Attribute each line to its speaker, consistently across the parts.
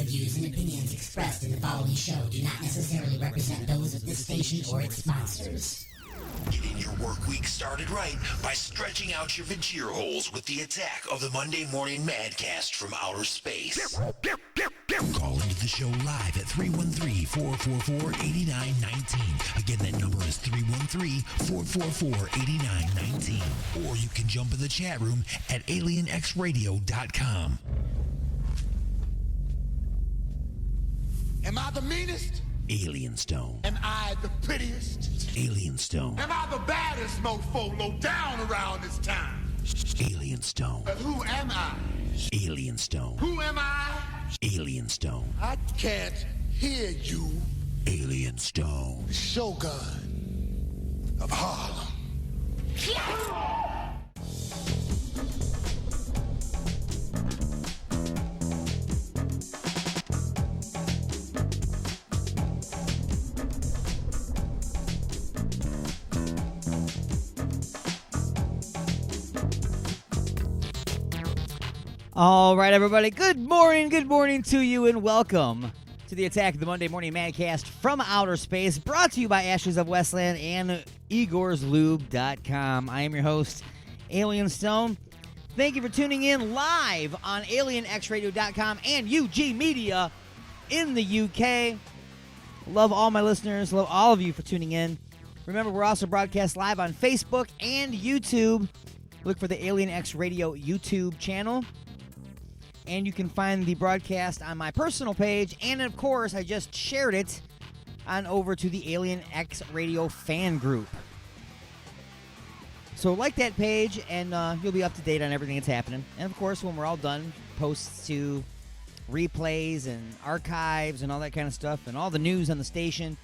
Speaker 1: views and opinions expressed in the following show do not necessarily represent those of this station or its sponsors.
Speaker 2: Getting your work week started right by stretching out your vagina holes with the attack of the Monday Morning Madcast from outer space. Call into the show live at 313-444-8919. Again, that number is 313-444-8919. Or you can jump in the chat room at alienxradio.com.
Speaker 3: Am I the meanest?
Speaker 2: Alien Stone.
Speaker 3: Am I the prettiest?
Speaker 2: Alien Stone.
Speaker 3: Am I the baddest mofo low down around this town?
Speaker 2: Alien Stone.
Speaker 3: But who am I?
Speaker 2: Alien Stone.
Speaker 3: Who am I?
Speaker 2: Alien Stone.
Speaker 3: I can't hear you.
Speaker 2: Alien Stone.
Speaker 3: The Shogun of Harlem.
Speaker 4: All right, everybody. Good morning to you, and welcome to the Attack of the Monday Morning Madcast from outer space, brought to you by Ashes of Westland and IgorsLube.com. I am your host, Alien Stone. Thank you for tuning in live on AlienXRadio.com and UG Media in the UK. Love all my listeners. Love all of you for tuning in. Remember, we're also broadcast live on Facebook and YouTube. Look for the Alien X Radio YouTube channel. And you can find the broadcast on my personal page. And, of course, I just shared it on over to the Alien X Radio fan group. So like that page, and you'll be up to date on everything that's happening. And, of course, when we're all done, posts to replays and archives and all that kind of stuff. And all the news on the station,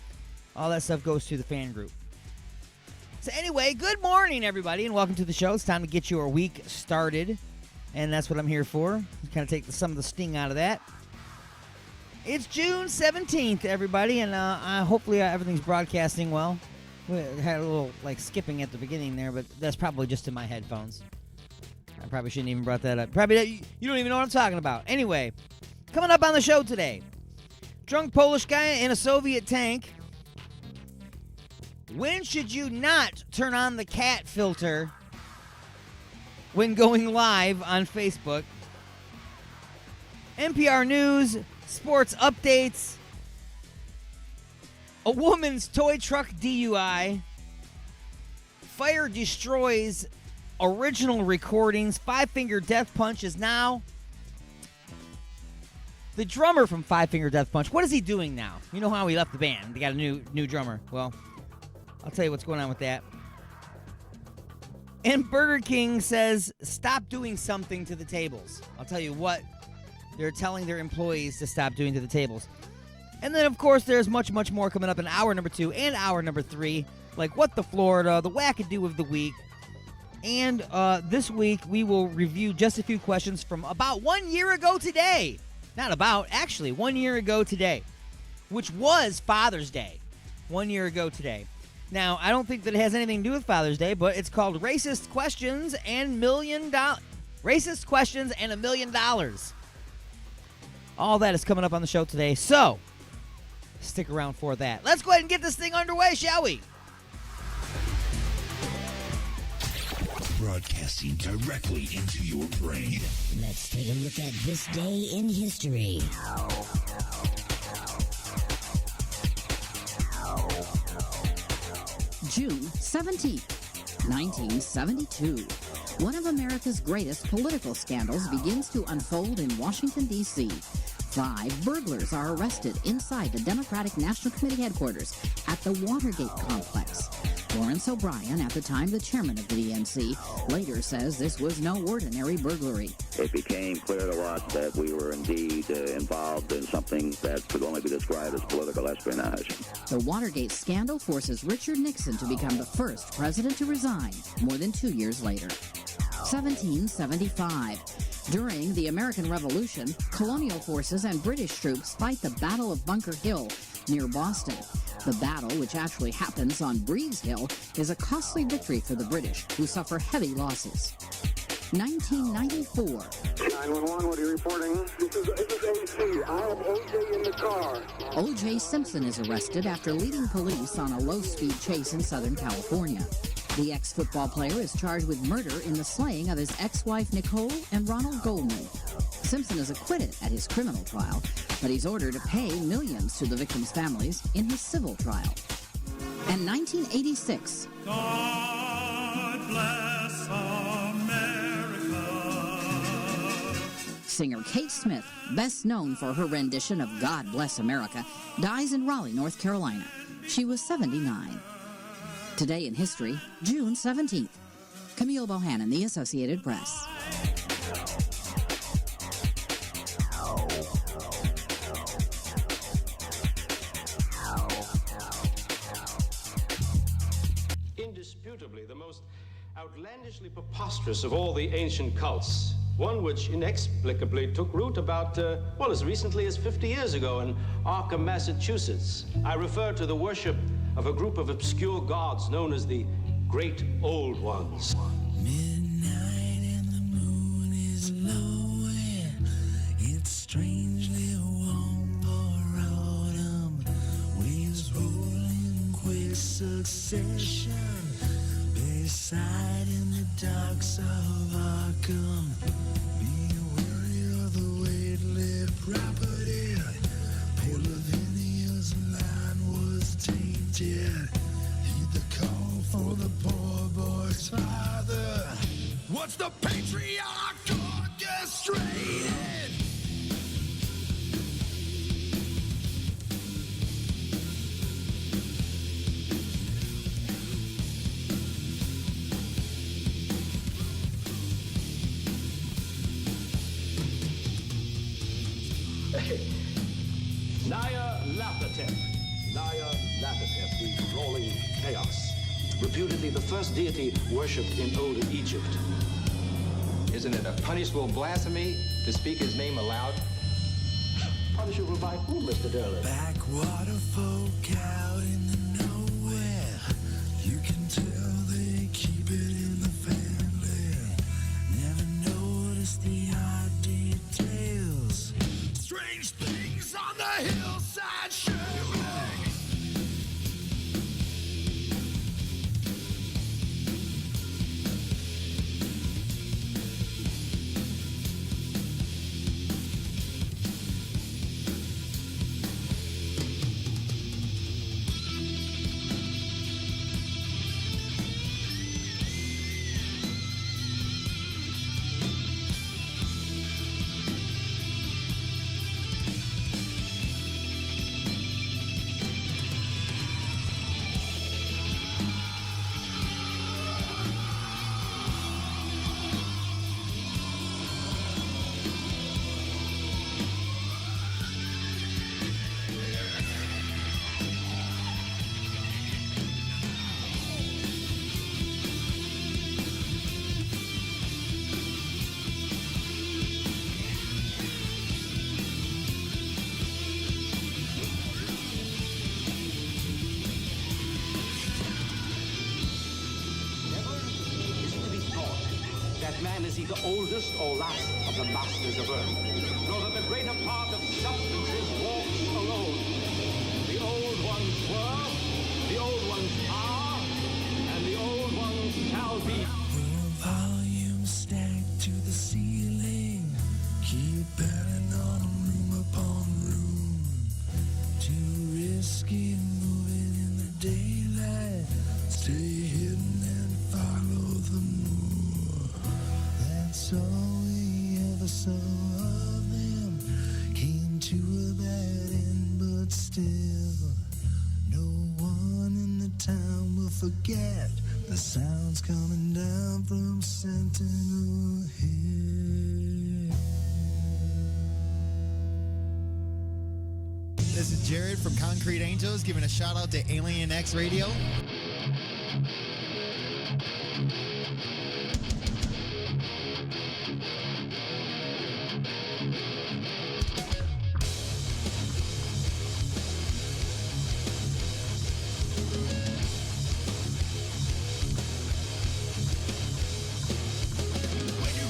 Speaker 4: all that stuff goes to the fan group. So anyway, good morning, everybody, and welcome to the show. It's time to get your week started. And that's what I'm here for. Kind of take some of the sting out of that. It's June 17th, everybody, and hopefully everything's broadcasting well. We had a little skipping at the beginning there, but that's probably just in my headphones. I probably shouldn't even brought that up. Probably you don't even know what I'm talking about. Anyway, coming up on the show today, drunk Polish guy in a Soviet tank. When should you not turn on the cat filter when going live on Facebook? NPR News, sports updates, a woman's toy truck DUI, fire destroys original recordings, Five Finger Death Punch is now the drummer from Five Finger Death Punch. What is he doing now? You know how he left the band. They got a new drummer. Well, I'll tell you what's going on with that. And Burger King says, stop doing something to the tables. I'll tell you what they're telling their employees to stop doing to the tables. And then, of course, there's much, much more coming up in hour number 2 and hour number 3. Like What the Florida, the Wackadoo of the Week. And this week, we will review just a few questions from about 1 year ago today. Not about, actually, 1 year ago today. Which was Father's Day. 1 year ago today. Now, I don't think that it has anything to do with Father's Day, but it's called Racist Questions and Racist Questions and $1 Million. All that is coming up on the show today, so stick around for that. Let's go ahead and get this thing underway, shall we?
Speaker 2: Broadcasting directly into your brain.
Speaker 1: Let's take a look at this day in history.
Speaker 5: June 17th, 1972. One of America's greatest political scandals begins to unfold in Washington, D.C. 5 burglars are arrested inside the Democratic National Committee headquarters at the Watergate complex. Lawrence O'Brien, at the time the chairman of the DNC, later says this was no ordinary burglary.
Speaker 6: It became clear to us that we were indeed involved in something that could only be described as political espionage.
Speaker 5: The Watergate scandal forces Richard Nixon to become the first president to resign more than 2 years later. 1775. During the American Revolution, colonial forces and British troops fight the Battle of Bunker Hill near Boston. The battle, which actually happens on Breeds Hill, is a costly victory for the British, who suffer heavy losses. 1994.
Speaker 7: 911, what are you reporting? This is AC. I have O.J. in the car.
Speaker 5: O.J. Simpson is arrested after leading police on a low-speed chase in Southern California. The ex-football player is charged with murder in the slaying of his ex-wife Nicole and Ronald Goldman. Simpson is acquitted at his criminal trial, but he's ordered to pay millions to the victims' families in his civil trial. And 1986.
Speaker 8: God bless America.
Speaker 5: Singer Kate Smith, best known for her rendition of God Bless America, dies in Raleigh, North Carolina. She was 79. Today in history, June 17th. Camille Bohannon, The Associated Press.
Speaker 9: Indisputably the most outlandishly preposterous of all the ancient cults, one which inexplicably took root about, as recently as 50 years ago in Arkham, Massachusetts. I refer to the worship of a group of obscure gods known as the Great Old Ones.
Speaker 8: Midnight and the moon is low and it's strangely warm for autumn. Waves roll in quick succession. Beside in the docks of Arkham. Be wary of the Waitley property. Pavilionia's line was tainted. Heed the call for the poor boy's father. What's the patriarch orchestrated?
Speaker 9: Nyarlathotep, the rolling chaos, reputedly the first deity worshipped in older Egypt.
Speaker 10: Isn't it a punishable blasphemy to speak his name aloud?
Speaker 9: Punishable by whom, Mr. Derlin?
Speaker 8: Backwater folk out in the nowhere. You can tell they keep it in the family. Never noticed the odd details. Strange things on the hillside shooting.
Speaker 9: Man is either oldest or last of the masters of earth, nor that the greater part of substances walks alone. The old ones were, the old ones are, and the old ones shall be. Volume stacked to the ceiling, keep adding on room upon room. Too risky moving in the daylight, stay hidden and follow the moon. That's all we ever saw of them. Came to a bad end, but still, no one in the town will forget the sounds coming down from Sentinel Hill.
Speaker 11: This is Jared from Concrete Angels giving a shout out to Alien X Radio.
Speaker 8: When you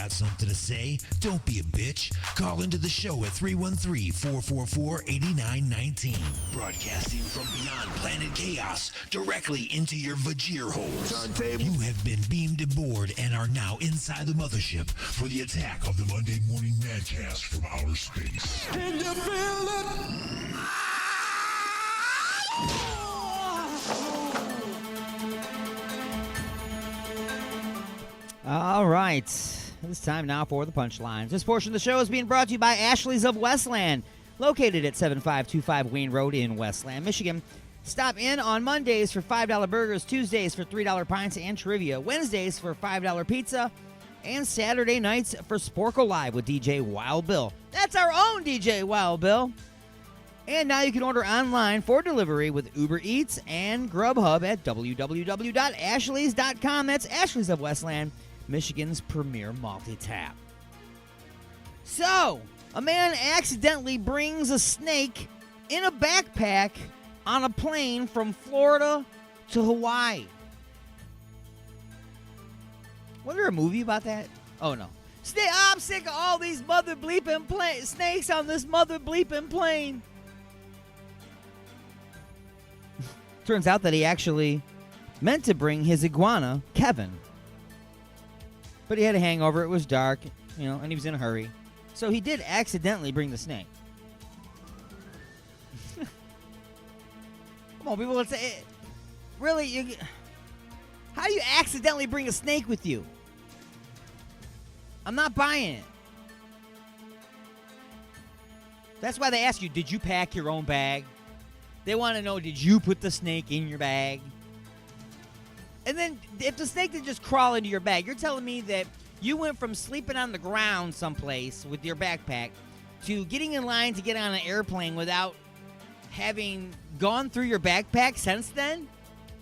Speaker 2: got something to say? Don't be a bitch. Call into the show at 313-444-8919. Broadcasting from beyond planet chaos directly into your Vajir holes. You have been beamed aboard and are now inside the mothership for the attack of the Monday Morning Madcast from outer space.
Speaker 8: Can you feel it?
Speaker 4: All right. It's time now for the punchlines. This portion of the show is being brought to you by Ashley's of Westland, located at 7525 Wayne Road in Westland, Michigan. Stop in on Mondays for $5 burgers, Tuesdays for $3 pints and trivia, Wednesdays for $5 pizza, and Saturday nights for Sporkle Live with DJ Wild Bill. That's our own DJ Wild Bill. And now you can order online for delivery with Uber Eats and Grubhub at www.ashleys.com. That's Ashley's of Westland, Michigan's premier multi-tap. So, a man accidentally brings a snake in a backpack on a plane from Florida to Hawaii. Was there a movie about that? Oh, no. I'm sick of all these mother bleeping snakes on this mother bleeping plane. Turns out that he actually meant to bring his iguana, Kevin. But he had a hangover, it was dark, and he was in a hurry. So he did accidentally bring the snake. Come on, people, let's say, really, how do you accidentally bring a snake with you? I'm not buying it. That's why they ask you, did you pack your own bag? They want to know, did you put the snake in your bag? And then, if the snake did just crawl into your bag, you're telling me that you went from sleeping on the ground someplace with your backpack to getting in line to get on an airplane without having gone through your backpack since then?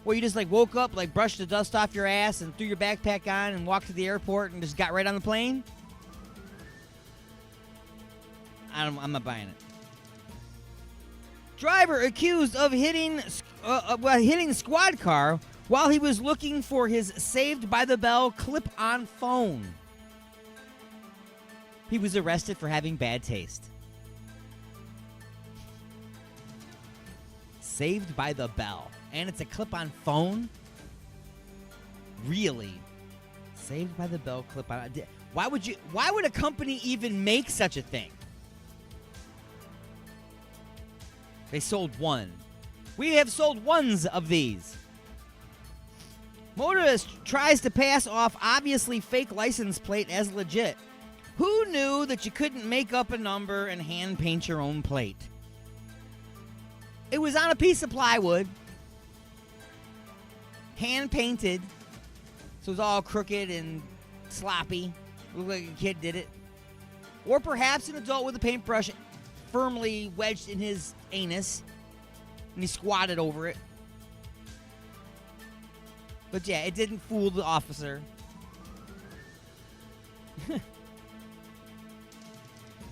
Speaker 4: Where you just woke up, brushed the dust off your ass and threw your backpack on and walked to the airport and just got right on the plane? I'm not buying it. Driver accused of hitting squad car while he was looking for his Saved by the Bell clip-on phone. He was arrested for having bad taste. Saved by the Bell. And it's a clip-on phone? Really? Saved by the Bell clip-on. Why would a company even make such a thing? They sold one. We have sold ones of these. Motorist tries to pass off obviously fake license plate as legit. Who knew that you couldn't make up a number and hand paint your own plate? It was on a piece of plywood. Hand painted. So it was all crooked and sloppy. Looked like a kid did it. Or perhaps an adult with a paintbrush firmly wedged in his anus. And he squatted over it. But yeah, it didn't fool the officer.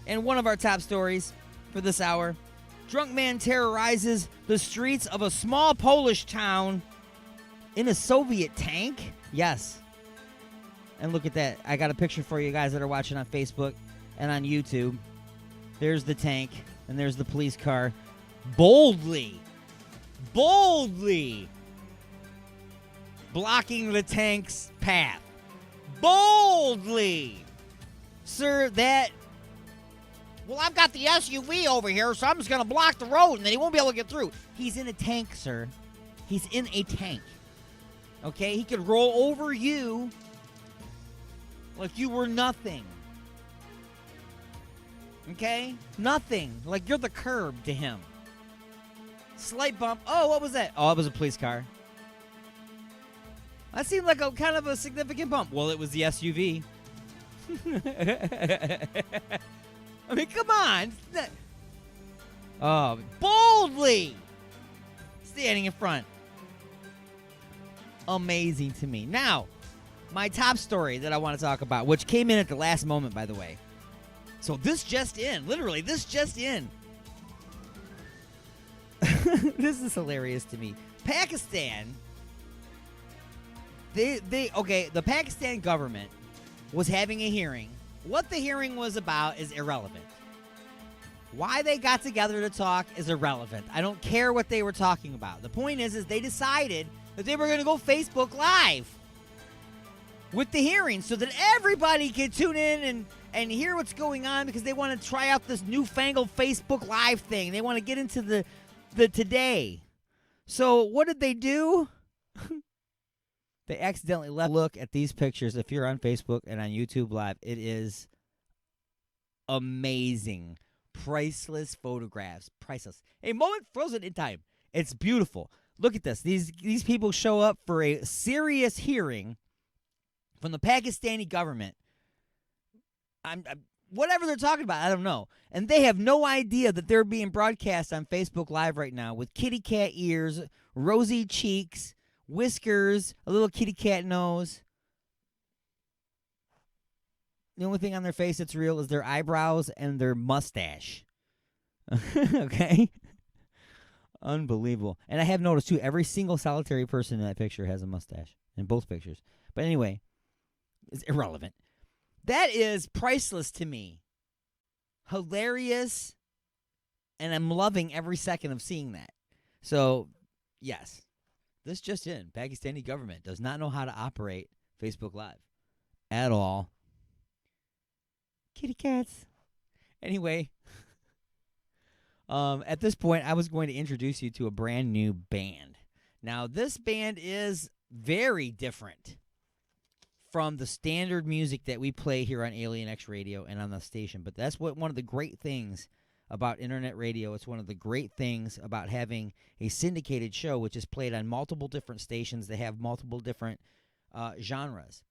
Speaker 4: And one of our top stories for this hour. Drunk man terrorizes the streets of a small Polish town in a Soviet tank? Yes. And look at that. I got a picture for you guys that are watching on Facebook and on YouTube. There's the tank, and there's the police car. Boldly blocking the tank's path. Boldly. Sir, well, I've got the SUV over here, so I'm just going to block the road, and then he won't be able to get through. He's in a tank, sir. He's in a tank. Okay? He could roll over you like you were nothing. Okay? Nothing. Like you're the curb to him. Slight bump. Oh, what was that? Oh, it was a police car. That seemed like a kind of a significant bump. Well, it was the SUV. I mean, come on. Oh, boldly standing in front. Amazing to me. Now, my top story that I want to talk about, which came in at the last moment, by the way. So this just in. Literally, this just in. This is hilarious to me. Pakistan. The Pakistan government was having a hearing. What the hearing was about is irrelevant. Why they got together to talk is irrelevant. I don't care what they were talking about. The point is they decided that they were going to go Facebook Live with the hearing so that everybody could tune in and hear what's going on because they want to try out this newfangled Facebook Live thing. They want to get into the today. So what did they do? They accidentally left. Look at these pictures. If you're on Facebook and on YouTube Live, it is amazing. Priceless photographs. Priceless. A moment frozen in time. It's beautiful. Look at this. These people show up for a serious hearing from the Pakistani government. Whatever they're talking about, I don't know. And they have no idea that they're being broadcast on Facebook Live right now with kitty cat ears, rosy cheeks, whiskers, a little kitty cat nose. The only thing on their face that's real is their eyebrows and their mustache. Okay? Unbelievable. And I have noticed, too, every single solitary person in that picture has a mustache. In both pictures. But anyway, it's irrelevant. That is priceless to me. Hilarious. And I'm loving every second of seeing that. So, yes. This just in. Pakistani government does not know how to operate Facebook Live. At all. Kitty cats. Anyway. At this point, I was going to introduce you to a brand new band. Now, this band is very different from the standard music that we play here on Alien X Radio and on the station. But that's one of the great things about internet radio. It's one of the great things about having a syndicated show, which is played on multiple different stations that have multiple different genres.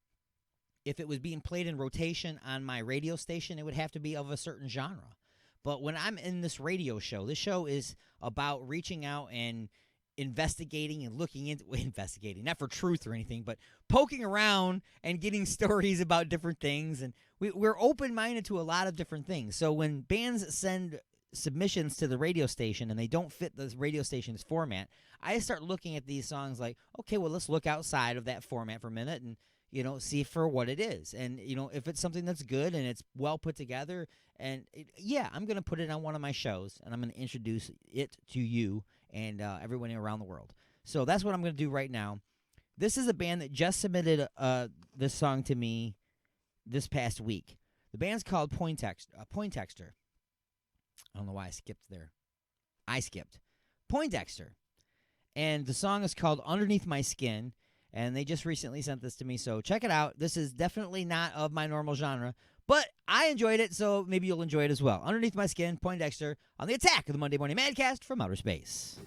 Speaker 4: If it was being played in rotation on my radio station, it would have to be of a certain genre. But when I'm in this radio show, this show is about reaching out and investigating and looking into investigating, not for truth or anything, but poking around and getting stories about different things. And we're open-minded to a lot of different things. So when bands send submissions to the radio station and they don't fit the radio station's format, I start looking at these songs like, okay, well, let's look outside of that format for a minute and, see for what it is. And, if it's something that's good and it's well put together, and I'm going to put it on one of my shows and I'm going to introduce it to you and everyone around the world. So that's what I'm going to do right now. This is a band that just submitted this song to me this past week. The band's called Poindexter. I don't know why I skipped there. I skipped. Poindexter. And the song is called Underneath My Skin, and they just recently sent this to me, so check it out. This is definitely not of my normal genre, but I enjoyed it, so maybe you'll enjoy it as well. Underneath My Skin, Poindexter, on the Attack of the Monday Morning Madcast from Outer Space.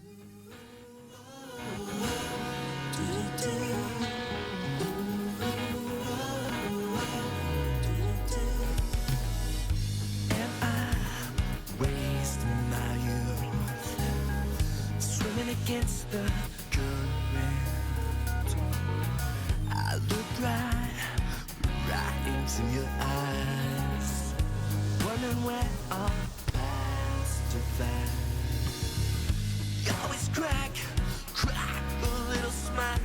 Speaker 8: Against the current, I look right into your eyes, wondering where our paths divide. You always crack a little smile,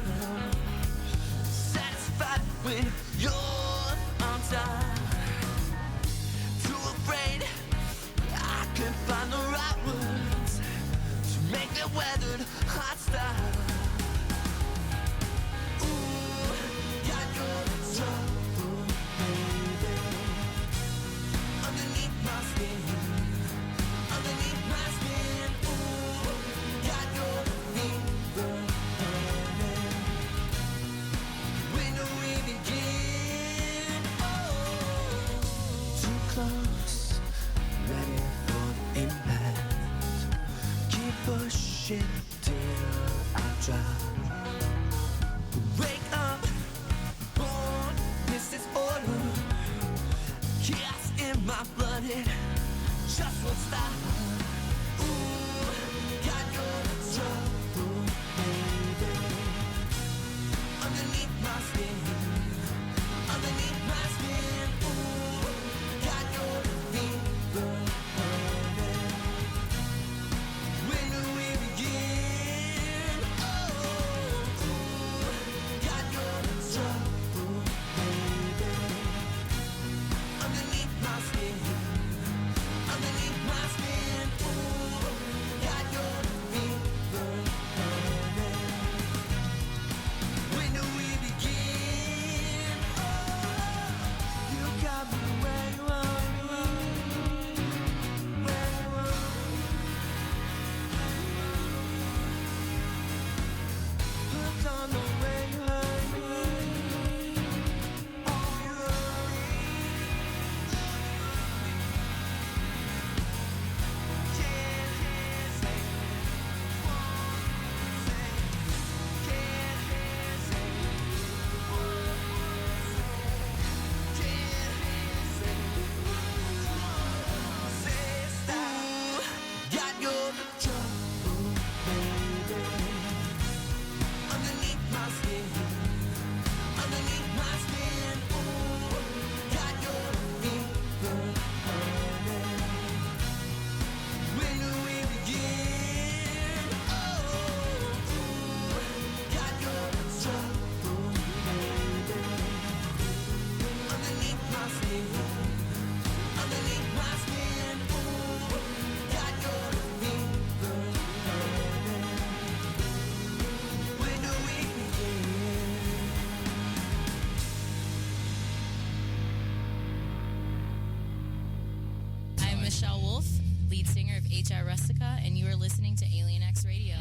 Speaker 8: satisfied when you're undone. Too afraid I can't find the right words to make that weathered hot style. Ooh, got your trouble, baby. Underneath my skin, underneath my skin. Ooh, got your fever, honey. When do we begin? Oh, too close, ready for impact. Keep pushing till I drop. Wake up, born, this is order. Chaos in my blood, it just won't stop. Ooh, got your trouble, baby. Underneath my skin, underneath my skin. Ooh, got your fever, honey. When do we begin? Oh, ooh, got your trouble, baby.
Speaker 12: lead singer of H.R. Rustica, and you are listening to Alien X Radio.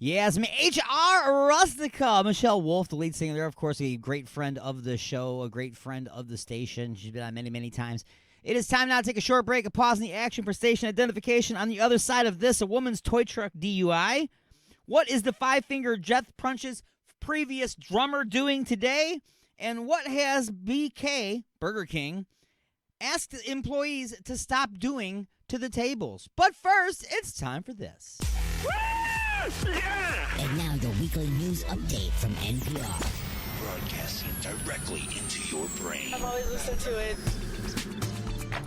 Speaker 4: Yes, H.R. Rustica. Michelle Wolf, the lead singer there, of course, a great friend of the show, a great friend of the station. She's been on many, many times. It is time now to take a short break, a pause in the action for station identification. On the other side of this, a woman's toy truck DUI. What is the five-finger Death Punch's previous drummer doing today? And what has BK, Burger King, asked employees to stop doing to the tables? But first, it's time for this.
Speaker 1: Yeah! And now your weekly news update from NPR.
Speaker 2: Broadcasting directly into your brain.
Speaker 13: I've always listened to it.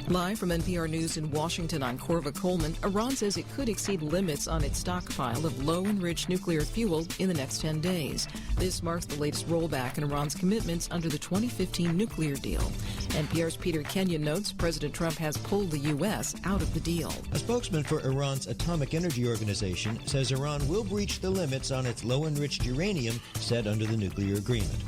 Speaker 13: Live from NPR News in Washington, I'm Corva Coleman. Iran says it could exceed limits on its stockpile of low-enriched nuclear fuel in the next 10 days. This marks the latest rollback in Iran's commitments under the 2015 nuclear deal. NPR's Peter Kenyon notes President Trump has pulled the U.S. out of the deal.
Speaker 14: A spokesman for Iran's Atomic Energy Organization says Iran will breach the limits on its low-enriched uranium set under the nuclear agreement.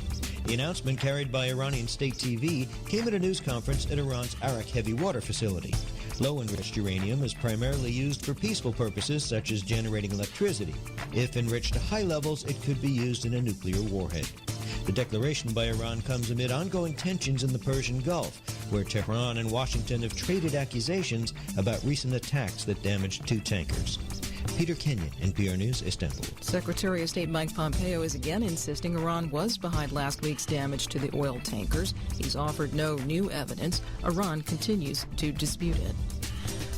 Speaker 14: The announcement, carried by Iranian state TV, came at a news conference at Iran's Arak heavy water facility. Low-enriched uranium is primarily used for peaceful purposes such as generating electricity. If enriched to high levels, it could be used in a nuclear warhead. The declaration by Iran comes amid ongoing tensions in the Persian Gulf, where Tehran and Washington have traded accusations about recent attacks that damaged 2 tankers. Peter Kenyon, NPR News, Istanbul.
Speaker 13: Secretary of State Mike Pompeo is again insisting Iran was behind last week's damage to the oil tankers. He's offered no new evidence. Iran continues to dispute it.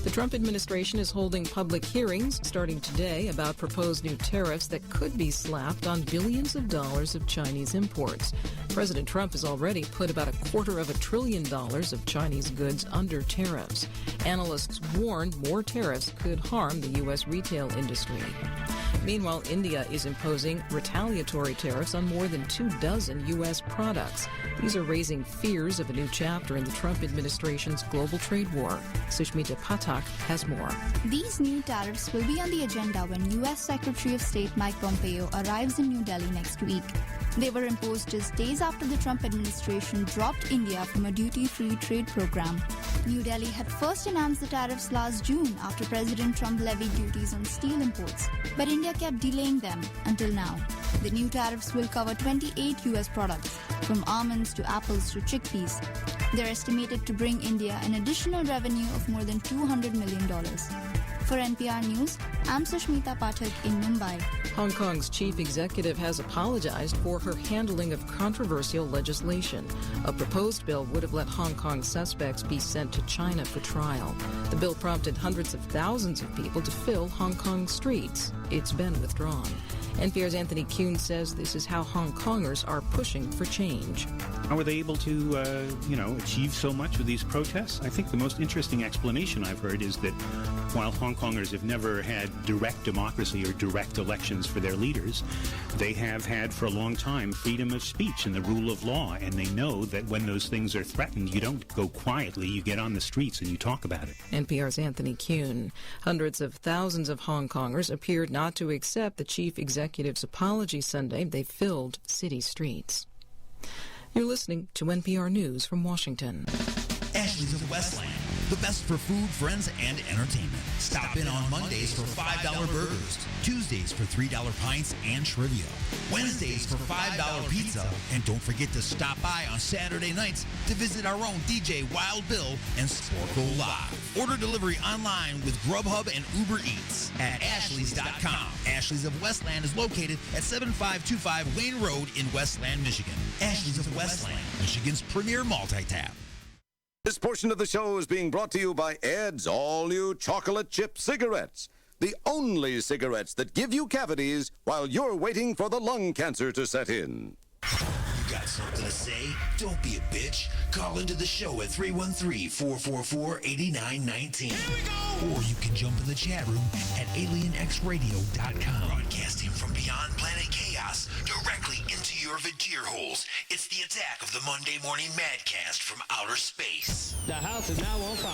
Speaker 13: The Trump administration is holding public hearings starting today about proposed new tariffs that could be slapped on billions of dollars of Chinese imports. President Trump has already put about $250 billion of Chinese goods under tariffs. Analysts warn more tariffs could harm the U.S. retail industry. Meanwhile, India is imposing retaliatory tariffs on more than 24 U.S. products. These are raising fears of a new chapter in the Trump administration's global trade war. Sushmita Pathak has more.
Speaker 15: These new tariffs will be on the agenda when U.S. Secretary of State Mike Pompeo arrives in New Delhi next week. They were imposed just days after the Trump administration dropped India from a duty-free trade program. New Delhi had first announced the tariffs last June after President Trump levied duties on steel imports, but India kept delaying them until now. The new tariffs will cover 28 U.S. products, from almonds to apples to chickpeas. They're estimated to bring India an additional revenue of more than $200 million. For NPR News, I'm Sushmita Pathak in Mumbai.
Speaker 13: Hong Kong's chief executive has apologized for her handling of controversial legislation. A proposed bill would have let Hong Kong suspects be sent to China for trial. The bill prompted hundreds of thousands of people to fill Hong Kong streets. It's been withdrawn. NPR's Anthony Kuhn says this is how Hong Kongers are pushing for change.
Speaker 16: How were they able to, achieve so much with these protests? I think the most interesting explanation I've heard is that while Hong Kongers have never had direct democracy or direct elections for their leaders, they have had for a long time freedom of speech and the rule of law, and they know that when those things are threatened, you don't go quietly, you get on the streets and you talk about it.
Speaker 13: NPR's Anthony Kuhn. Hundreds of thousands of Hong Kongers appeared not to accept the chief executive's apology Sunday. They filled city streets. You're listening to NPR News from Washington.
Speaker 2: Ashley's of Westland, the best for food, friends, and entertainment. Stop in on Mondays for $5 burgers, Tuesdays for $3 pints and trivia, Wednesdays for $5 pizza, and don't forget to stop by on Saturday nights to visit our own DJ Wild Bill and Sporkle Live. Order delivery online with Grubhub and Uber Eats at Ashley's.com. Ashley's of Westland is located at 7525 Wayne Road in Westland, Michigan. Ashley's of Westland, Michigan's premier multi-tap.
Speaker 17: This portion of the show is being brought to you by Ed's all-new chocolate chip cigarettes. The only cigarettes that give you cavities while you're waiting for the lung cancer to set in.
Speaker 2: You got something to say? Don't be a bitch. Call into the show at 313-444-8919. Here we go! Or you can jump in the chat room at alienxradio.com. Broadcasting from beyond planet chaos directly into your vagir holes. It's the attack of the Monday Morning Madcast from outer space.
Speaker 9: The house is now on fire.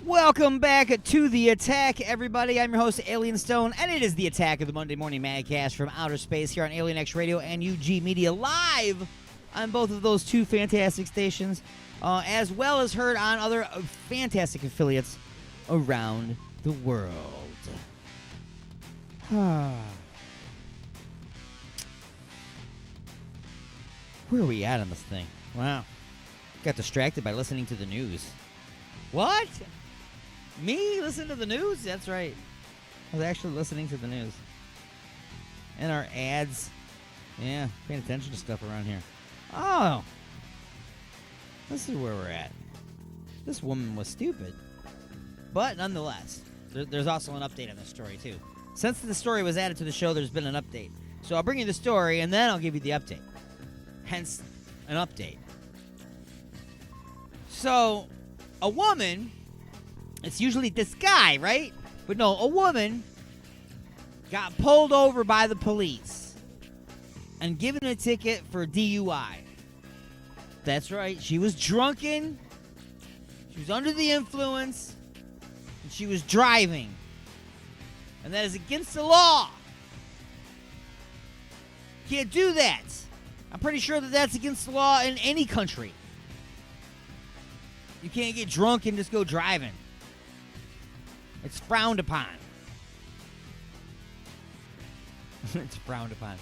Speaker 4: Welcome back to The Attack, everybody. I'm your host, Alien Stone, and it is The Attack of the Monday Morning Madcast from outer space here on Alien X Radio and UG Media, live on both of those two fantastic stations, as well as heard on other fantastic affiliates around the world. Where are we at on this thing? Wow. Got distracted by listening to the news. What? Me listen to the news? That's right. I was actually listening to the news. And our ads. Yeah, paying attention to stuff around here. Oh. This is where we're at. This woman was stupid. But nonetheless, there's also an update on this story, too. Since the story was added to the show, there's been an update. So I'll bring you the story, and then I'll give you the update. Hence, an update. So, a woman, it's usually this guy, right? But no, a woman got pulled over by the police and given a ticket for DUI. That's right. She was drunken. She was under the influence. And she was driving. And that is against the law. Can't do that. I'm pretty sure that that's against the law in any country. You can't get drunk and just go driving. It's frowned upon. It's frowned upon.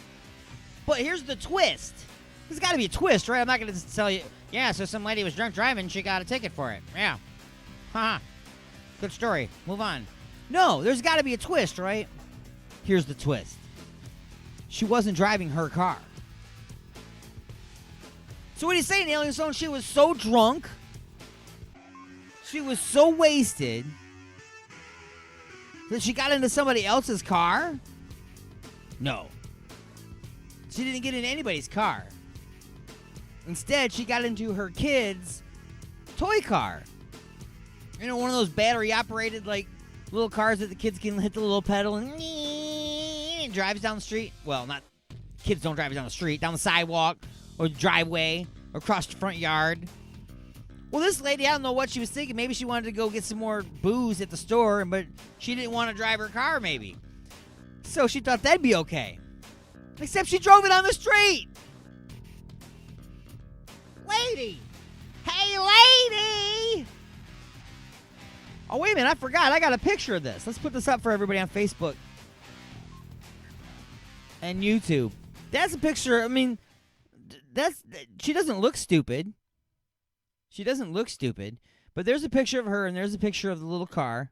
Speaker 4: But here's the twist. There's got to be a twist, right? I'm not going to just tell you, yeah, so some lady was drunk driving, she got a ticket for it. Yeah. Haha. Good story. Move on. No, there's got to be a twist, right? Here's the twist. She wasn't driving her car. So what are you saying, Alien Stone? She was so drunk, she was so wasted, that she got into somebody else's car? No. She didn't get in anybody's car. Instead, she got into her kid's toy car. You know, one of those battery-operated, like, little cars that the kids can hit the little pedal and it drives down the street. Well, not kids don't drive down the street, down the sidewalk or the driveway or across the front yard. Well, this lady, I don't know what she was thinking. Maybe she wanted to go get some more booze at the store, but she didn't want to drive her car, maybe. So she thought that'd be okay. Except she drove it on the street. Lady! Hey, lady! Oh, wait a minute. I forgot. I got a picture of this. Let's put this up for everybody on Facebook and YouTube. That's a picture. I mean, she doesn't look stupid. She doesn't look stupid. But there's a picture of her, and there's a picture of the little car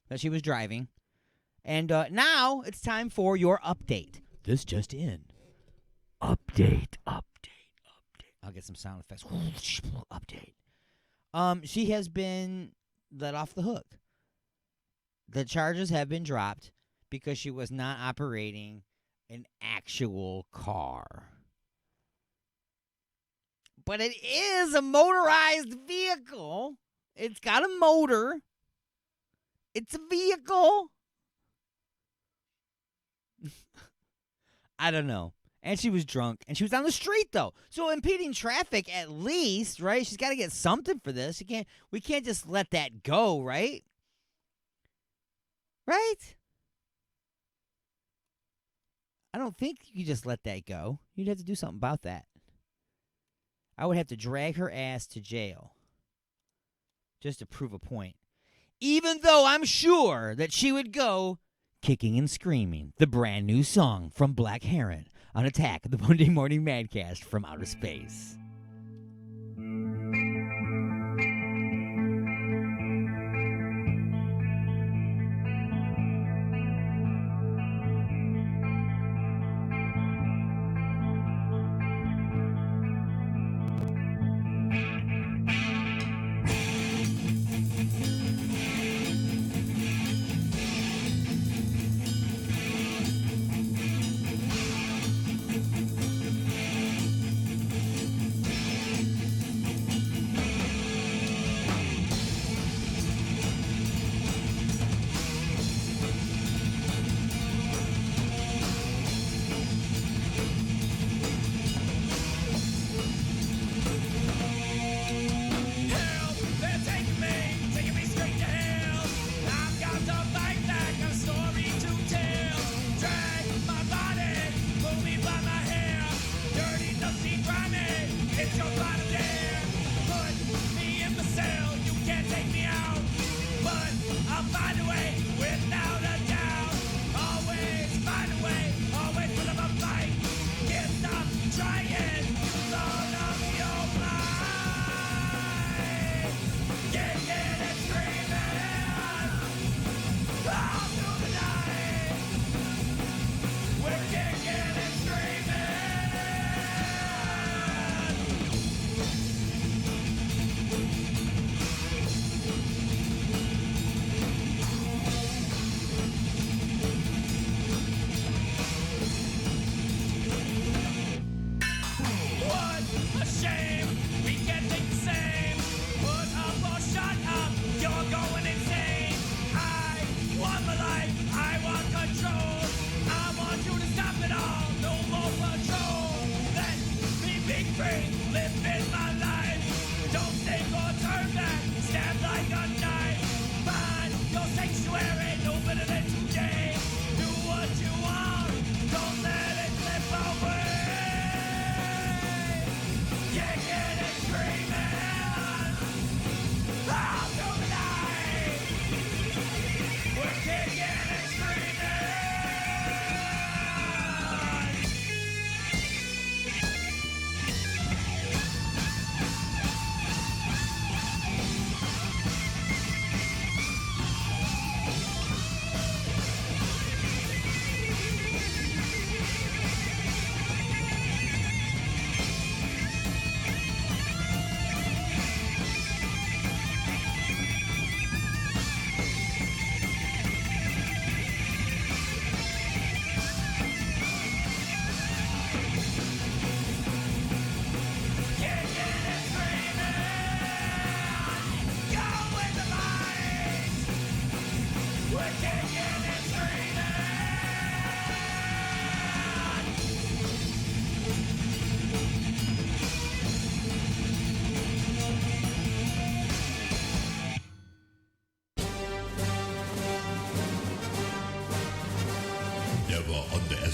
Speaker 4: that she was driving. And now it's time for your update. This just in. Update. I'll get some sound effects. Update. She has been let off the hook. The charges have been dropped because she was not operating an actual car. But it is a motorized vehicle. It's got a motor. It's a vehicle. I don't know. And she was drunk. And she was on the street, though. So impeding traffic, at least, right? She's got to get something for this. We can't just let that go, right? Right? I don't think you just let that go. You'd have to do something about that. I would have to drag her ass to jail just to prove a point. Even though I'm sure that she would go Kicking and Screaming, the brand new song from Black Heron on Attack, the Monday Morning Madcast from Outer Space.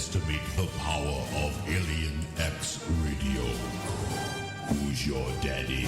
Speaker 2: underestimate the power of Alien X Radio. Who's your daddy?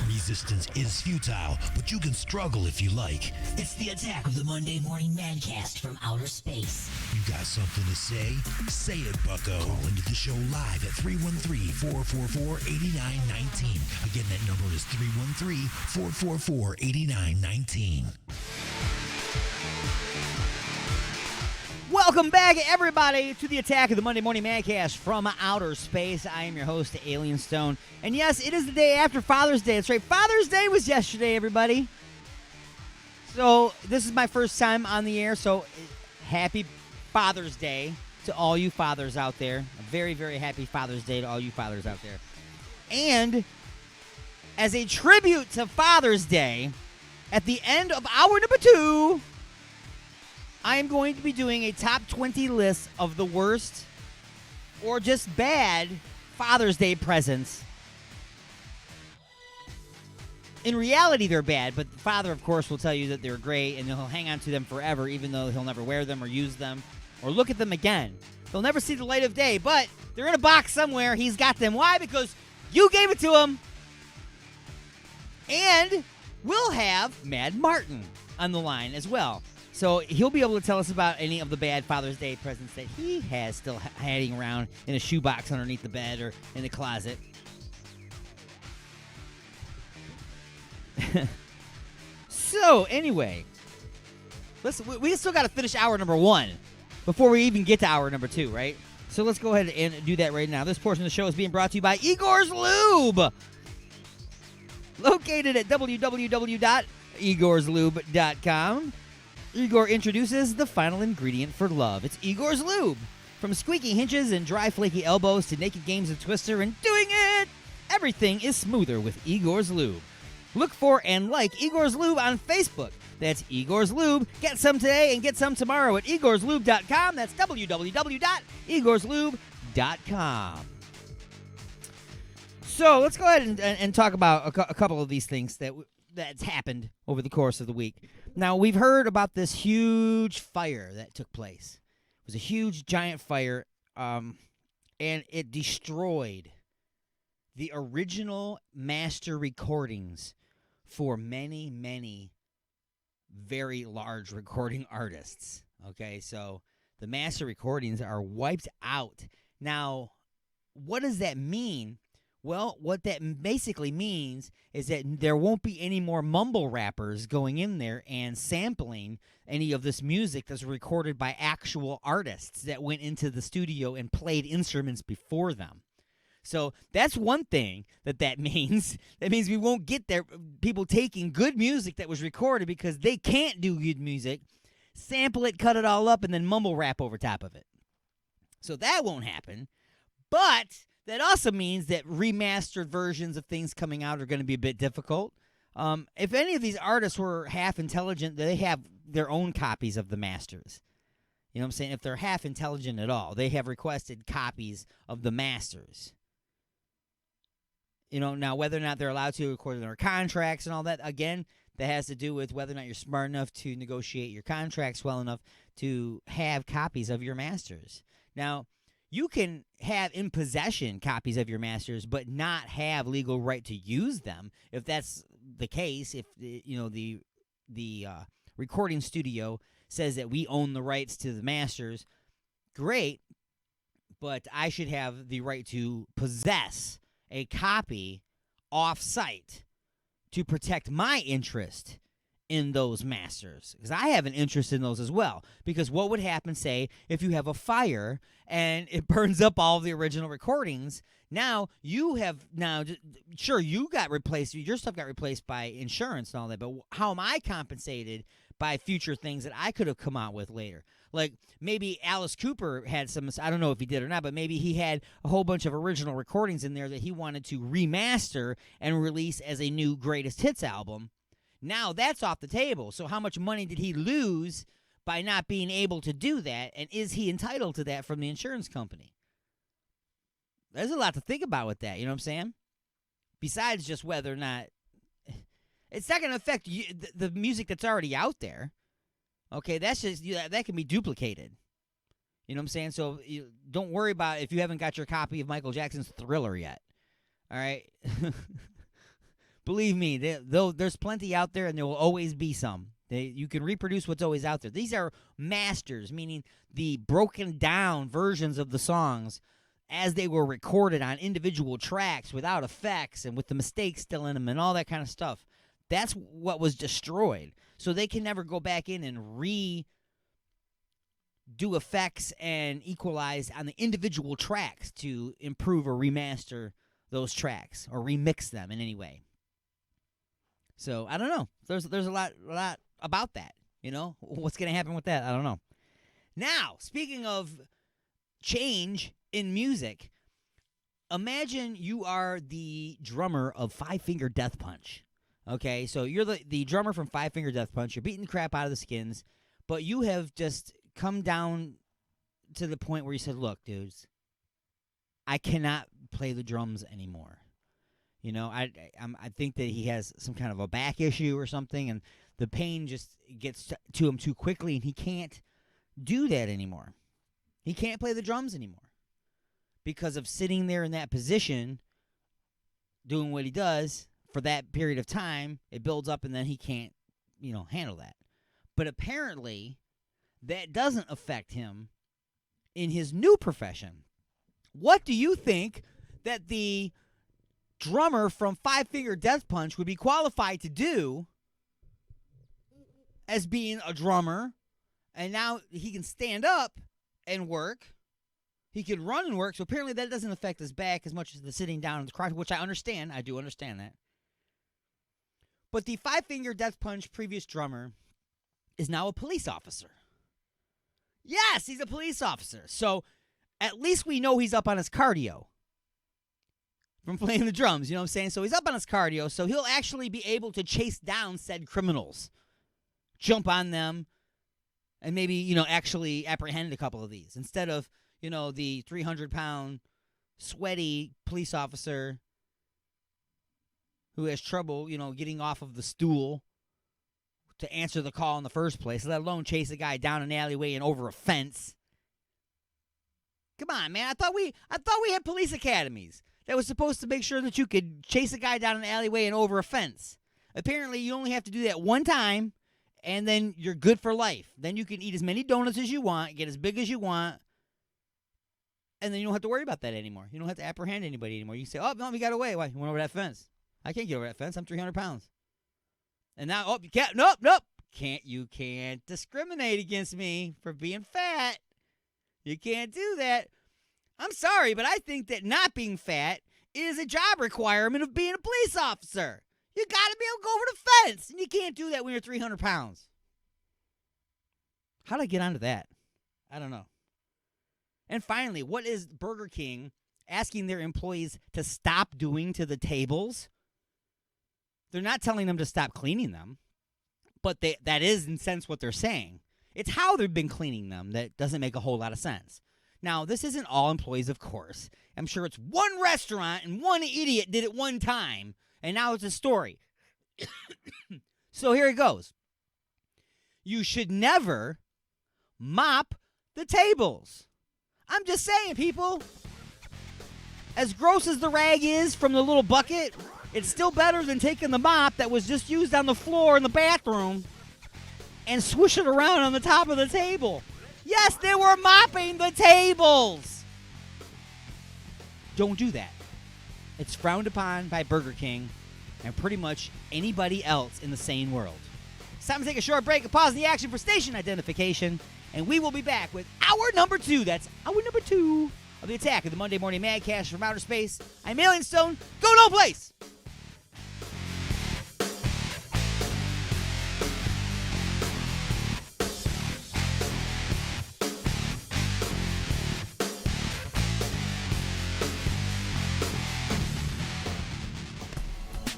Speaker 2: Resistance is futile, but you can struggle if you like.
Speaker 1: It's the attack of the Monday Morning Mancast from outer space.
Speaker 2: You got something to say? Say it, bucko. Call into the show live at 313-444-8919. Again, that number is 313-444-8919.
Speaker 4: Welcome back, everybody, to the Attack of the Monday Morning Madcast from outer space. I am your host, Alien Stone. And yes, it is the day after Father's Day. That's right. Father's Day was yesterday, everybody. So this is my first time on the air, so happy Father's Day to all you fathers out there. A very, very happy Father's Day to all you fathers out there. And as a tribute to Father's Day, at the end of hour number 2, I am going to be doing a top 20 list of the worst or just bad Father's Day presents. In reality, they're bad, but the father, of course, will tell you that they're great and he'll hang on to them forever, even though he'll never wear them or use them or look at them again. They'll never see the light of day, but they're in a box somewhere. He's got them. Why? Because you gave it to him. And we'll have Mad Martin on the line as well. So he'll be able to tell us about any of the bad Father's Day presents that he has still hiding around in a shoebox underneath the bed or in the closet. So, anyway, we still got to finish hour number 1 before we even get to hour number 2, right? So let's go ahead and do that right now. This portion of the show is being brought to you by Igor's Lube. Located at www.igorslube.com. Igor introduces the final ingredient for love. It's Igor's Lube. From squeaky hinges and dry, flaky elbows to naked games of Twister and doing it, everything is smoother with Igor's Lube. Look for and like Igor's Lube on Facebook. That's Igor's Lube. Get some today and get some tomorrow at igorslube.com. That's www.igorslube.com. So let's go ahead and talk about a couple of these things that's happened over the course of the week. Now, we've heard about this huge fire that took place. It was a huge, giant fire, and it destroyed the original master recordings for many, many very large recording artists. Okay, so the master recordings are wiped out. Now, what does that mean? Well, what that basically means is that there won't be any more mumble rappers going in there and sampling any of this music that's recorded by actual artists that went into the studio and played instruments before them. So that's one thing that means. That means we won't get there people taking good music that was recorded because they can't do good music, sample it, cut it all up, and then mumble rap over top of it. So that won't happen. But that also means that remastered versions of things coming out are going to be a bit difficult. If any of these artists were half intelligent, they have their own copies of the masters. You know what I'm saying? If they're half intelligent at all, they have requested copies of the masters. You know, now whether or not they're allowed to according to their contracts and all that, again, that has to do with whether or not you're smart enough to negotiate your contracts well enough to have copies of your masters. Now, you can have in possession copies of your masters, but not have legal right to use them. If that's the case, if the recording studio says that we own the rights to the masters, great. But I should have the right to possess a copy off-site to protect my interest in those masters, because I have an interest in those as well. Because what would happen, say, if you have a fire and it burns up all of the original recordings? Now you have sure, you got replaced, your stuff got replaced by insurance and all that, but how am I compensated by future things that I could have come out with later? Like maybe Alice Cooper had some, I don't know if he did or not, but maybe he had a whole bunch of original recordings in there that he wanted to remaster and release as a new greatest hits album. Now that's off the table. So how much money did he lose by not being able to do that? And is he entitled to that from the insurance company? There's a lot to think about with that, you know what I'm saying? Besides just whether or not it's not going to affect the music that's already out there. Okay, that's just that can be duplicated. You know what I'm saying? So don't worry about if you haven't got your copy of Michael Jackson's Thriller yet. All right? Believe me, there's plenty out there, and there will always be some. You can reproduce what's always out there. These are masters, meaning the broken down versions of the songs as they were recorded on individual tracks without effects and with the mistakes still in them and all that kind of stuff. That's what was destroyed. So they can never go back in and do effects and equalize on the individual tracks to improve or remaster those tracks or remix them in any way. So I don't know. There's a lot about that. What's going to happen with that? I don't know. Now, speaking of change in music, imagine you are the drummer of Five Finger Death Punch. Okay, so you're the drummer from Five Finger Death Punch. You're beating the crap out of the Skins, but you have just come down to the point where you said, look, dudes, I cannot play the drums anymore. I think that he has some kind of a back issue or something, and the pain just gets to him too quickly, and he can't do that anymore. He can't play the drums anymore because of sitting there in that position doing what he does for that period of time. It builds up, and then he can't, handle that. But apparently, that doesn't affect him in his new profession. What do you think that the drummer from Five Finger Death Punch would be qualified to do as being a drummer? And now he can stand up and work. He can run and work. So apparently that doesn't affect his back as much as the sitting down and the crouch, which I understand. I do understand that. But the Five Finger Death Punch previous drummer is now a police officer. Yes, he's a police officer. So at least we know he's up on his cardio from playing the drums, you know what I'm saying? So he's up on his cardio, so he'll actually be able to chase down said criminals, jump on them, and maybe, actually apprehend a couple of these. Instead of, the 300-pound, sweaty police officer who has trouble, getting off of the stool to answer the call in the first place, let alone chase a guy down an alleyway and over a fence. Come on, man. I thought we had police academies that was supposed to make sure that you could chase a guy down an alleyway and over a fence. Apparently, you only have to do that one time, and then you're good for life. Then you can eat as many donuts as you want, get as big as you want, and then you don't have to worry about that anymore. You don't have to apprehend anybody anymore. You can say, oh, no, we got away. Why? You went over that fence. I can't get over that fence. I'm 300 pounds. And now, oh, you can't. Nope. You can't discriminate against me for being fat. You can't do that. I'm sorry, but I think that not being fat is a job requirement of being a police officer. You got to be able to go over the fence, and you can't do that when you're 300 pounds. How did I get onto that? I don't know. And finally, what is Burger King asking their employees to stop doing to the tables? They're not telling them to stop cleaning them, but that is, in a sense, what they're saying. It's how they've been cleaning them that doesn't make a whole lot of sense. Now, this isn't all employees, of course. I'm sure it's one restaurant and one idiot did it one time, and now it's a story. So here it goes. You should never mop the tables. I'm just saying, people. As gross as the rag is from the little bucket, it's still better than taking the mop that was just used on the floor in the bathroom and swoosh it around on the top of the table. Yes, they were mopping the tables. Don't do that. It's frowned upon by Burger King and pretty much anybody else in the sane world. It's time to take a short break and pause the action for station identification, and we will be back with hour number 2. That's hour number 2 of the attack of the Monday Morning Madcast from Outer Space. I'm Alien Stone. Go no place!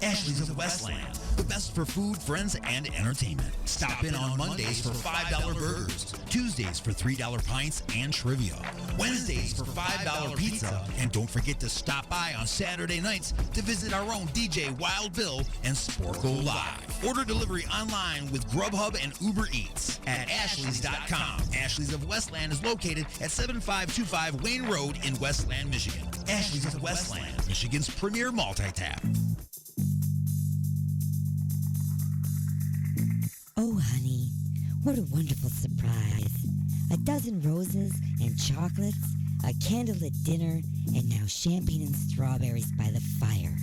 Speaker 2: Ashley's of Westland, the best for food, friends, and entertainment. Stop in on Mondays for $5 burgers, Tuesdays for $3 pints and trivia, Wednesdays for $5 pizza, and don't forget to stop by on Saturday nights to visit our own DJ Wild Bill and Sporko Live. Order delivery online with Grubhub and Uber Eats at Ashley's.com. Ashley's of Westland is located at 7525 Wayne Road in Westland, Michigan. Ashley's of Westland, Michigan's premier multi-tap.
Speaker 18: Oh, honey, what a wonderful surprise. A dozen roses and chocolates, a candlelit dinner, and now champagne and strawberries by the fire.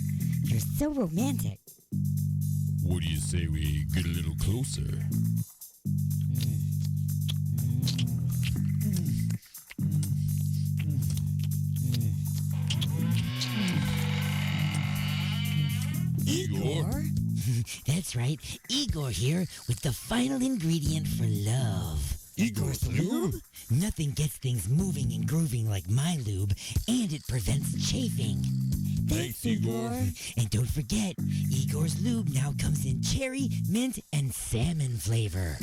Speaker 18: You're so romantic.
Speaker 19: What do you say we get a little closer?
Speaker 18: That's right. Igor here with the final ingredient for love.
Speaker 2: Igor's lube?
Speaker 18: Nothing gets things moving and grooving like my lube, and it prevents chafing.
Speaker 2: Thanks, Igor.
Speaker 18: And don't forget, Igor's lube now comes in cherry, mint, and salmon flavor.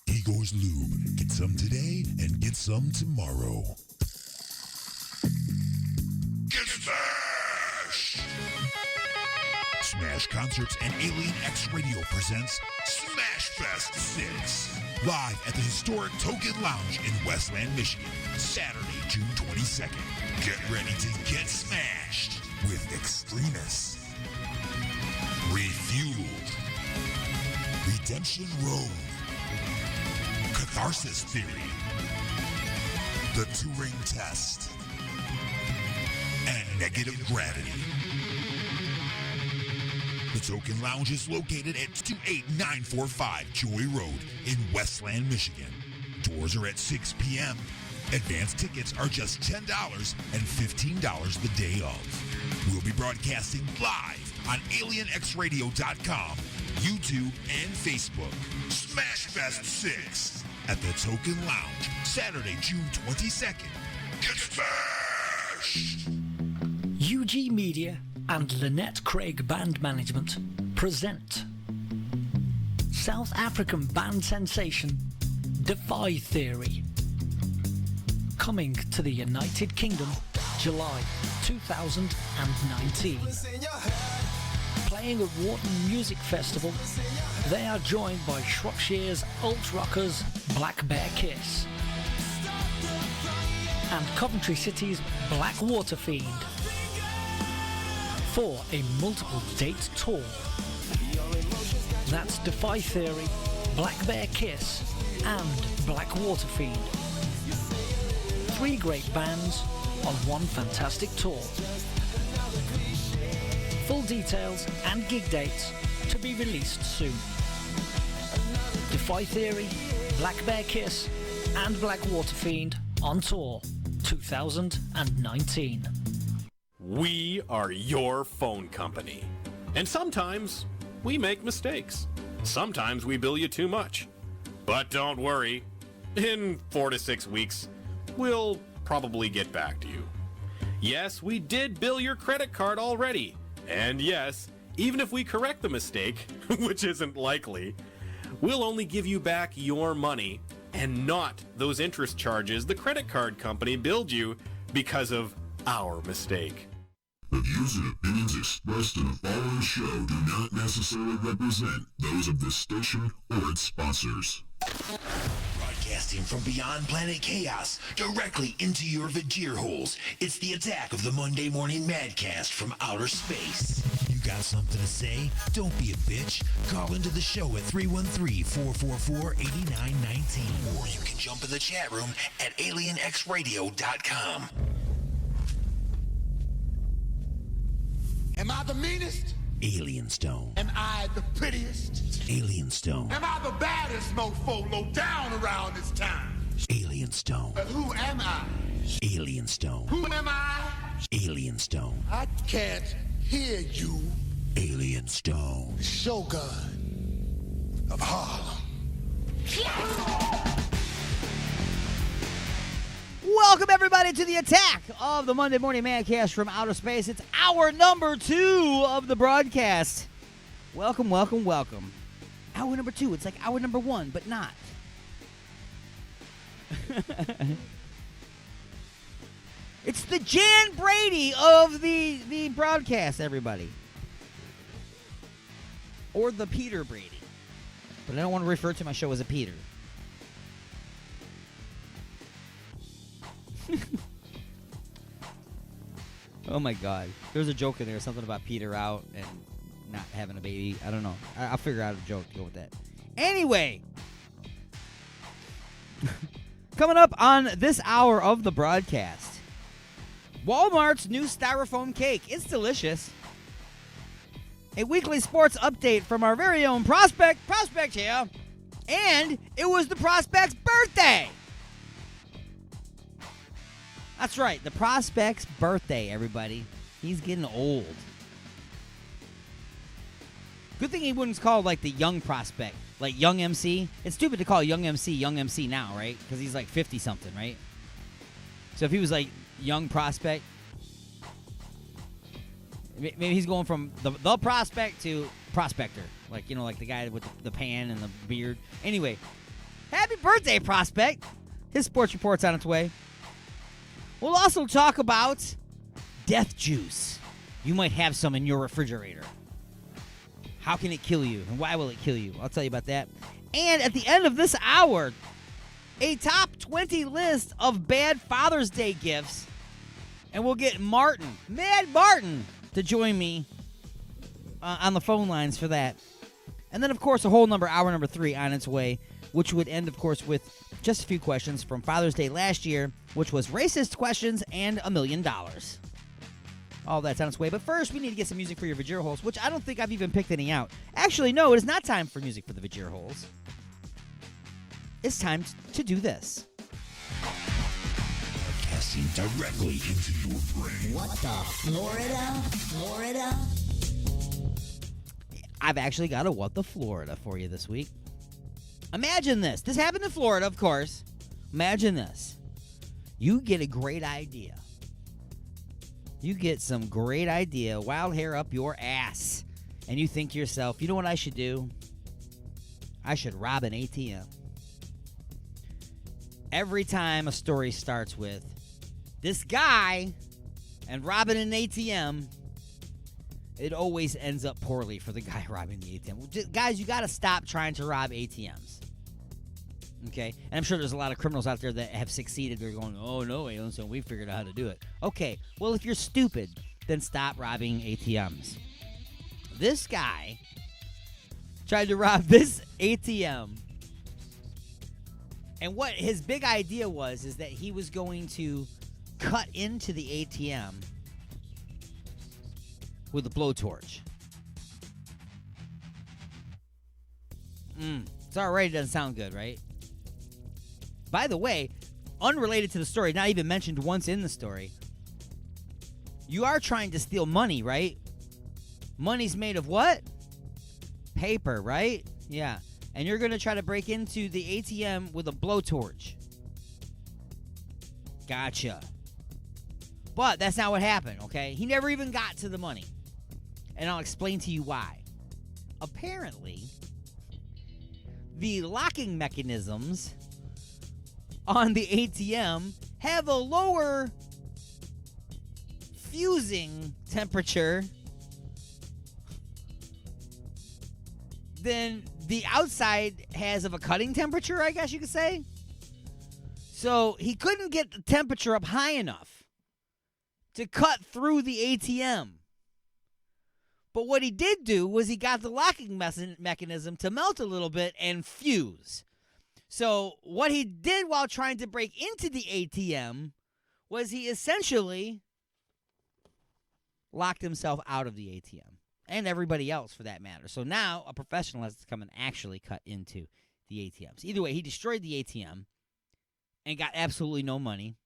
Speaker 2: Igor's lube. Get some today and get some tomorrow. Get smashed! Smash Concerts and Alien X Radio presents Smash Fest 6. Live at the historic Token Lounge in Westland, Michigan. Saturday, June 22nd. Get ready to get smashed with Extremists, Refueled, Redemption Road, Catharsis Theory, The Turing Test, and Negative Gravity. The Token Lounge is located at 28945 Joy Road in Westland, Michigan. Doors are at 6 p.m. Advance tickets are just $10 and $15 the day of. We'll be broadcasting live on AlienXRadio.com, YouTube, and Facebook. Smash Fest 6 at the Token Lounge, Saturday, June 22nd. Get smashed!
Speaker 20: UG Media and Lynette Craig Band Management present South African band sensation Defy Theory, coming to the United Kingdom July 2019. Playing at Wharton Music Festival, they are joined by Shropshire's alt rockers Black Bear Kiss and Coventry City's Blackwater Fiend for a multiple date tour. That's Defy Theory, Black Bear Kiss and Blackwater Fiend. 3 great bands on one fantastic tour. Full details and gig dates to be released soon. Defy Theory, Black Bear Kiss and Blackwater Fiend on tour 2019.
Speaker 21: We are your phone company. And sometimes we make mistakes. Sometimes we bill you too much. But don't worry. In 4 to 6 weeks, we'll probably get back to you. Yes, we did bill your credit card already. And yes, even if we correct the mistake, which isn't likely, we'll only give you back your money and not those interest charges the credit card company billed you because of our mistake.
Speaker 2: The views and opinions expressed in the following show do not necessarily represent those of this station or its sponsors. Broadcasting from beyond planet chaos, directly into your Vajir holes, it's the attack of the Monday Morning Madcast from outer space. You got something to say? Don't be a bitch. Call into the show at 313-444-8919. Or you can jump in the chat room at alienxradio.com.
Speaker 3: Am I the meanest?
Speaker 2: Alien Stone.
Speaker 3: Am I the prettiest?
Speaker 2: Alien Stone.
Speaker 3: Am I the baddest mofo low down around this town?
Speaker 2: Alien Stone.
Speaker 3: But who am I?
Speaker 2: Alien Stone.
Speaker 3: Who am I?
Speaker 2: Alien Stone.
Speaker 3: I can't hear you.
Speaker 2: Alien Stone.
Speaker 3: The Shogun of Harlem.
Speaker 4: Welcome, everybody, to the attack of the Monday Morning Madcast from outer space. It's hour number 2 of the broadcast. Welcome, welcome, welcome. Hour number 2. It's like hour number 1, but not. It's the Jan Brady of the broadcast, everybody. Or the Peter Brady. But I don't want to refer to my show as a Peter. Oh my God. There's a joke in there, something about Peter out and not having a baby. I don't know. I'll figure out a joke to go with that. Anyway. Coming up on this hour of the broadcast. Walmart's new styrofoam cake. It's delicious. A weekly sports update from our very own Prospect here. And it was the Prospect's birthday. That's right, the Prospect's birthday, everybody. He's getting old. Good thing he wouldn't call like the young prospect, like young MC. It's stupid to call young MC now, right? Because he's like 50-something, right? So if he was like young prospect, maybe he's going from the prospect to prospector. Like, you know, like the guy with the pan and the beard. Anyway, happy birthday, prospect. His sports report's on its way. We'll also talk about death juice. You might have some in your refrigerator. How can it kill you, and why will it kill you? I'll tell you about that. And at the end of this hour, a top 20 list of bad Father's Day gifts. And we'll get Mad Martin, to join me on the phone lines for that. And then, of course, hour number 3 on its way, which would end, of course, with just a few questions from Father's Day last year, which was racist questions and $1 million. All that's on its way. But first, we need to get some music for your Vajir holes, which I don't think I've even picked any out. Actually, no, it is not time for music for the Vajir holes. It's time to do this.
Speaker 2: Broadcasting directly into your brain.
Speaker 1: What the Florida?
Speaker 4: I've actually got a What the Florida for you this week. Imagine this. This happened in Florida, of course. Imagine this. You get a great idea. You get some great idea, wild hair up your ass, and you think to yourself, you know what I should do? I should rob an ATM. Every time a story starts with this guy and robbing an ATM, it always ends up poorly for the guy robbing the ATM. Guys, you got to stop trying to rob ATMs. Okay? And I'm sure there's a lot of criminals out there that have succeeded. They're going, oh, no, Alan, so we figured out how to do it. Okay, well, if you're stupid, then stop robbing ATMs. This guy tried to rob this ATM. And what his big idea was is that he was going to cut into the ATM with a blowtorch. It's already doesn't sound good, right? By the way, unrelated to the story, not even mentioned once in the story, you are trying to steal money, right? Money's made of what? Paper, right? Yeah. And you're going to try to break into the ATM with a blowtorch. Gotcha. But that's not what happened, okay? He never even got to the money. And I'll explain to you why. Apparently, the locking mechanisms on the ATM have a lower fusing temperature than the outside has of a cutting temperature, I guess you could say. So he couldn't get the temperature up high enough to cut through the ATM. But what he did do was he got the locking mechanism to melt a little bit and fuse. So what he did while trying to break into the ATM was he essentially locked himself out of the ATM. And everybody else, for that matter. So now a professional has to come and actually cut into the ATMs. Either way, he destroyed the ATM and got absolutely no money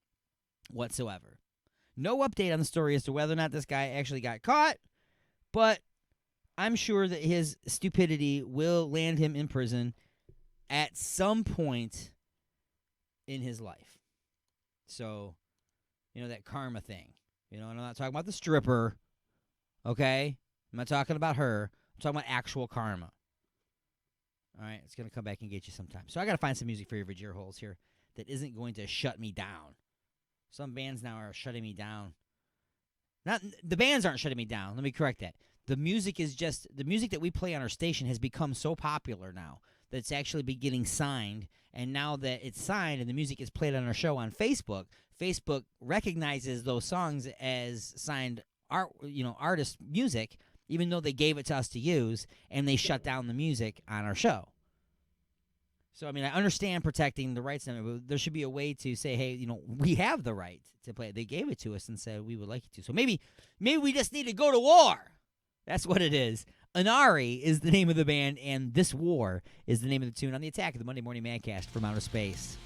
Speaker 4: whatsoever. No update on the story as to whether or not this guy actually got caught, but I'm sure that his stupidity will land him in prison at some point in his life. So, you know, that karma thing. You know, and I'm not talking about the stripper, okay? I'm not talking about her. I'm talking about actual karma. All right, it's going to come back and get you sometime. So I got to find some music for your Vajir holes here that isn't going to shut me down. Some bands now are shutting me down. Not the bands aren't shutting me down. Let me correct that. The music is just the music that we play on our station has become so popular now that it's actually been getting signed. And now that it's signed and the music is played on our show on Facebook, Facebook recognizes those songs as signed artist music, even though they gave it to us to use, and they shut down the music on our show. So, I mean, I understand protecting the rights, but there should be a way to say, hey, you know, we have the right to play it. They gave it to us and said we would like you to. So maybe we just need to go to war. That's what it is. Anari is the name of the band, and This War is the name of the tune on the Attack of the Monday Morning Madcast from Outer Space.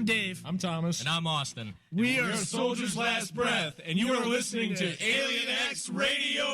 Speaker 6: I'm Dave.
Speaker 22: I'm Thomas.
Speaker 6: And I'm Austin.
Speaker 22: We are Soldier's Last Breath, and you are listening to Alien X Radio!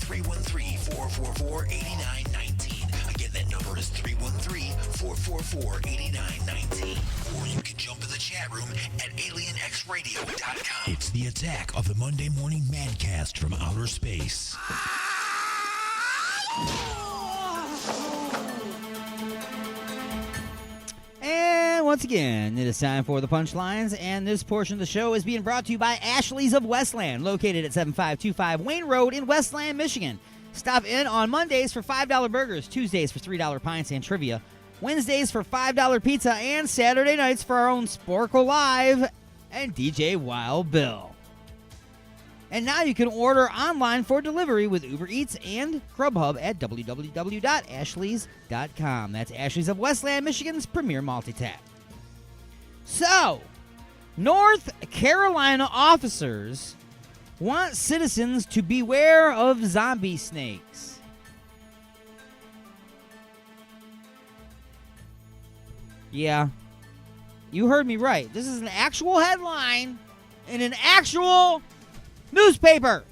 Speaker 2: 313-444-8919. Again, that number is 313-444-8919. Or you can jump in the chat room at alienxradio.com. It's the attack of the Monday Morning Madcast from outer space.
Speaker 4: And once again, it is time for the punchlines, and this portion of the show is being brought to you by Ashley's of Westland, located at 7525 Wayne Road in Westland, Michigan. Stop in on Mondays for $5 burgers, Tuesdays for $3 pints and trivia, Wednesdays for $5 pizza, and Saturday nights for our own Sporkle Live and DJ Wild Bill. And now you can order online for delivery with Uber Eats and Grubhub at www.ashleys.com. That's Ashley's of Westland, Michigan's premier multi-tap. So, North Carolina officers want citizens to beware of zombie snakes. Yeah, you heard me right. This is an actual headline in an actual newspaper.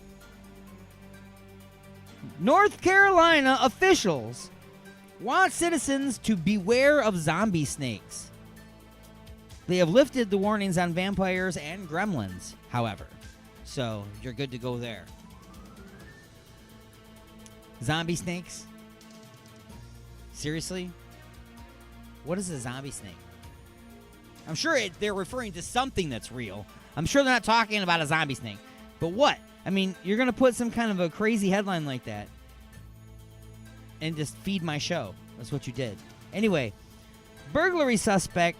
Speaker 4: North Carolina officials want citizens to beware of zombie snakes. They have lifted the warnings on vampires and gremlins, however. So you're good to go there. Zombie snakes? Seriously? What is a zombie snake? I'm sure they're referring to something that's real. I'm sure they're not talking about a zombie snake. But what? I mean, you're going to put some kind of a crazy headline like that and just feed my show. That's what you did. Anyway, burglary suspect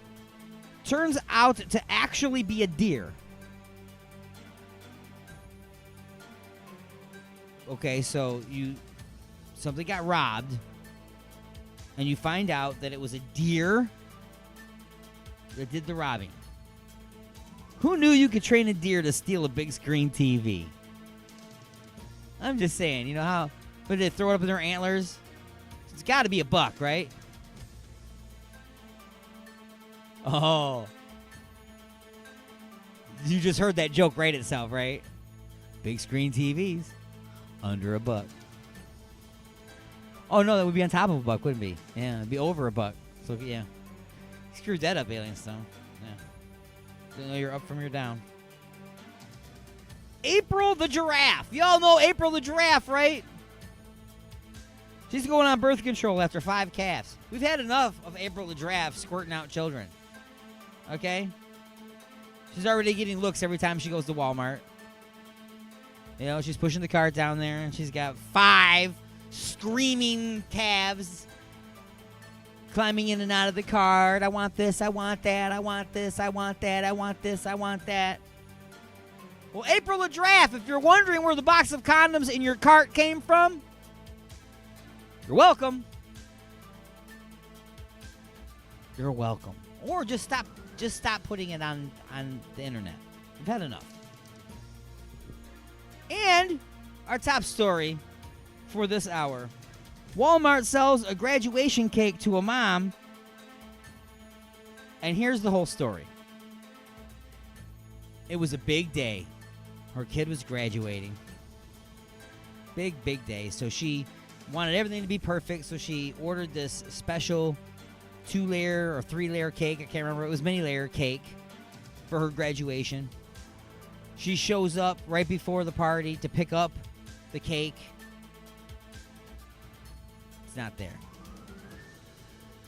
Speaker 4: turns out to actually be a deer. Okay, so something got robbed, and you find out that it was a deer that did the robbing. Who knew you could train a deer to steal a big screen TV? I'm just saying, you know how, but they throw it up in their antlers? It's got to be a buck, right? Oh. You just heard that joke write itself, right? Big screen TVs. Under a buck. Oh, no, that would be on top of a buck, wouldn't it be? Yeah, it'd be over a buck. So, yeah. Screwed that up, Alien Stone. Yeah. Didn't know you're up from your down. April the giraffe. Y'all know April the giraffe, right? She's going on birth control after 5 calves. We've had enough of April the giraffe squirting out children. Okay? She's already getting looks every time she goes to Walmart. You know, she's pushing the cart down there, and she's got 5 screaming calves climbing in and out of the cart. I want this, I want that, I want this, I want that, I want this, I want that. Well, April the giraffe, if you're wondering where the box of condoms in your cart came from, you're welcome. You're welcome. Or just stop putting it on the internet. You've had enough. And our top story for this hour. Walmart sells a graduation cake to a mom. And here's the whole story. It was a big day. Her kid was graduating. Big, big day. So she wanted everything to be perfect. So she ordered this special 2-layer or 3-layer cake. I can't remember. It was many-layer cake for her graduation. She shows up right before the party to pick up the cake. It's not there.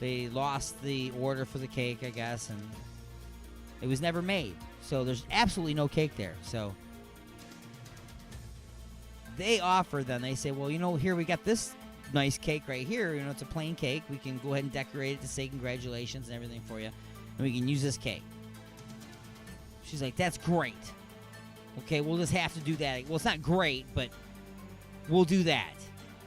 Speaker 4: They lost the order for the cake, I guess, and it was never made. So there's absolutely no cake there. So they offer them. They say, well, you know, here we got this nice cake right here. You know, it's a plain cake. We can go ahead and decorate it to say congratulations and everything for you. And we can use this cake. She's like, that's great. Okay, we'll just have to do that. Well, it's not great, but we'll do that.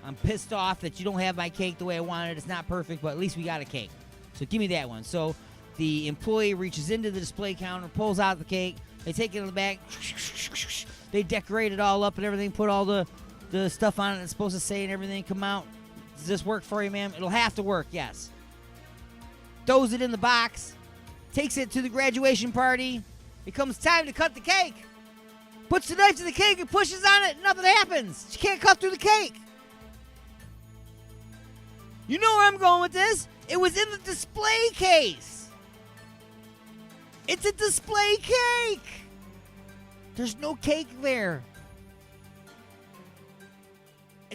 Speaker 4: I'm pissed off that you don't have my cake the way I wanted. It's not perfect, but at least we got a cake. So give me that one. So the employee reaches into the display counter, pulls out the cake. They take it in the back. They decorate it all up and everything, put all the stuff on it it's supposed to say and everything. Come out. Does this work for you, ma'am? It'll have to work, yes. Throws it in the box. Takes it to the graduation party. It comes time to cut the cake. puts the knife to the cake and pushes on it, nothing happens. She can't cut through the cake. You know where I'm going with this? It was in the display case. It's a display cake. There's no cake there.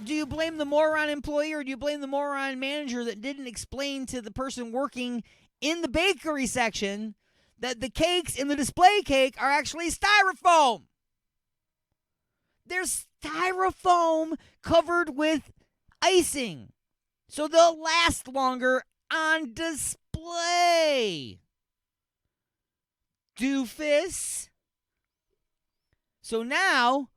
Speaker 4: Do you blame the moron employee or do you blame the moron manager that didn't explain to the person working in the bakery section that the cakes in the display cake are actually styrofoam? They're styrofoam covered with icing, so they'll last longer on display. Doofus. So now,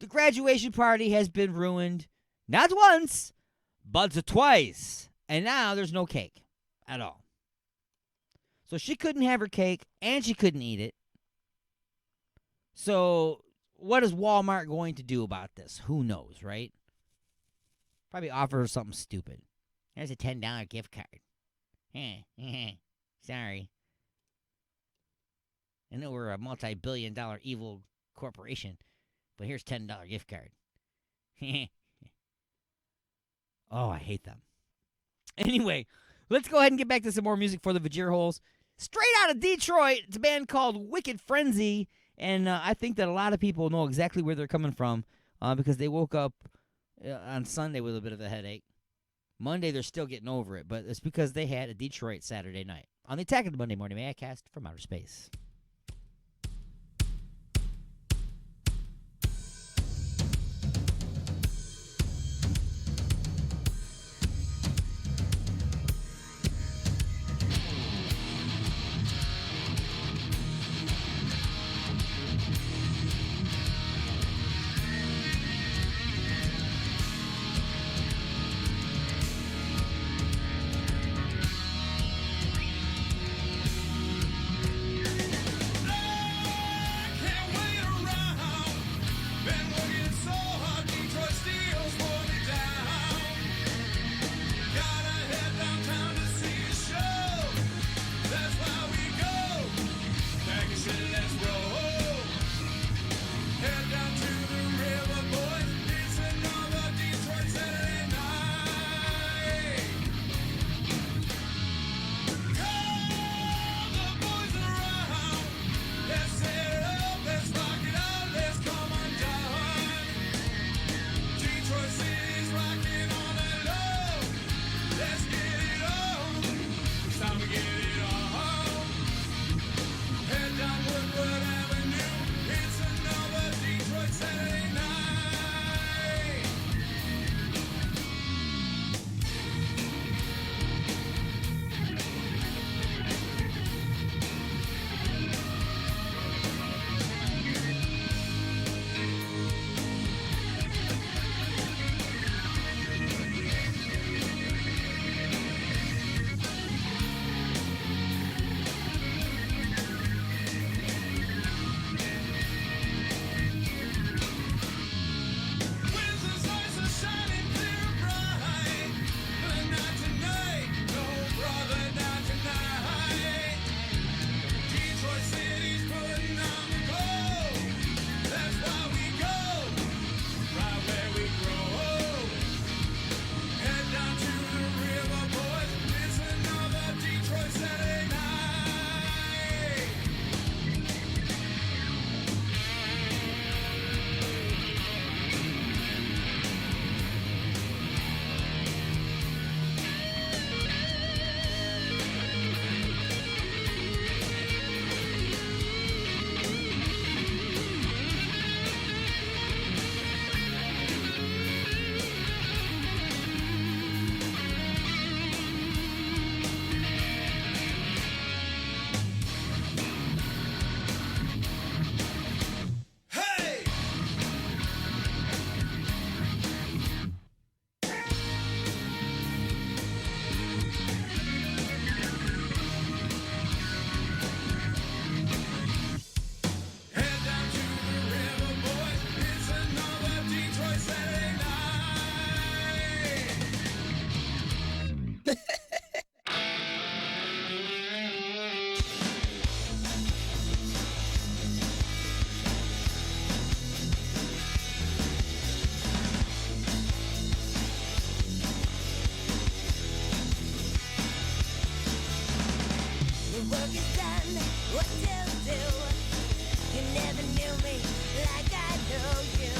Speaker 4: the graduation party has been ruined, not once, but twice. And now there's no cake at all. So she couldn't have her cake, and she couldn't eat it. So what is Walmart going to do about this? Who knows, right? Probably offer her something stupid. There's a $10 gift card. Sorry. I know we're a multi-billion-dollar evil corporation, but here's $10 gift card. Oh, I hate them. Anyway, let's go ahead and get back to some more music for the Vajir Holes. Straight out of Detroit, it's a band called Wicked Frenzy, and I think that a lot of people know exactly where they're coming from because they woke up on Sunday with a bit of a headache. Monday, they're still getting over it, but it's because they had a Detroit Saturday night. On the Attack of the Monday Morning Madcast from Outer Space.
Speaker 5: What to do? You never knew me like I know you.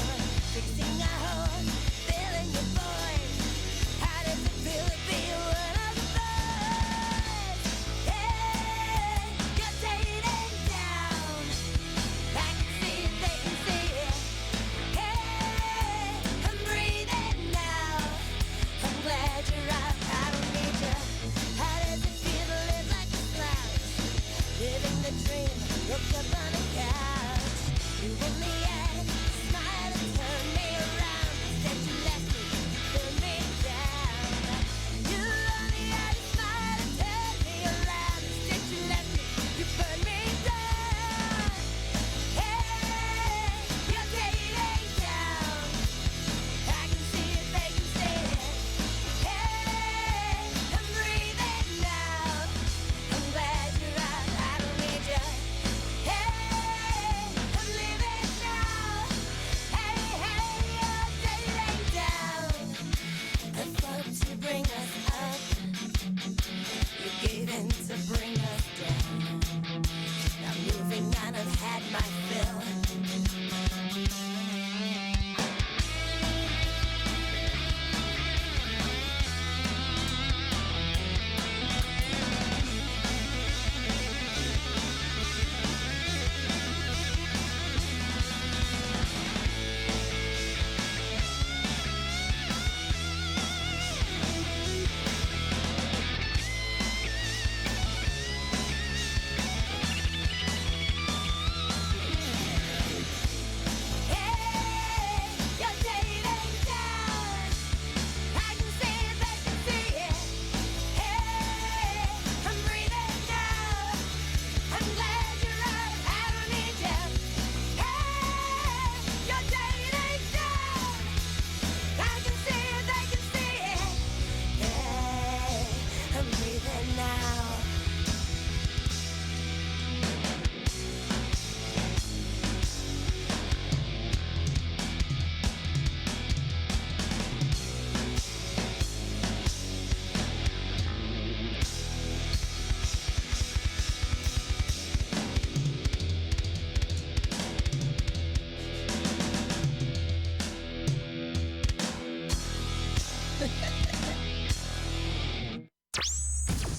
Speaker 5: Fixing a hole, filling your voice. How does it feel to be one of the boys? Hey, you're dating down. I can see it, they can see it. Hey, I'm breathing now. I'm glad you're out. I don't need you. How does it feel to live like a slouch? Living the dream, look up on a couch. You in the end, smile and turn me around. Instead you left me, turn me down. You only had to smile and turn me around. Instead you left me, you burned me down. Hey, you're dating down. I can see it, they can see it. Hey, I'm breathing now. I'm glad you're out, I don't need you. Hey, I'm leaving now. Hey, you're dating down. I fought to bring us up. You gave in to bring us down. Now moving on, I've had my fill. You're dating down. I can see it, they can see it. Hey, I'm breathing now. I'm glad you're out, I don't need you. Hey, you're dating down. I can see it, they can see it. Hey, I'm breathing now.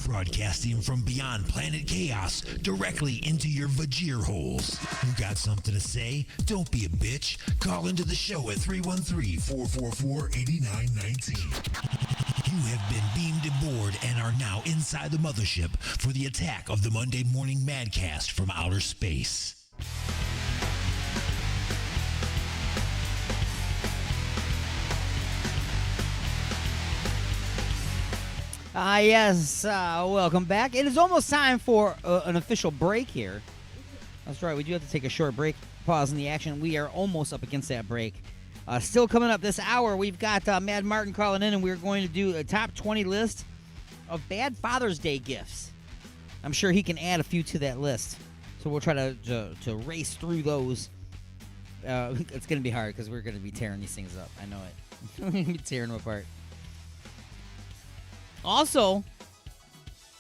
Speaker 2: Broadcasting from beyond planet chaos directly into your vajir holes. You got something to say? Don't be a bitch. Call into the show at 313-444-8919. You have been beamed aboard and are now inside the mothership for the attack of the Monday Morning Madcast from outer space.
Speaker 4: Yes, welcome back. It is almost time for an official break here. That's right, we do have to take a short break, pause in the action. We are almost up against that break. Still coming up this hour, we've got Mad Martin calling in, and we're going to do a top 20 list of bad Father's Day gifts. I'm sure he can add a few to that list. So we'll try to race through those. It's going to be hard because we're going to be tearing these things up. I know it. We're going to be tearing them apart. Also,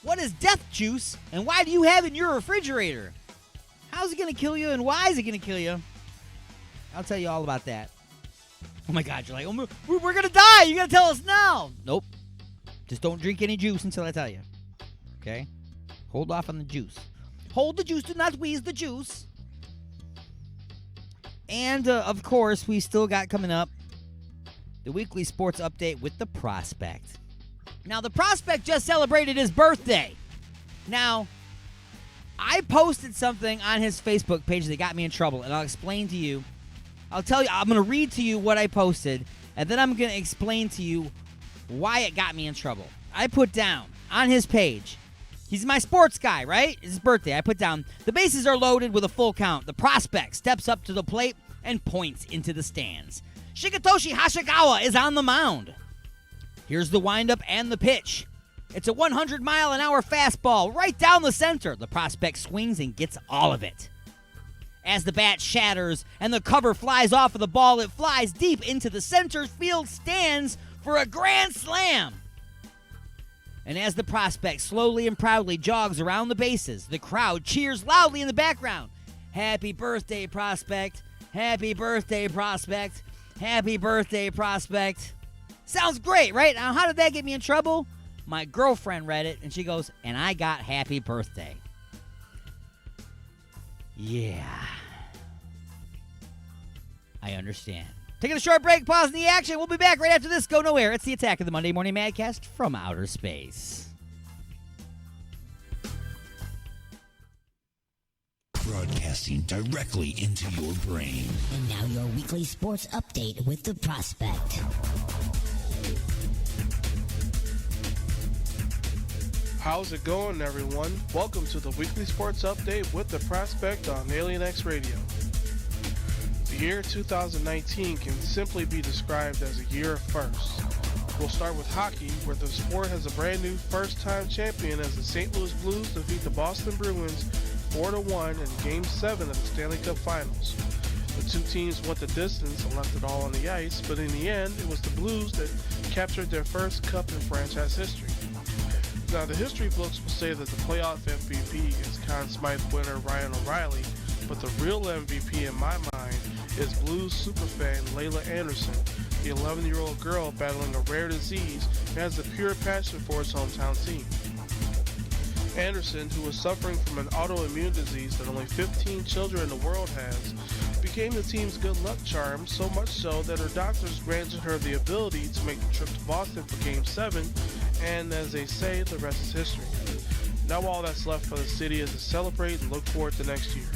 Speaker 4: what is death juice, and why do you have it in your refrigerator? How's it going to kill you, and why is it going to kill you? I'll tell you all about that. Oh, my God. You're like, oh, we're going to die. You got to tell us now. Nope. Just don't drink any juice until I tell you. Okay? Hold off on the juice. Hold the juice. Do not wheeze the juice. And, of course, we still got coming up the weekly sports update with the Prospect. Now, the Prospect just celebrated his birthday. Now, I posted something on his Facebook page that got me in trouble, and I'll explain to you. I'll tell you, I'm going to read to you what I posted, and then I'm going to explain to you why it got me in trouble. I put down on his page, he's my sports guy, right? It's his birthday. I put down, the bases are loaded with a full count. The Prospect steps up to the plate and points into the stands. Shigetoshi Hashigawa is on the mound. Here's the windup and the pitch. It's a 100-mile-an-hour fastball right down the center. The Prospect swings and gets all of it. As the bat shatters and the cover flies off of the ball, it flies deep into the center field stands for a grand slam. And as the prospect slowly and proudly jogs around the bases, the crowd cheers loudly in the background. Happy birthday, prospect. Happy birthday, prospect. Happy birthday, prospect. Sounds great, right? Now, how did that get me in trouble? My girlfriend read it, and she goes, and I got happy birthday. Yeah. I understand. Taking a short break, pausing the action. We'll be back right after this. Go nowhere. It's the Attack of the Monday Morning Madcast from outer space.
Speaker 2: Broadcasting directly into your brain.
Speaker 1: And now your weekly sports update with the Prospect.
Speaker 7: How's it going, everyone? Welcome to the weekly sports update with the Prospect on Alien X Radio. The year 2019 can simply be described as a year of firsts. We'll start with hockey, where the sport has a brand new first-time champion as the St. Louis Blues defeat the Boston Bruins 4-1 in Game 7 of the Stanley Cup Finals. The two teams went the distance and left it all on the ice, but in the end, it was the Blues that captured their first cup in franchise history. Now, the history books will say that the playoff MVP is Conn Smythe winner Ryan O'Reilly, but the real MVP in my mind is Blues superfan Layla Anderson, the 11-year-old girl battling a rare disease and has a pure passion for his hometown team. Anderson, who was suffering from an autoimmune disease that only 15 children in the world has, became the team's good luck charm, so much so that her doctors granted her the ability to make the trip to Boston for Game 7, and as they say, the rest is history. Now all that's left for the city is to celebrate and look forward to next year.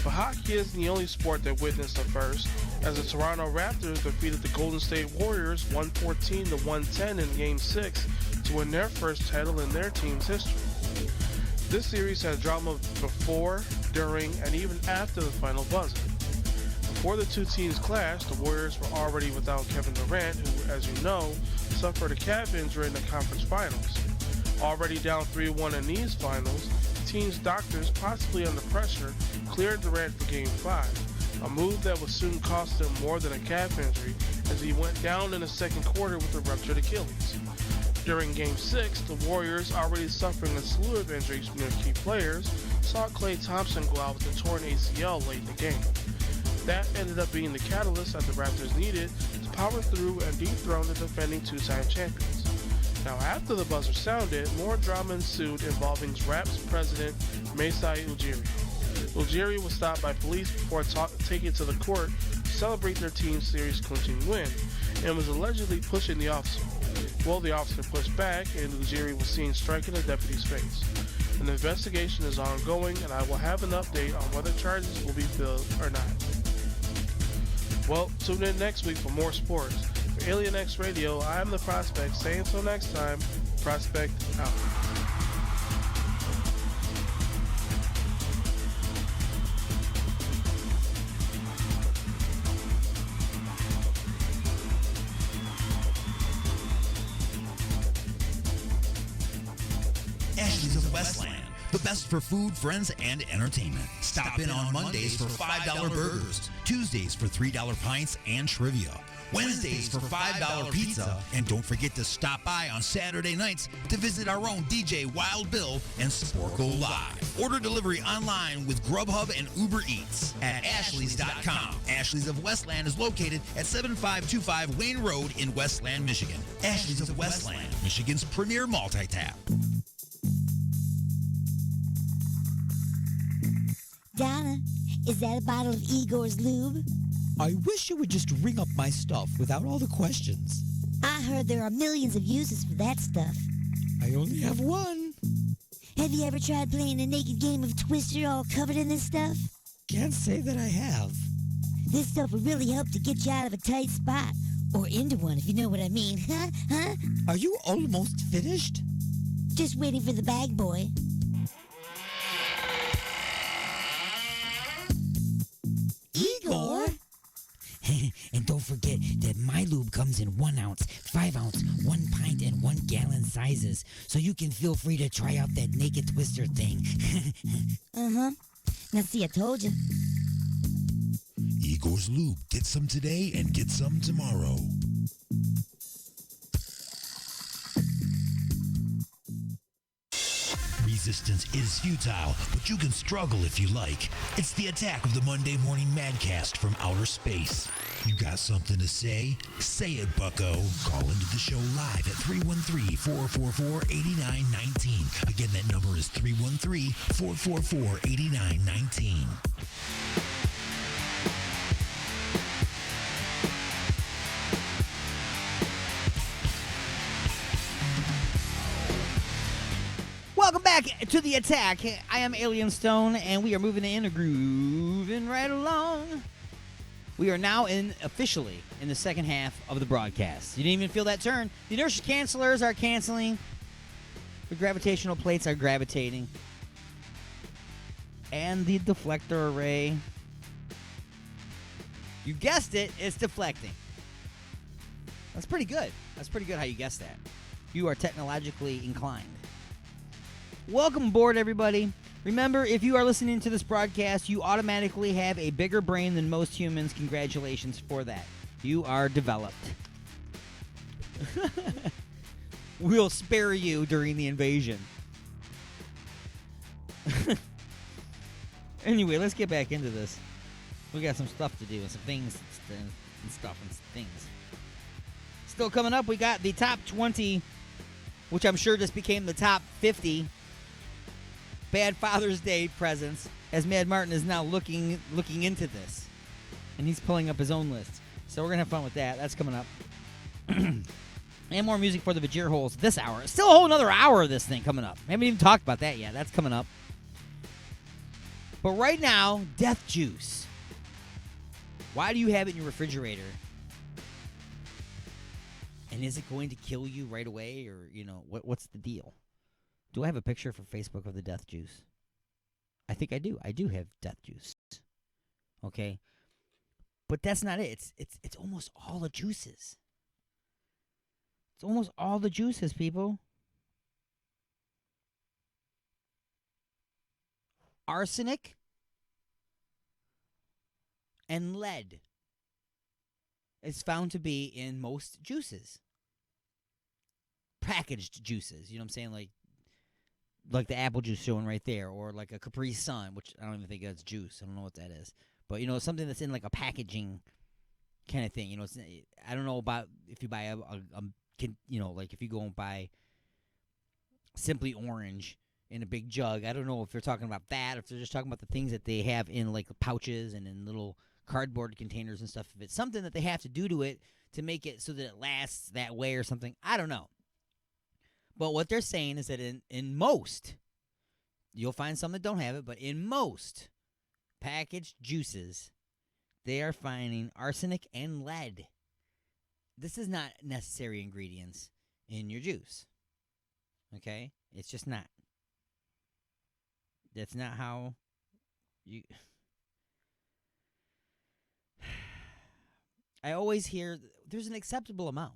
Speaker 7: But hockey isn't the only sport that witnessed a first, as the Toronto Raptors defeated the Golden State Warriors 114-110 in Game 6 to win their first title in their team's history. This series had drama before, during, and even after the final buzzer. Before the two teams clashed, the Warriors were already without Kevin Durant, who, as you know, suffered a calf injury in the conference finals. Already down 3-1 in these finals, the team's doctors, possibly under pressure, cleared Durant for Game 5, a move that would soon cost him more than a calf injury as he went down in the second quarter with a ruptured Achilles. During Game 6, the Warriors, already suffering a slew of injuries from their key players, saw Klay Thompson go out with a torn ACL late in the game. That ended up being the catalyst that the Raptors needed to power through and dethrone the defending two-time champions. Now, after the buzzer sounded, more drama ensued involving Raps president Masai Ujiri. Ujiri was stopped by police before taking to the court to celebrate their team's series clinching win, and was allegedly pushing the officer. Well, the officer pushed back, and Ujiri was seen striking the deputy's face. An investigation is ongoing, and I will have an update on whether charges will be filed or not. Well, tune in next week for more sports. For Alien X Radio, I am the Prospect, saying until next time, Prospect out.
Speaker 2: Ashley's of Westland, the best for food, friends, and entertainment. Stop in on Mondays for $5 burgers, Tuesdays for $3 pints and trivia, Wednesdays for $5 pizza, and don't forget to stop by on Saturday nights to visit our own DJ Wild Bill and Sporko Live. Order delivery online with Grubhub and Uber Eats at ashleys.com. Ashley's of Westland is located at 7525 Wayne Road in Westland, Michigan. Ashley's of Westland, Michigan's premier multi-tap.
Speaker 18: Donna, is that a bottle of Igor's lube?
Speaker 10: I wish you would just ring up my stuff without all the questions.
Speaker 18: I heard there are millions of uses for that stuff.
Speaker 10: I only have one.
Speaker 18: Have you ever tried playing a naked game of Twister all covered in this stuff?
Speaker 10: Can't say that I have.
Speaker 18: This stuff will really help to get you out of a tight spot. Or into one, if you know what I mean. Huh?
Speaker 10: Are you almost finished?
Speaker 18: Just waiting for the bag boy.
Speaker 10: Igor?
Speaker 18: And don't forget that my lube comes in 1 ounce, 5 ounce, 1 pint, and 1 gallon sizes, so you can feel free to try out that naked twister thing. Uh-huh. Now see, I told you.
Speaker 2: Igor's Lube. Get some today and get some tomorrow. resistance is futile, but you can struggle if you like. It's the attack of the Monday Morning Madcast from outer space. You got something to say? Say it, bucko. Call into the show live at 313-444-8919. Again, that number is 313-444-8919.
Speaker 4: Welcome back to the attack. I am Alien Stone, and we are moving in a grooving right along. We are now officially in the second half of the broadcast. You didn't even feel that turn. The inertia cancelers are canceling. The gravitational plates are gravitating. And the deflector array, you guessed it, it's deflecting. That's pretty good. That's pretty good how you guessed that. You are technologically inclined. Welcome aboard, everybody. Remember, if you are listening to this broadcast, you automatically have a bigger brain than most humans. Congratulations for that. You are developed. We'll spare you during the invasion. Anyway, let's get back into this. We got some stuff to do and some things and stuff and things. Still coming up, we got the top 20, which I'm sure just became the top 50 bad Father's Day presents, as Mad Martin is now looking into this, and he's pulling up his own list. So we're gonna have fun with that. That's coming up, and more music for the Vajir holes this hour. Still a whole another hour of this thing coming up. We haven't even talked about that yet. That's coming up. But right now, Death Juice. Why do you have it in your refrigerator? And is it going to kill you right away, or what's the deal? Do I have a picture for Facebook of the Death Juice? I think I do. I do have Death Juice. Okay? But that's not it. It's almost all the juices. It's almost all the juices, people. Arsenic and lead is found to be in most juices. Packaged juices, you know what I'm saying? Like the apple juice showing right there, or like a Capri Sun, which I don't even think that's juice. I don't know what that is. But, something that's in like a packaging kind of thing. I don't know about if you buy like if you go and buy Simply Orange in a big jug. I don't know if they're talking about that, or if they're just talking about the things that they have in like pouches and in little cardboard containers and stuff. If it's something that they have to do to it to make it so that it lasts that way or something, I don't know. But what they're saying is that in most, you'll find some that don't have it, but in most packaged juices, they are finding arsenic and lead. This is not necessary ingredients in your juice. Okay? It's just not. That's not how you... I always hear there's an acceptable amount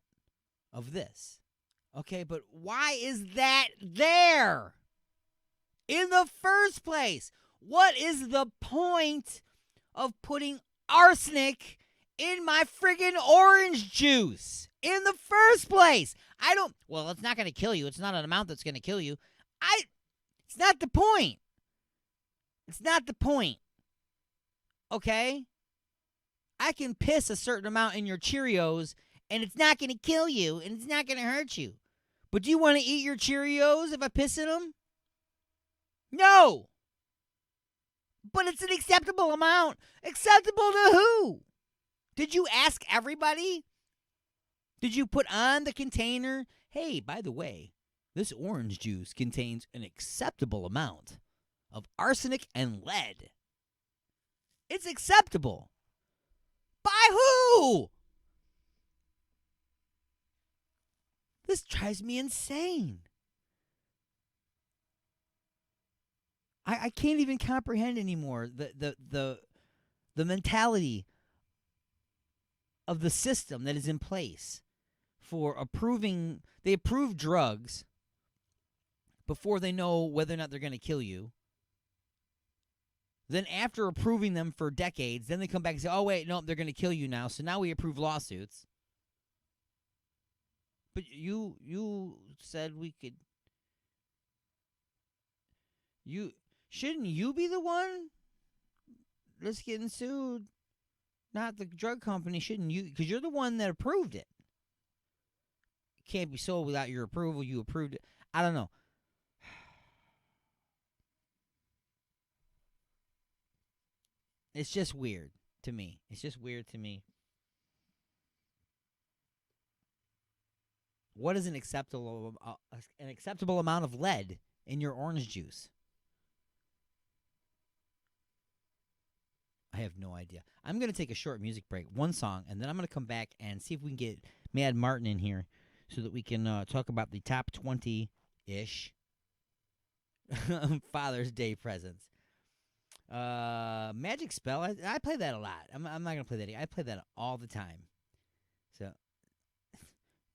Speaker 4: of this. Okay, but why is that there in the first place? What is the point of putting arsenic in my friggin' orange juice in the first place? Well, it's not going to kill you. It's not an amount that's going to kill you. It's not the point. It's not the point. Okay? I can piss a certain amount in your Cheerios, and it's not going to kill you, and it's not going to hurt you. But do you want to eat your Cheerios if I piss in them? No. But it's an acceptable amount. Acceptable to who? Did you ask everybody? Did you put on the container, hey, by the way, this orange juice contains an acceptable amount of arsenic and lead? It's acceptable. By who? This drives me insane. I can't even comprehend anymore the mentality of the system that is in place for approving. They approve drugs before they know whether or not they're going to kill you. Then after approving them for decades, then they come back and say, oh, wait, no, they're going to kill you now. So now we approve lawsuits. But you said we could. Shouldn't you be the one that's getting sued, not the drug company? Shouldn't you? Because you're the one that approved it. It can't be sold without your approval. You approved it. I don't know. It's just weird to me. It's just weird to me. What is an acceptable amount of lead in your orange juice? I have no idea. I'm going to take a short music break, one song, and then I'm going to come back and see if we can get Mad Martin in here so that we can talk about the top 20-ish Father's Day presents. Magic Spell, I play that a lot. I'm not going to play that. I play that all the time. So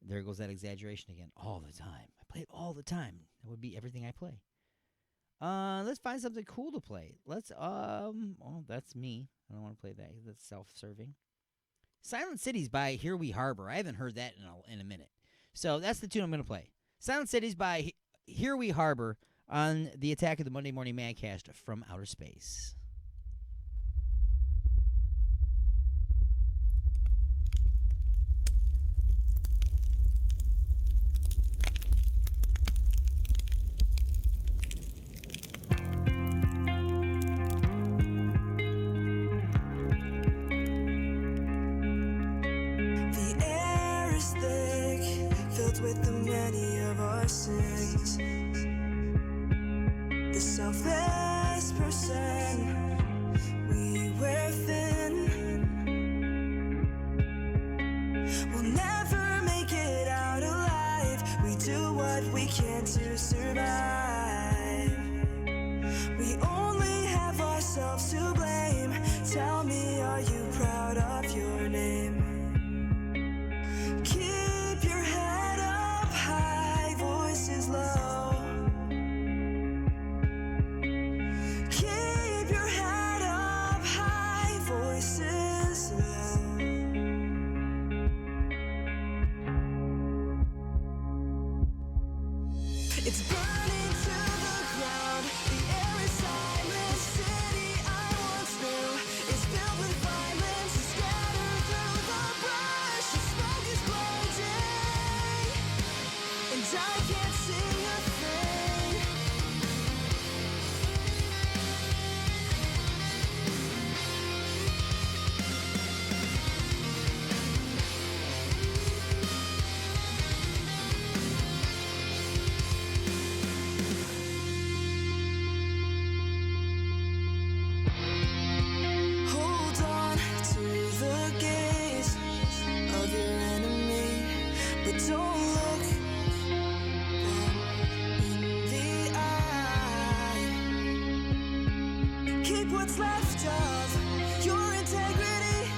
Speaker 4: there goes that exaggeration again. All the time. I play it all the time. That would be everything I play. Let's find something cool to play. Let's, that's me. I don't want to play that. That's self-serving. Silent Cities by Here We Harbor. I haven't heard that in a minute. So that's the tune I'm going to play. Silent Cities by Here We Harbor on the Attack of the Monday Morning Madcast from Outer Space.
Speaker 8: With the many of our sins, the selfless person we wear thin. We'll never make it out alive. We do what we can to survive. We only have ourselves to blame. Tell me, are you proud of your name? Keep your head up high, voices low. Keep your head up high, voices low. It's burning to the ground. The air is silent. City I once knew is filled with violence. Scattered through the brush. The smoke is blinding, and I can't see a thing. Hold on to the gaze of your enemy, but don't look them in the eye. Keep what's left of your integrity.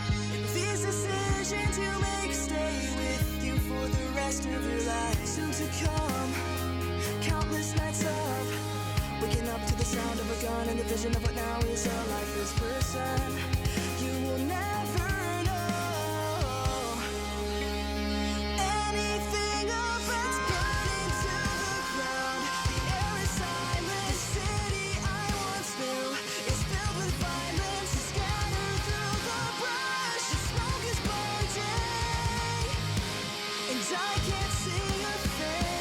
Speaker 8: These decisions you make stay with you for the rest of your life. Soon to come, countless nights of waking up to the sound of a gun and the vision of what now is a lifeless person. You will never know anything about. It's burning to the ground. The air is silent. The city I once knew is filled with violence. Scattered through the brush. The smoke is blinding, and I can't see a thing.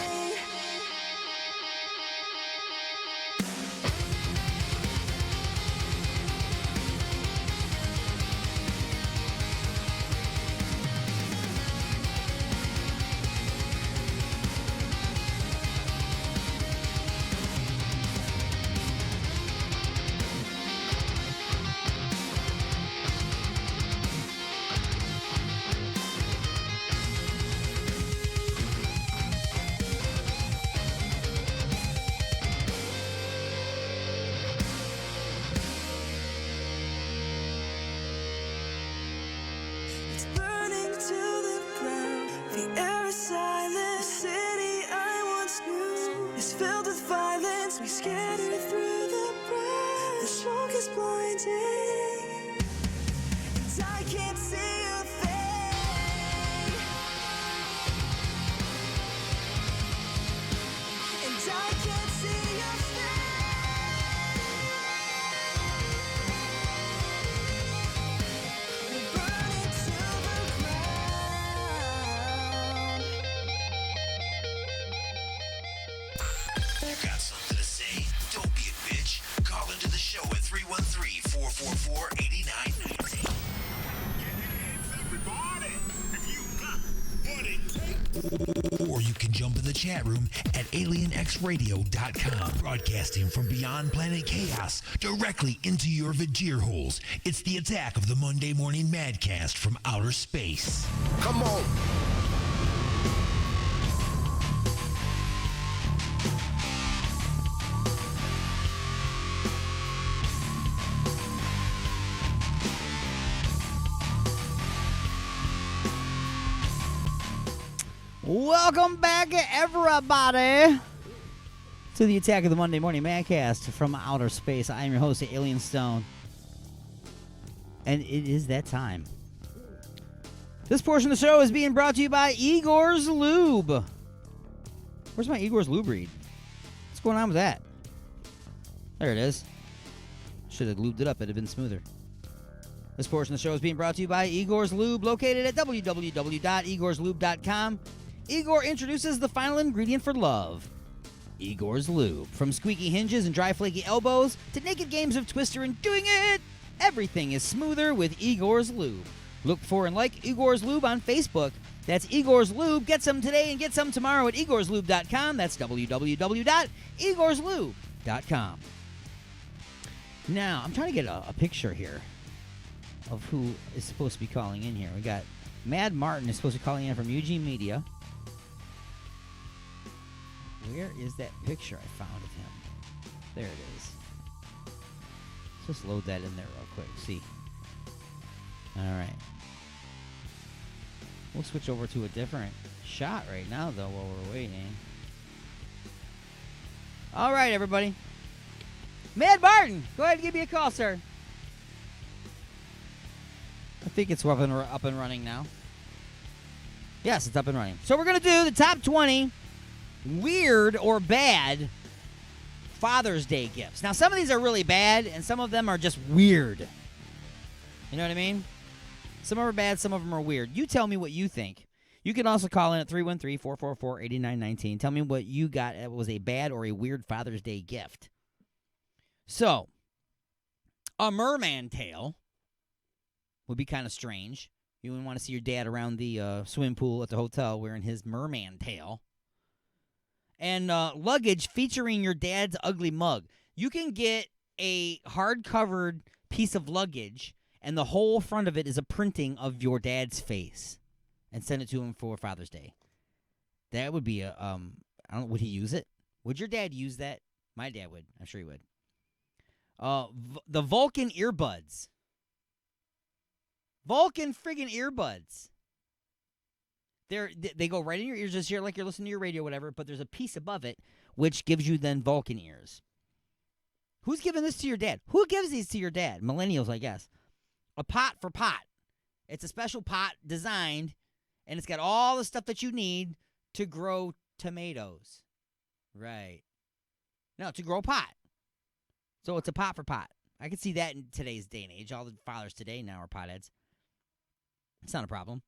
Speaker 8: It's burning to the ground. The air is silent. The city I once knew is filled with violence. We scatter through the brush. The smoke is blinding, and I can't see a thing. And I can't see a thing.
Speaker 2: Or you can jump in the chat room at alienxradio.com. Broadcasting from beyond planet chaos directly into your Vajir holes. It's the attack of the Monday Morning Madcast from outer space.
Speaker 3: Come on.
Speaker 4: Welcome back, everybody, to the Attack of the Monday Morning Madcast from outer space. I am your host, Alien Stone, and it is that time. This portion of the show is being brought to you by Igor's Lube. Where's my Igor's Lube read? What's going on with that? There it is. Should have lubed it up. It'd have been smoother. This portion of the show is being brought to you by Igor's Lube, located at www.igorslube.com. Igor introduces the final ingredient for love, Igor's Lube. From squeaky hinges and dry flaky elbows to naked games of Twister and doing it, everything is smoother with Igor's Lube. Look for and like Igor's Lube on Facebook. That's Igor's Lube. Get some today and get some tomorrow at igorslube.com. That's www.igorslube.com. Now, I'm trying to get a picture here of who is supposed to be calling in here. We got Mad Martin is supposed to be calling in from Eugene Media. Where is that picture I found of him? There it is. Let's just load that in there real quick. See. All right. We'll switch over to a different shot right now, though, while we're waiting. All right, everybody. Mad Martin, go ahead and give me a call, sir. I think it's up and running now. Yes, it's up and running. So we're going to do the top 20 weird or bad Father's Day gifts. Now, some of these are really bad, and some of them are just weird. You know what I mean? Some of them are bad, some of them are weird. You tell me what you think. You can also call in at 313-444-8919. Tell me what you got that was a bad or a weird Father's Day gift. So, a merman tail would be kind of strange. You wouldn't want to see your dad around the swimming pool at the hotel wearing his merman tail. And luggage featuring your dad's ugly mug. You can get a hard-covered piece of luggage, and the whole front of it is a printing of your dad's face, and send it to him for Father's Day. That would be a, I don't know, would he use it? Would your dad use that? My dad would. I'm sure he would. The Vulcan earbuds. Vulcan friggin' earbuds. They go right in your ears, just here like you're listening to your radio or whatever, but there's a piece above it which gives you then Vulcan ears. Who's giving this to your dad? Who gives these to your dad? Millennials, I guess. A pot for pot. It's a special pot designed, and it's got all the stuff that you need to grow tomatoes. Right. No, to grow pot. So it's a pot for pot. I can see that in today's day and age. All the fathers today now are potheads. It's not a problem.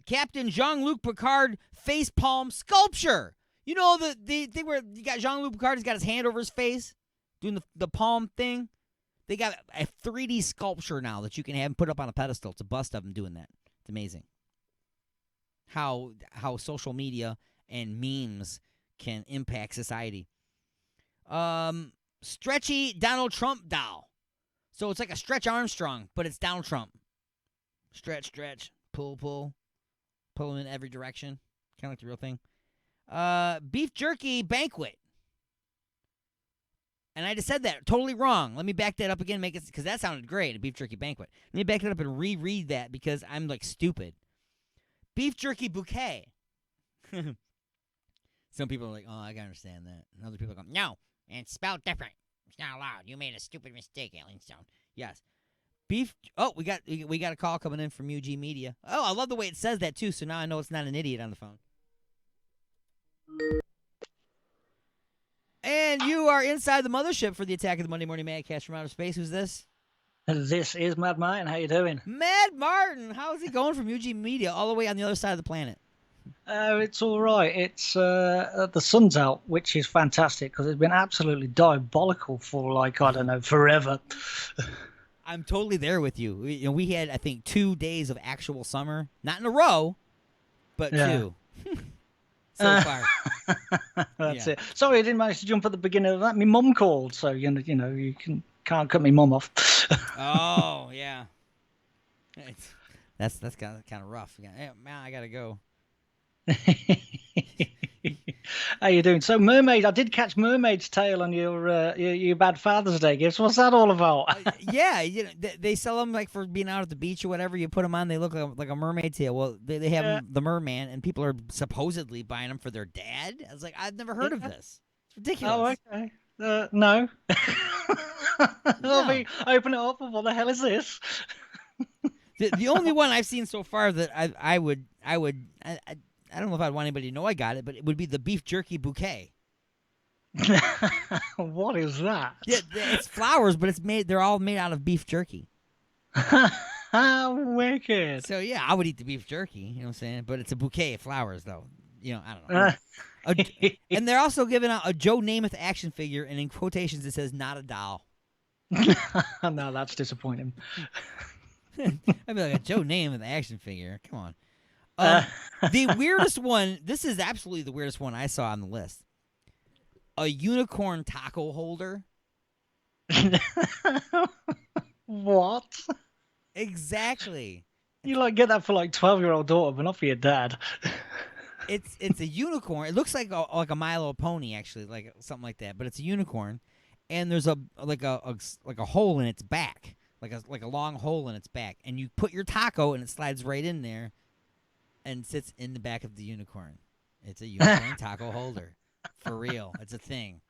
Speaker 4: Captain Jean-Luc Picard facepalm sculpture. You know the thing where you got Jean-Luc Picard, he's got his hand over his face doing the palm thing? They got a 3D sculpture now that you can have and put up on a pedestal. It's a bust of him doing that. It's amazing. How social media and memes can impact society. Stretchy Donald Trump doll. So it's like a Stretch Armstrong, but it's Donald Trump. Stretch, stretch, pull, pull. Pull him in every direction. Kind of like the real thing. Beef jerky banquet. And I just said that totally wrong. Let me back that up again, make it, because that sounded great, a beef jerky banquet. Let me back it up and reread that because I'm like stupid. Beef jerky bouquet. Some people are like, oh, I can understand that. And other people go, no, and it's spelled different. It's not allowed. You made a stupid mistake, Alien Stone. Yes. Beef. Oh, we got a call coming in from UG Media. Oh, I love the way it says that too. So now I know it's not an idiot on the phone. And you are inside the mothership for the Attack of the Monday Morning Madcast from outer space. Who's this?
Speaker 11: This is Mad Martin. How you doing?
Speaker 4: Mad Martin. How is it going from UG Media all the way on the other side of the planet?
Speaker 11: It's all right. It's the sun's out, which is fantastic because it's been absolutely diabolical for like I don't know forever.
Speaker 4: I'm totally there with you. We had I think 2 days of actual summer, not in a row, but
Speaker 11: Yeah.
Speaker 4: 2 so far.
Speaker 11: That's
Speaker 4: Yeah.
Speaker 11: it. Sorry, I didn't manage to jump at the beginning of that. My mum called, so you can't cut my mum off.
Speaker 4: Oh yeah. That's kind of rough. Yeah, hey, man, I gotta go.
Speaker 11: How you doing? So, Mermaid, I did catch Mermaid's Tale on your bad Father's Day gifts. What's that all about?
Speaker 4: Yeah, they sell them like for being out at the beach or whatever. You put them on, they look like a mermaid tail. Well, they have the merman, and people are supposedly buying them for their dad. I was like, I've never heard of this. It's ridiculous.
Speaker 11: Oh, okay. No. Open it up. What the hell is this?
Speaker 4: The only one I've seen so far that I don't know if I'd want anybody to know I got it, but it would be the beef jerky bouquet.
Speaker 11: What is that?
Speaker 4: Yeah, it's flowers, but they're all made out of beef jerky.
Speaker 11: Wicked.
Speaker 4: So yeah, I would eat the beef jerky, you know what I'm saying? But it's a bouquet of flowers though. I don't know. And they're also giving out a Joe Namath action figure, and in quotations it says not a doll.
Speaker 11: No, that's disappointing.
Speaker 4: I'd be like, a Joe Namath action figure. Come on. The weirdest one, this is absolutely the weirdest one I saw on the list. A unicorn taco holder.
Speaker 11: What?
Speaker 4: Exactly.
Speaker 11: You get that for 12-year-old daughter, but not for your dad.
Speaker 4: It's a unicorn. It looks like a Milo pony, actually, like something like that. But it's a unicorn, and there's a hole in its back, like a long hole in its back, and you put your taco, and it slides right in there, and sits in the back of the unicorn. It's a unicorn taco holder, for real. It's a thing.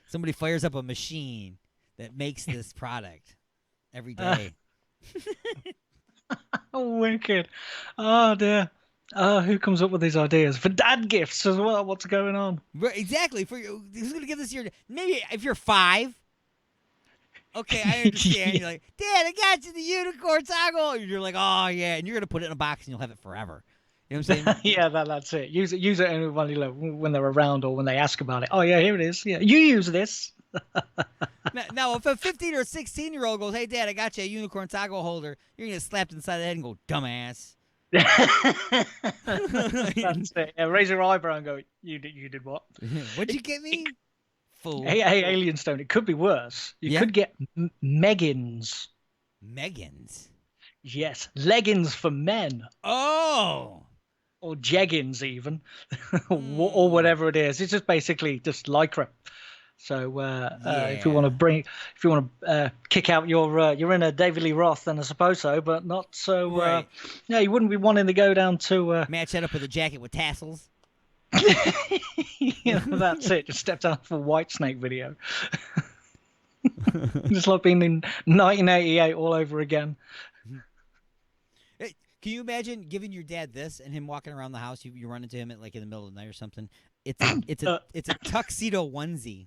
Speaker 4: Somebody fires up a machine that makes this product every day.
Speaker 11: Wicked. Oh dear. Who comes up with these ideas for dad gifts as well? What's going on?
Speaker 4: Right, exactly. Who's gonna give this year? Maybe if you're 5. Okay, I understand. You're like, Dad, I got you the unicorn taco. And you're like, oh yeah, and you're gonna put it in a box and you'll have it forever. You know what I'm saying?
Speaker 11: Yeah, that's it. Use it when they're around or when they ask about it. Oh yeah, here it is. Yeah, you use this.
Speaker 4: Now, if a 15 or 16-year-old goes, "Hey, Dad, I got you a unicorn taco holder," you're gonna get slapped inside the head and go, "Dumbass."
Speaker 11: That's it. Yeah, raise your eyebrow and go, "You did what?
Speaker 4: What'd you get me, fool?"
Speaker 11: Hey, Alien Stone. It could be worse. You could get Meggins.
Speaker 4: Meggins.
Speaker 11: Yes, leggings for men.
Speaker 4: Oh.
Speaker 11: Or jeggings even, or whatever it is. It's just basically just lycra. So if you want to kick out your inner David Lee Roth, then I suppose so, but not so.
Speaker 4: Right.
Speaker 11: You wouldn't be wanting to go down to
Speaker 4: match that up with a jacket with tassels.
Speaker 11: That's it. Just step down for a Whitesnake video. Just like being in 1988 all over again.
Speaker 4: Can you imagine giving your dad this and him walking around the house? You run into him in the middle of the night or something. It's a tuxedo onesie.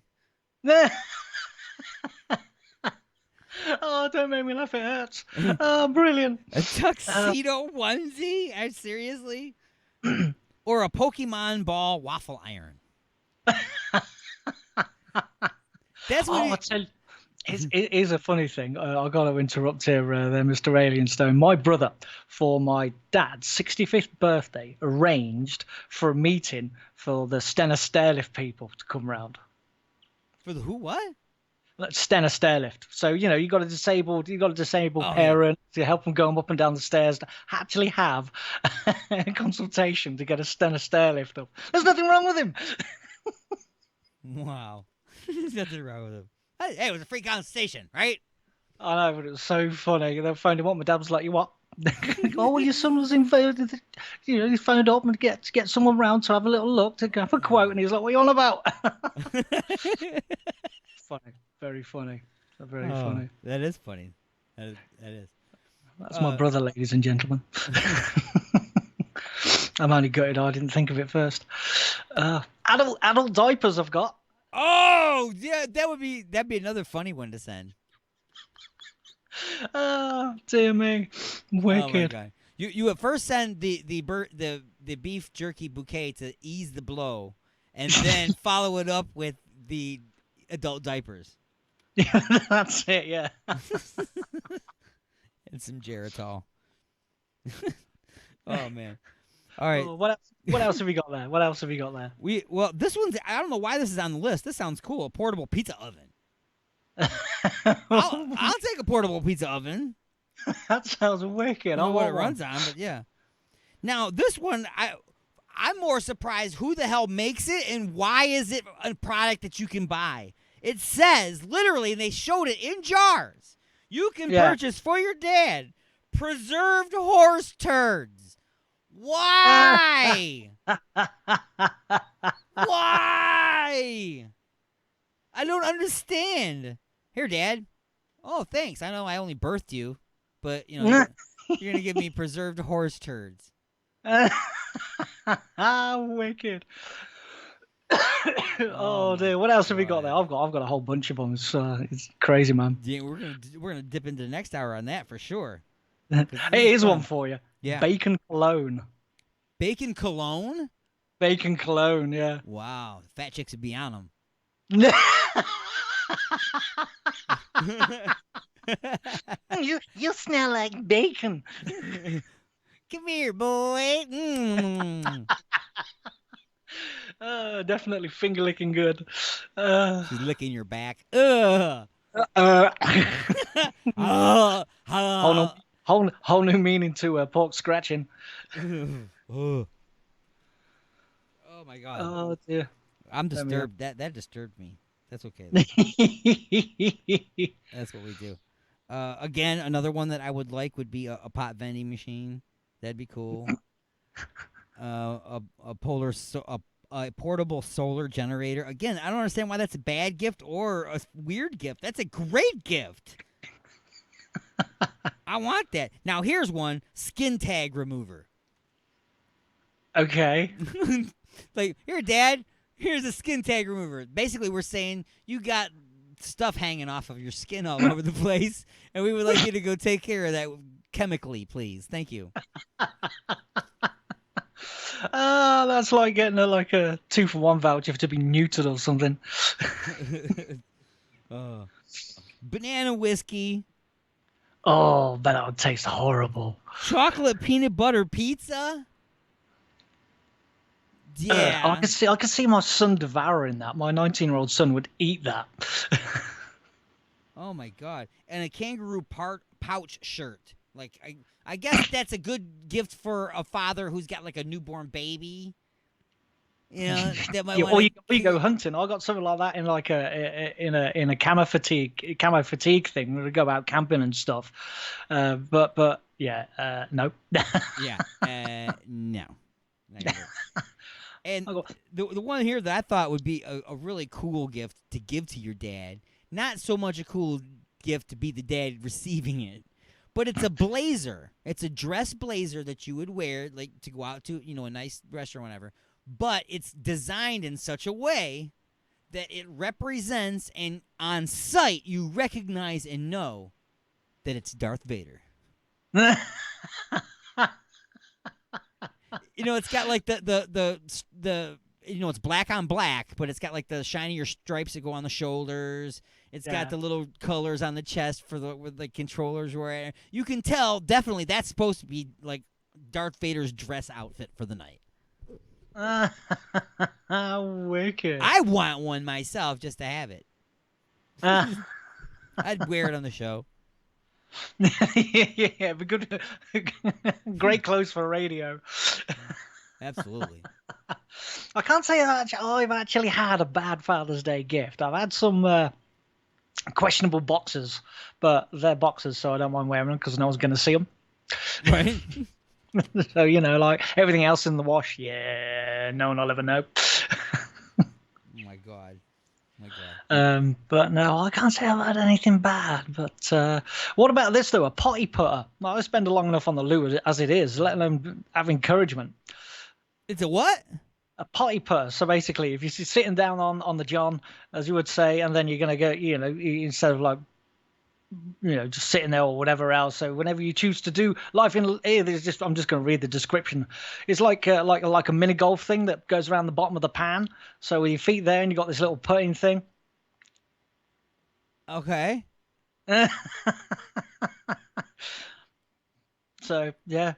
Speaker 11: Oh, don't make me laugh. It hurts. Oh, brilliant.
Speaker 4: A tuxedo onesie? Seriously? Or a Pokemon ball waffle iron. That's what
Speaker 11: it is a funny thing. I got to interrupt here, there, Mr. Alien Stone. My brother, for my dad's 65th birthday, arranged for a meeting for the Stena Stairlift people to come round.
Speaker 4: For the who? What?
Speaker 11: Stena Stairlift. So you got a disabled parent to help them go up and down the stairs. To actually have a consultation to get a Stena Stairlift up. There's nothing wrong with him.
Speaker 4: Wow, there's nothing wrong with him. Hey, it was a free consultation, right?
Speaker 11: I know, but it was so funny. They phoned him up. My dad was like, "You what?" Oh, well, your son was invited. He phoned up and get someone round to have a little look to have a quote, and he was like, "What are you on about?" Funny, very funny, very funny.
Speaker 4: That is funny. That is.
Speaker 11: That's my brother, ladies and gentlemen. I'm only gutted I didn't think of it first. Adult diapers I've got.
Speaker 4: Oh yeah, that'd be another funny one to send.
Speaker 11: Oh dear me, wicked.
Speaker 4: Oh, my God. You at first send the beef jerky bouquet to ease the blow, and then follow it up with the adult diapers.
Speaker 11: Yeah, that's it. Yeah.
Speaker 4: And some Geritol. Oh man. All right.
Speaker 11: Oh, what else have we got there? What else have we got there?
Speaker 4: Well, this one's, I don't know why this is on the list. This sounds cool. A portable pizza oven. I'll take a portable pizza oven.
Speaker 11: That sounds wicked.
Speaker 4: I don't know what it runs on, but yeah. Now, this one, I'm more surprised who the hell makes it and why is it a product that you can buy. It says, literally, and they showed it in jars, you can purchase for your dad preserved horse turds. Why? Why? I don't understand. Here, Dad. Oh, thanks. I know I only birthed you, but you're gonna give me preserved horse turds.
Speaker 11: Wicked. Oh dear. What else have we got there? I've got a whole bunch of them. It's crazy, man.
Speaker 4: Yeah, we're gonna dip into the next hour on that for sure.
Speaker 11: Here's one for you.
Speaker 4: Yeah.
Speaker 11: Bacon cologne.
Speaker 4: Bacon cologne?
Speaker 11: Bacon cologne, yeah.
Speaker 4: Wow. Fat chicks would be on them.
Speaker 11: You smell like bacon.
Speaker 4: Come here, boy.
Speaker 11: Definitely finger licking good.
Speaker 4: She's licking your back. Ugh.
Speaker 11: Whole new meaning to pork scratching.
Speaker 4: Oh my god.
Speaker 11: Oh dear.
Speaker 4: I'm disturbed. That disturbed me. That's okay. That's what we do. Again, another one that I would like would be a pot vending machine. That'd be cool. A portable solar generator. Again, I don't understand why that's a bad gift or a weird gift. That's a great gift. I want that. Now here's one: skin tag remover.
Speaker 11: Okay.
Speaker 4: Like, here, Dad. Here's a skin tag remover. Basically, we're saying you got stuff hanging off of your skin all over the place, and we would like you to go take care of that chemically, please. Thank you.
Speaker 11: That's like getting a 2-for-1 voucher to be neutered or something.
Speaker 4: Banana whiskey.
Speaker 11: Oh, but that would taste horrible.
Speaker 4: Chocolate peanut butter pizza. Yeah,
Speaker 11: I could see my son devouring that. My 19-year-old son would eat that.
Speaker 4: Oh my god! And a kangaroo pouch shirt. Like, I guess that's a good gift for a father who's got like a newborn baby. You know, that might
Speaker 11: or you go hunting. I got something like that in like a camo fatigue thing. We go out camping and stuff. But yeah, no.
Speaker 4: Yeah, no. And the one here that I thought would be a really cool gift to give to your dad, not so much a cool gift to be the dad receiving it, but it's a blazer. It's a dress blazer that you would wear like to go out to, a nice restaurant or whatever, but it's designed in such a way that it represents, and on sight you recognize and know that it's Darth Vader. It's got like the it's black on black, but it's got like the shinier stripes that go on the shoulders. It's got the little colors on the chest where the controllers were. You can tell definitely that's supposed to be like Darth Vader's dress outfit for the night.
Speaker 11: Wicked.
Speaker 4: I want one myself just to have it. I'd wear it on the show.
Speaker 11: Yeah, but good. Great clothes for radio.
Speaker 4: Absolutely.
Speaker 11: I can't say I've actually had a bad Father's Day gift. I've had some questionable boxers, but they're boxers, so I don't mind wearing them because no one's going to see them.
Speaker 4: Right.
Speaker 11: So, like everything else in the wash, yeah, no one will ever know.
Speaker 4: Oh, my God.
Speaker 11: But no, I can't say I've had anything bad. But what about this, though? A potty putter. I spend long enough on the loo as it is, let alone have encouragement.
Speaker 4: It's a what?
Speaker 11: A potty putter. So basically, if you're sitting down on the john, as you would say, and then you're going to go, instead of like, just sitting there or whatever else. So whenever you choose to do life in here, I'm just going to read the description. It's like a mini golf thing that goes around the bottom of the pan. So with your feet there, and you got this little putting thing.
Speaker 4: Okay.
Speaker 11: So yeah.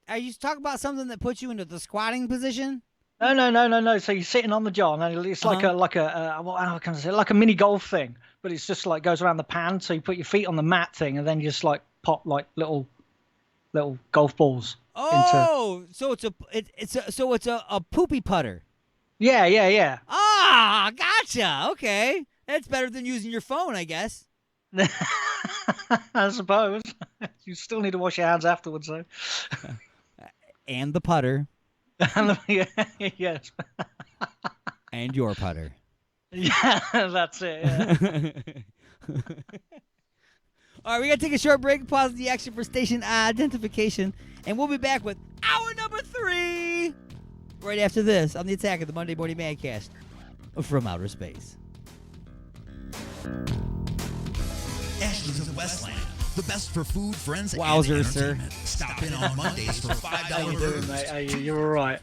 Speaker 4: Are you talking about something that puts you into the squatting position?
Speaker 11: No. So you're sitting on the john, and it's like how can I say, like a mini golf thing, but it's just like goes around the pan. So you put your feet on the mat thing, and then you just like pop like little golf balls.
Speaker 4: Oh, so it's a poopy putter.
Speaker 11: Yeah.
Speaker 4: Ah, gotcha. Okay, that's better than using your phone, I guess.
Speaker 11: I suppose. You still need to wash your hands afterwards, though.
Speaker 4: And the putter.
Speaker 11: Yes.
Speaker 4: And your putter.
Speaker 11: Yeah, that's it. Yeah.
Speaker 4: All right, we got to take a short break, pause the action for station identification, and we'll be back with hour number 3 right after this on the Attack of the Monday Morning Madcast from outer space.
Speaker 2: Ashley's of Westland. The best for food, friends,
Speaker 4: Wowzer,
Speaker 2: and
Speaker 4: sir.
Speaker 2: entertainment. Stop in on Mondays for $5 burgers.
Speaker 11: Mate, you're all right.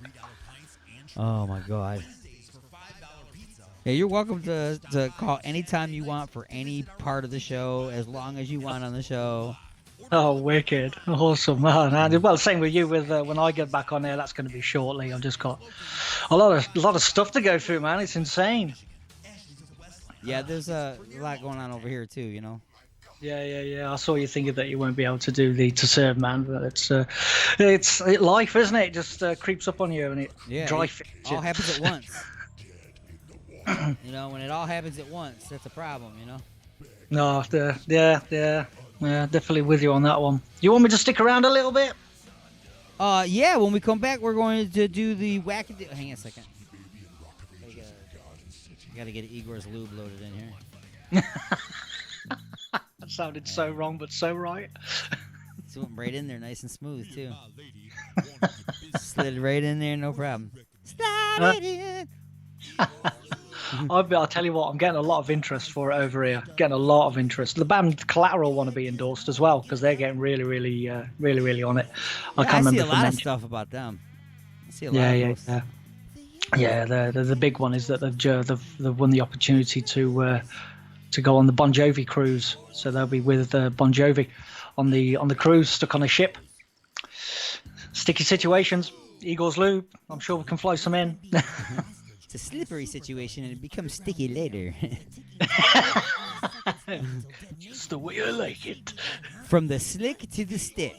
Speaker 4: Oh, my God. Yeah, you're welcome to call anytime you want for any part of the show, as long as you want on the show.
Speaker 11: Oh, wicked. Awesome, man. Well, same with you with when I get back on there, that's going to be shortly. I've just got a lot of stuff to go through, man. It's insane.
Speaker 4: Yeah, there's a lot going on over here, too, you know.
Speaker 11: Yeah. I saw you thinking that you won't be able to do the to serve, man. But it's life, isn't it? It just creeps up on you and it dry fits you.
Speaker 4: All happens at once. You know, when it all happens at once, that's a problem, you know?
Speaker 11: No, yeah, definitely with you on that one. You want me to stick around a little bit?
Speaker 4: Yeah, when we come back, we're going to do the wackadoo. Hang on a second. I gotta get Igor's lube loaded in here.
Speaker 11: That sounded so wrong, but so right.
Speaker 4: It went right in there, nice and smooth, too. Slid right in there, no problem. Slide it in.
Speaker 11: I'll tell you what, I'm getting a lot of interest for it over here. Getting a lot of interest. The band Collateral want to be endorsed as well because they're getting really on it.
Speaker 4: I see a lot of stuff about them. I see a lot of posts.
Speaker 11: Yeah, the big one is that they've won the opportunity to go on the Bon Jovi cruise. So they'll be with Bon Jovi on the cruise, stuck on a ship. Sticky situations. Igor's lube. I'm sure we can fly some in.
Speaker 4: It's a slippery situation and it becomes sticky later.
Speaker 11: Just the way I like it.
Speaker 4: From the slick to the stick.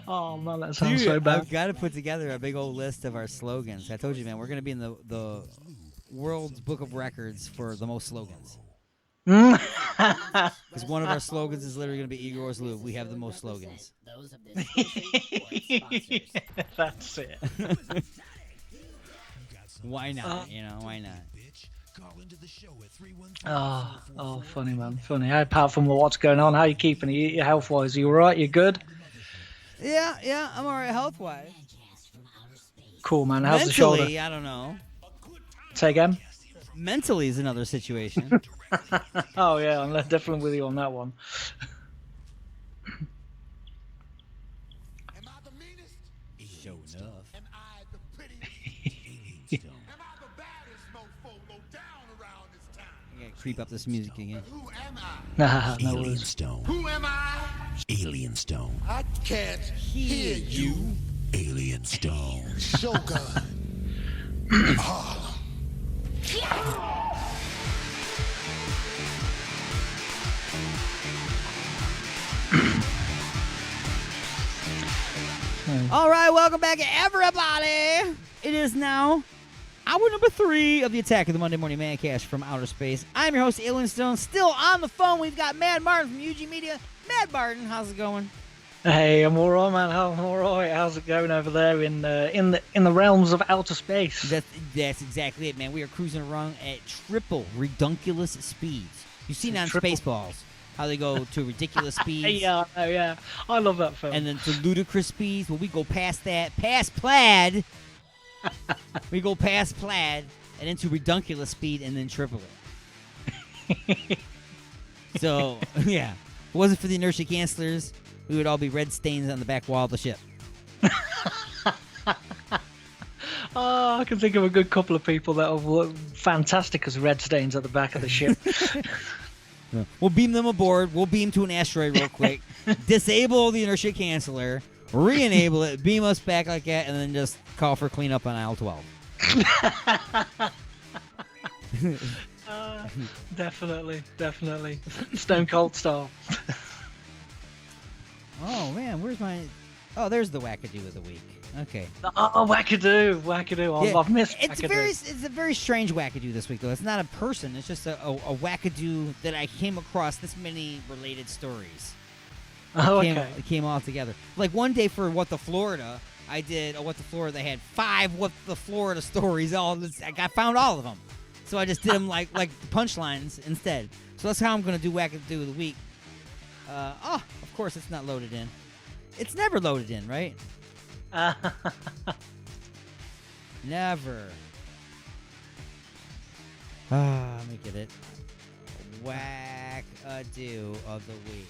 Speaker 11: Oh man, that sounds so bad.
Speaker 4: I've got to put together a big old list of our slogans. I told you, man, we're going to be in the World's Book of Records for the most slogans. Because one of our slogans is literally going to be Igor's Lube. We have the most slogans.
Speaker 11: That's it.
Speaker 4: Why not? Why not?
Speaker 11: Oh, funny, man. Funny. Apart from what's going on, how you keeping? Are you health-wise? Are you all right? You good?
Speaker 4: Yeah, I'm all right health-wise.
Speaker 11: Cool, man. How's the
Speaker 4: Mentally,
Speaker 11: shoulder?
Speaker 4: I don't know.
Speaker 11: Say again?
Speaker 4: Mentally is another situation.
Speaker 11: Oh, yeah, I'm definitely with you on that one.
Speaker 4: Show enough. I gotta creep up this music again.
Speaker 11: No
Speaker 2: Alien Stone.
Speaker 3: Who am I?
Speaker 2: Alien Stone.
Speaker 3: I can't hear you.
Speaker 2: Alien Stone.
Speaker 3: Shogun. Harlem.
Speaker 4: All right, welcome back, everybody. It is now hour number 3 of the Attack of the Monday Morning Madcast from outer space. I'm your host, Alien Stone. Still on the phone, we've got Mad Martin from UG Media. Mad Martin, how's it going?
Speaker 11: Hey, I'm all right, man. I'm all right. How's it going over there in the realms of outer space?
Speaker 4: That's exactly it, man. We are cruising around at triple redunculous speeds. You've seen on Spaceballs how they go to ridiculous speeds.
Speaker 11: Yeah, I love that film.
Speaker 4: And then to ludicrous speeds. Well, we go past that, past plaid. We go past plaid and into redunculous speed and then triple it. So, yeah. If it wasn't for the inertia cancelers, we would all be red stains on the back wall of the ship.
Speaker 11: Oh, I can think of a good couple of people that have looked fantastic as red stains at the back of the ship.
Speaker 4: We'll beam them aboard. We'll beam to an asteroid real quick. Disable the inertia canceller. Re-enable it. Beam us back like that, and then just call for cleanup on aisle 12.
Speaker 11: Definitely. Stone Cold style.
Speaker 4: Oh, man, where's my... Oh, there's the wackadoo of the week. Okay.
Speaker 11: Oh, wackadoo.
Speaker 4: Yeah,
Speaker 11: I've missed wackadoo.
Speaker 4: It's a very strange wackadoo this week, though. It's not a person. It's just a wackadoo that I came across this many related stories.
Speaker 11: Oh,
Speaker 4: It
Speaker 11: okay.
Speaker 4: came all together. Like one day for What the Florida, I did a What the Florida. They had 5 What the Florida stories. I found all of them. So I just did them like punchlines instead. So that's how I'm going to do wackadoo of the week. Of course it's not loaded in. It's never loaded in, right? Never. Let me get it. Wackadoo of the week.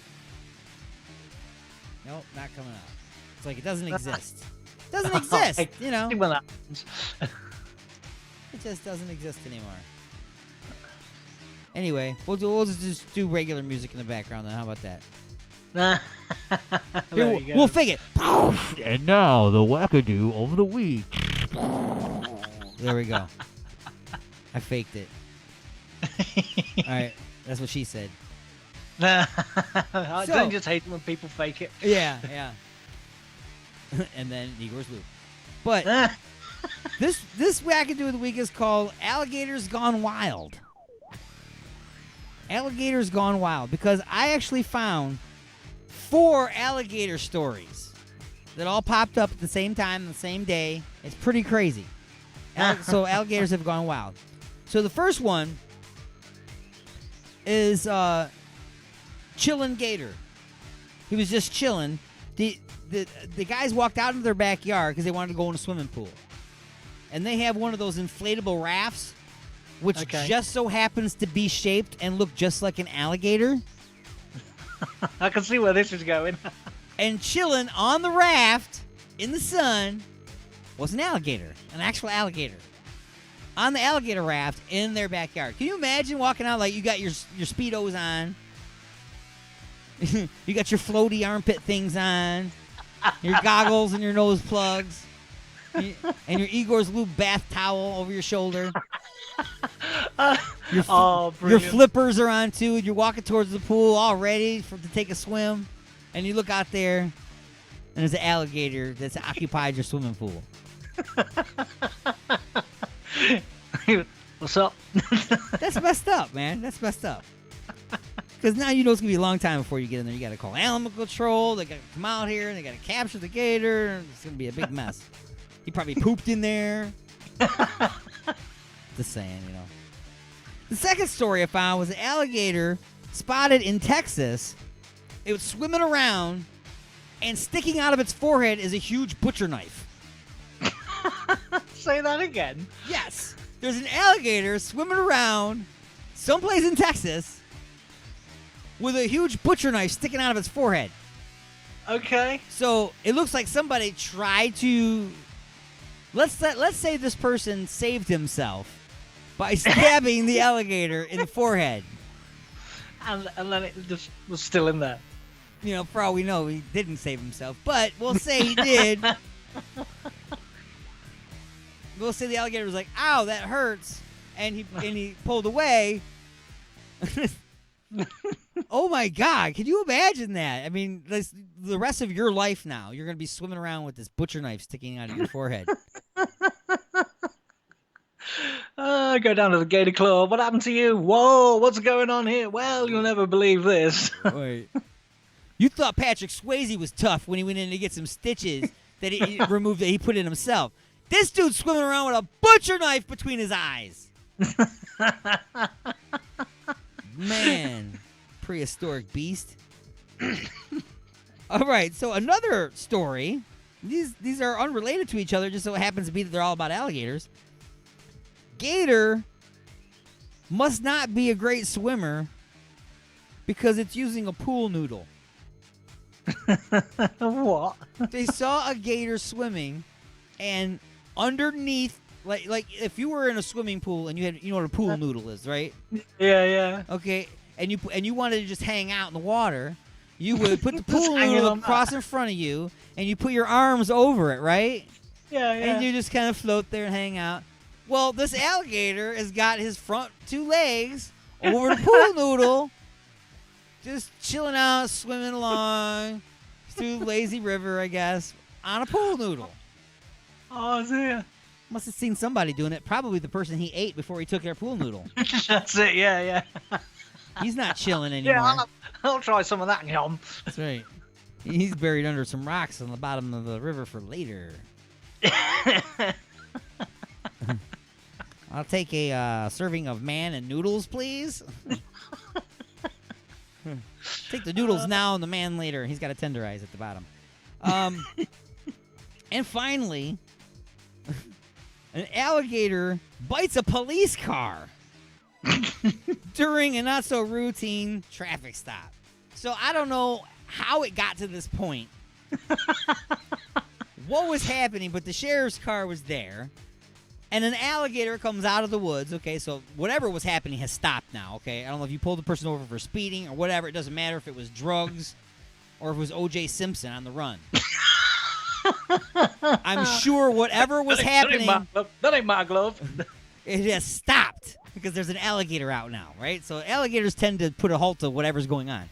Speaker 4: Nope, not coming up. It's like it doesn't exist. Doesn't exist, you know.
Speaker 11: Well, that happens.
Speaker 4: It just doesn't exist anymore. Anyway, we'll just do regular music in the background then. How about that?
Speaker 11: There you go.
Speaker 4: We'll fake it. And now the wackadoo of the week. There we go. I faked it. All right, that's what she said.
Speaker 11: I
Speaker 4: So-
Speaker 11: don't just hate when people fake it.
Speaker 4: Yeah. And then Igor's loop. But this wackadoo of the week is called Alligators Gone Wild. Alligators Gone Wild, because I actually found 4 alligator stories that all popped up at the same time, the same day. It's pretty crazy. So alligators have gone wild. So the first one is Chillin' Gator. He was just chilling. The guys walked out into their backyard because they wanted to go in a swimming pool. And they have one of those inflatable rafts, which just so happens to be shaped and look just like an alligator.
Speaker 11: I can see where this is going.
Speaker 4: And chilling on the raft in the sun was an alligator, an actual alligator. On the alligator raft in their backyard. Can you imagine walking out like you got your Speedos on? You got your floaty armpit things on, your goggles and your nose plugs, and your Igor's Lube bath towel over your shoulder. Your flippers are on too. And you're walking towards the pool all ready to take a swim, and you look out there, and there's an alligator that's occupied your swimming pool.
Speaker 11: What's up?
Speaker 4: That's messed up, man. That's messed up. Because now you know it's going to be a long time before you get in there. You got to call animal control. They got to come out here, and they got to capture the gator. It's going to be a big mess. He probably pooped in there. Just saying, you know. The second story I found was an alligator spotted in Texas. It was swimming around, and sticking out of its forehead is a huge butcher knife.
Speaker 11: Say that again.
Speaker 4: Yes. There's an alligator swimming around someplace in Texas with a huge butcher knife sticking out of its forehead.
Speaker 11: Okay.
Speaker 4: So it looks like somebody tried to... Let's say this person saved himself by stabbing the alligator in the forehead.
Speaker 11: And then it just was still in there.
Speaker 4: You know, for all we know, he didn't save himself. But we'll say he did. We'll say the alligator was like, ow, that hurts. And he pulled away. Oh, my God. Can you imagine that? I mean, the rest of your life now, you're going to be swimming around with this butcher knife sticking out of your forehead.
Speaker 11: Go down to the Gator Club. What happened to you? Whoa, what's going on here? Well, you'll never believe this.
Speaker 4: Wait. You thought Patrick Swayze was tough when he went in to get some stitches that he removed that he put in himself. This dude's swimming around with a butcher knife between his eyes. Man, prehistoric beast. All right, so another story. These are unrelated to each other, just so it happens to be that they're all about alligators. Gator must not be a great swimmer because it's using a pool noodle.
Speaker 11: What?
Speaker 4: They saw a gator swimming, and underneath, like if you were in a swimming pool and you know what a pool noodle is, right?
Speaker 11: Yeah.
Speaker 4: Okay, and you wanted to just hang out in the water, you would put the pool
Speaker 11: hanging
Speaker 4: noodle
Speaker 11: on that.
Speaker 4: across in front of you, and you put your arms over it, right?
Speaker 11: Yeah, yeah.
Speaker 4: And you just kind of float there and hang out. Well, this alligator has got his front 2 legs over the pool noodle, just chilling out, swimming along through the lazy river, I guess, on a pool noodle.
Speaker 11: Oh, dear.
Speaker 4: Must have seen somebody doing it. Probably the person he ate before he took their pool noodle.
Speaker 11: That's it, yeah.
Speaker 4: He's not chilling anymore.
Speaker 11: Yeah, I'll try some of that, yum.
Speaker 4: That's right. He's buried under some rocks on the bottom of the river for later. I'll take a serving of man and noodles, please. Take the noodles now and the man later. He's got to tenderize at the bottom. And finally, an alligator bites a police car during a not-so-routine traffic stop. So I don't know how it got to this point. What was happening, but the sheriff's car was there, and an alligator comes out of the woods. Okay, so whatever was happening has stopped now, okay? I don't know if you pulled the person over for speeding or whatever. It doesn't matter if it was drugs or if it was O.J. Simpson on the run. I'm sure whatever was happening...
Speaker 11: That ain't my glove.
Speaker 4: It has stopped because there's an alligator out now, right? So alligators tend to put a halt to whatever's going on.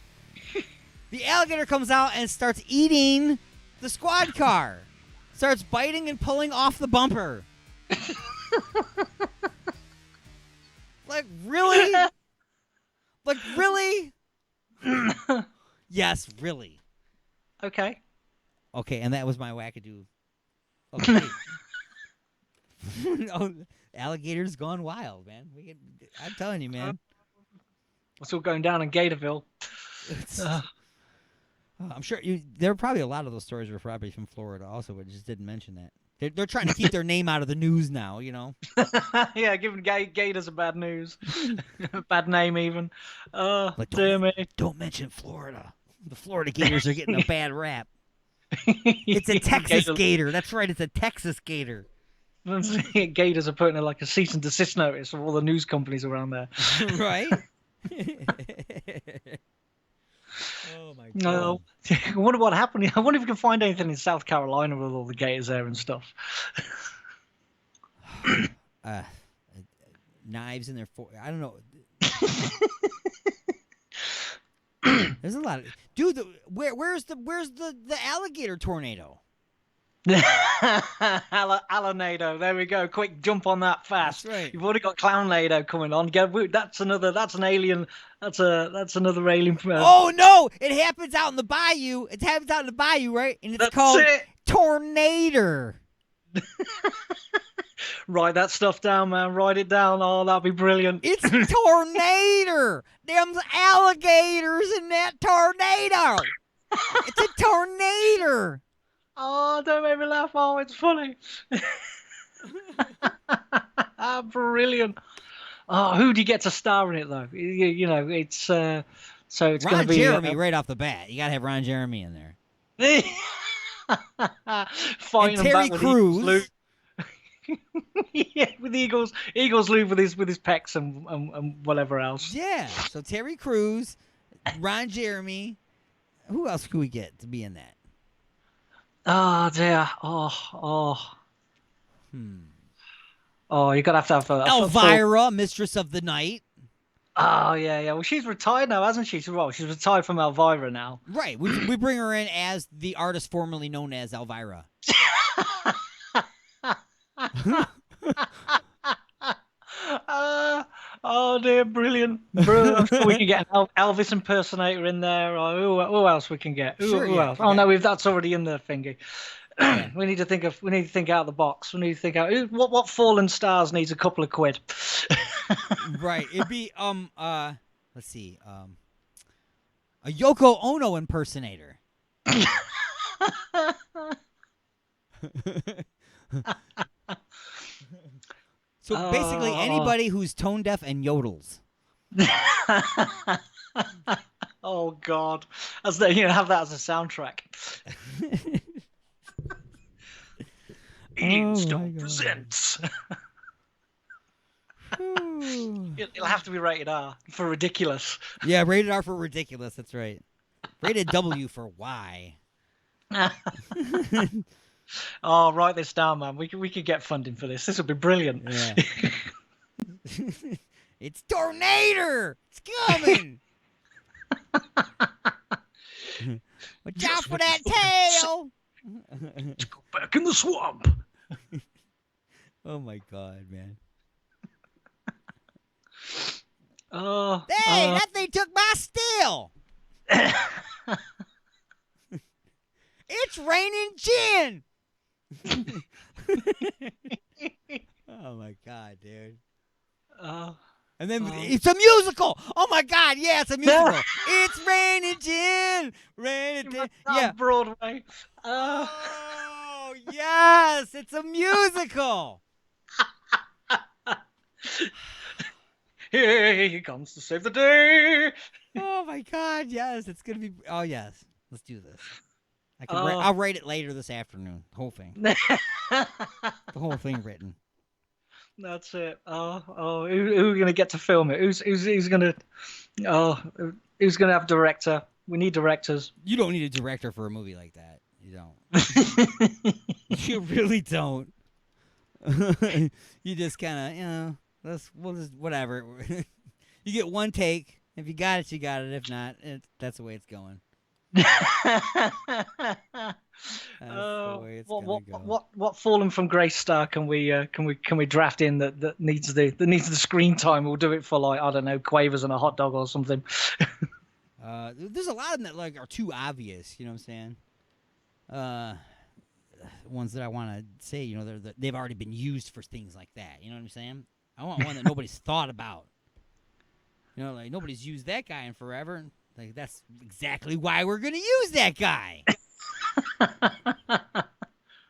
Speaker 4: The alligator comes out and starts eating the squad car. Starts biting and pulling off the bumper. Like, really? Like, really? Yes, really.
Speaker 11: Okay.
Speaker 4: Okay, and that was my wackadoo. Okay. Oh, alligators gone wild, man. I'm telling you, man.
Speaker 11: What's all going down in Gatorville?
Speaker 4: I'm sure there were probably a lot of those stories were probably from Florida also, but just didn't mention that. They're trying to keep their name out of the news now, you know?
Speaker 11: Yeah, giving Gators a bad news. Bad name, even.
Speaker 4: Like,
Speaker 11: Dear me.
Speaker 4: Don't mention Florida. The Florida Gators are getting a bad rap. It's a Texas Gator. That's right, it's a Texas Gator.
Speaker 11: Gators are putting like a cease and desist notice of all the news companies around there.
Speaker 4: Right? Oh, my God.
Speaker 11: No. I wonder what happened. I wonder if we can find anything in South Carolina with all the gators there and stuff.
Speaker 4: Knives in their I don't know. There's a lot of dude. Where's the alligator tornado?
Speaker 11: Alanado. There we go. Quick jump on that fast.
Speaker 4: That's right.
Speaker 11: You've already got Clownado coming on. That's an alien. That's another alien.
Speaker 4: Oh no! It happens out in the bayou. It happens out in the bayou, right? And it's called Tornado.
Speaker 11: Write that stuff down, man. Write it down. Oh, that'd be brilliant.
Speaker 4: It's Tornado. Them alligators in that tornado. It's a tornado.
Speaker 11: Oh, don't make me laugh. Oh, it's funny. Brilliant. Oh, who do you get to star in it, though? You know, it's so it's going to be
Speaker 4: Ron Jeremy right off the bat. You got to have Ron Jeremy in there.
Speaker 11: Fighting
Speaker 4: and Terry
Speaker 11: back
Speaker 4: Crews.
Speaker 11: Yeah, with Eagles Loop with his pecs and whatever else.
Speaker 4: Yeah. So Terry Crews, Ron Jeremy. Who else could we get to be in that?
Speaker 11: Oh dear. Oh, you're gonna have to have
Speaker 4: Elvira, Mistress of the Night.
Speaker 11: Oh yeah. Well, she's retired now, hasn't she? Well, she's retired from Elvira now.
Speaker 4: Right. We bring her in as the artist formerly known as Elvira.
Speaker 11: Oh dear, brilliant. I'm sure we can get an Elvis impersonator in there. Or who else we can get? Who else? Oh no, that's already in the thingy. We need to think out of the box. We need to think out what fallen stars needs a couple of quid.
Speaker 4: Right. It'd be let's see, a Yoko Ono impersonator. So basically anybody who's tone deaf and yodels.
Speaker 11: Oh God, have that as a soundtrack. Ian Stone presents. It'll have to be rated R for ridiculous.
Speaker 4: Yeah, rated R for ridiculous. That's right. Rated W for why.
Speaker 11: Oh, write this down, man. We could get funding for this. This would be brilliant.
Speaker 4: Yeah. It's Tornado! It's coming! Watch out for that tail!
Speaker 11: Let's go back in the swamp.
Speaker 4: Oh my god, man.
Speaker 11: Hey,
Speaker 4: that thing took my steel! It's raining gin! Oh my god, dude. And then it's a musical. Oh my god, yeah, it's a musical. It's raining gin, raining gin. Yeah,
Speaker 11: Broadway.
Speaker 4: Oh yes, it's a musical.
Speaker 11: Here he comes to save the day.
Speaker 4: Oh my god, yes, it's gonna be. Oh yes, let's do this. I'll write it later this afternoon. The whole thing. The whole thing written.
Speaker 11: That's it. Who are we gonna get to film it? Who's gonna have director? We need directors.
Speaker 4: You don't need a director for a movie like that. You don't. You really don't. You just kind of, we'll just whatever. You get one take. If you got it, you got it. If not, that's the way it's going.
Speaker 11: What fallen from grace star can we draft in that needs the screen time? We'll do it for, like, I don't know, quavers and a hot dog or something.
Speaker 4: There's a lot of them that are too obvious. You know what I'm saying? Ones that I want to say, they've already been used for things like that. You know what I'm saying? I want one that nobody's thought about. Like nobody's used that guy in forever. Like, that's exactly why we're going to use that guy. You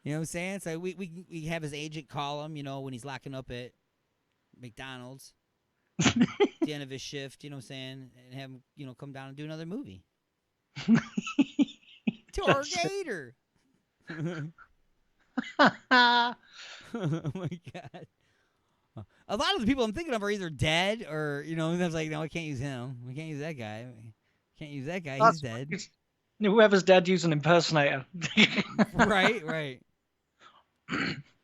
Speaker 4: know what I'm saying? So we have his agent call him, when he's locking up at McDonald's at the end of his shift, you know what I'm saying? And have him, come down and do another movie. Tornado. Oh, my God. A lot of the people I'm thinking of are either dead or, that's like, no, we can't use him. We can't use that guy. Can't use that guy. He's dead.
Speaker 11: Whoever's dead, use an impersonator.
Speaker 4: Right.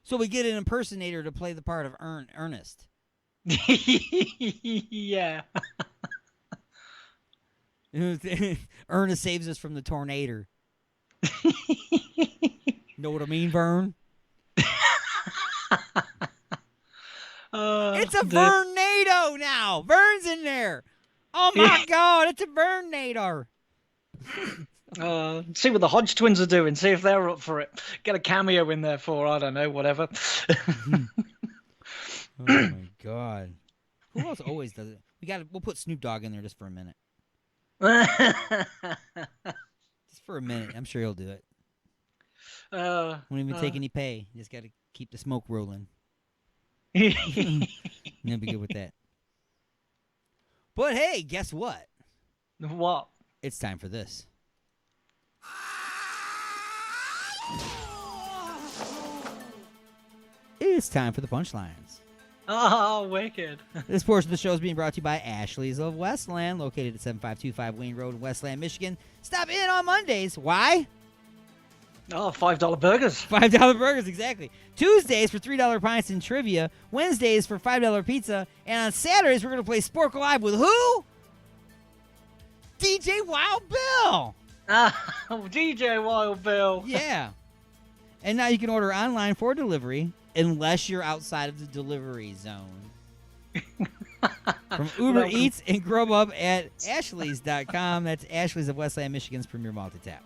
Speaker 4: So we get an impersonator to play the part of Ernest.
Speaker 11: Yeah.
Speaker 4: Ernest saves us from the tornado. Know what I mean, Vern? It's a Vernado now. Vern's in there. Oh my God, it's a Vernado.
Speaker 11: See what the Hodge twins are doing. See if they're up for it. Get a cameo in there for, I don't know, whatever.
Speaker 4: Oh my God. Who else always does it? We'll put Snoop Dogg in there just for a minute. Just for a minute. I'm sure he'll do it. Won't even take any pay. You just got to keep the smoke rolling. You'll be good with that. But hey, guess what?
Speaker 11: What?
Speaker 4: It's time for this. It's time for the punchlines.
Speaker 11: Oh, wicked.
Speaker 4: This portion of the show is being brought to you by Ashley's of Westland, located at 7525 Wayne Road in Westland, Michigan. Stop in on Mondays. Why?
Speaker 11: Oh, $5 burgers.
Speaker 4: $5 burgers, exactly. Tuesdays for $3 pints and trivia. Wednesdays for $5 pizza. And on Saturdays, we're going to play Spork Live with who? DJ Wild Bill.
Speaker 11: DJ Wild Bill.
Speaker 4: Yeah. And now you can order online for delivery unless you're outside of the delivery zone. From Uber Eats and Grubhub at Ashley's.com. That's Ashley's of Westland, Michigan's premier multi-tap.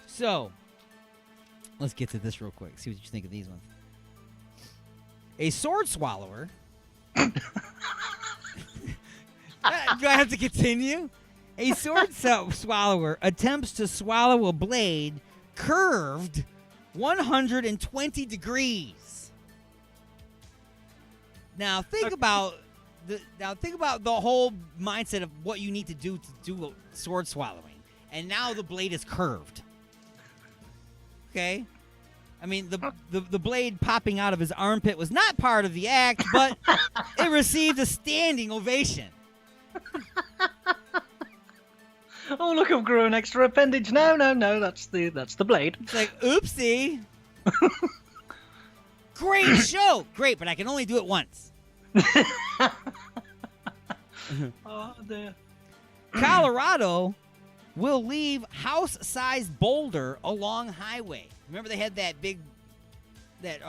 Speaker 4: So, let's get to this real quick. See what you think of these ones. A sword swallower. Do I have to continue? A sword swallower attempts to swallow a blade curved 120 degrees. Now think about the whole mindset of what you need to do sword swallowing. And now the blade is curved. Okay? I mean, the blade popping out of his armpit was not part of the act, but it received a standing ovation.
Speaker 11: Oh, look, I've grew an extra appendage. No, that's the blade.
Speaker 4: It's like, oopsie. Great show. Great, but I can only do it once.
Speaker 11: Oh, dear.
Speaker 4: Colorado will leave house-sized boulder along highway. Remember they had that big, that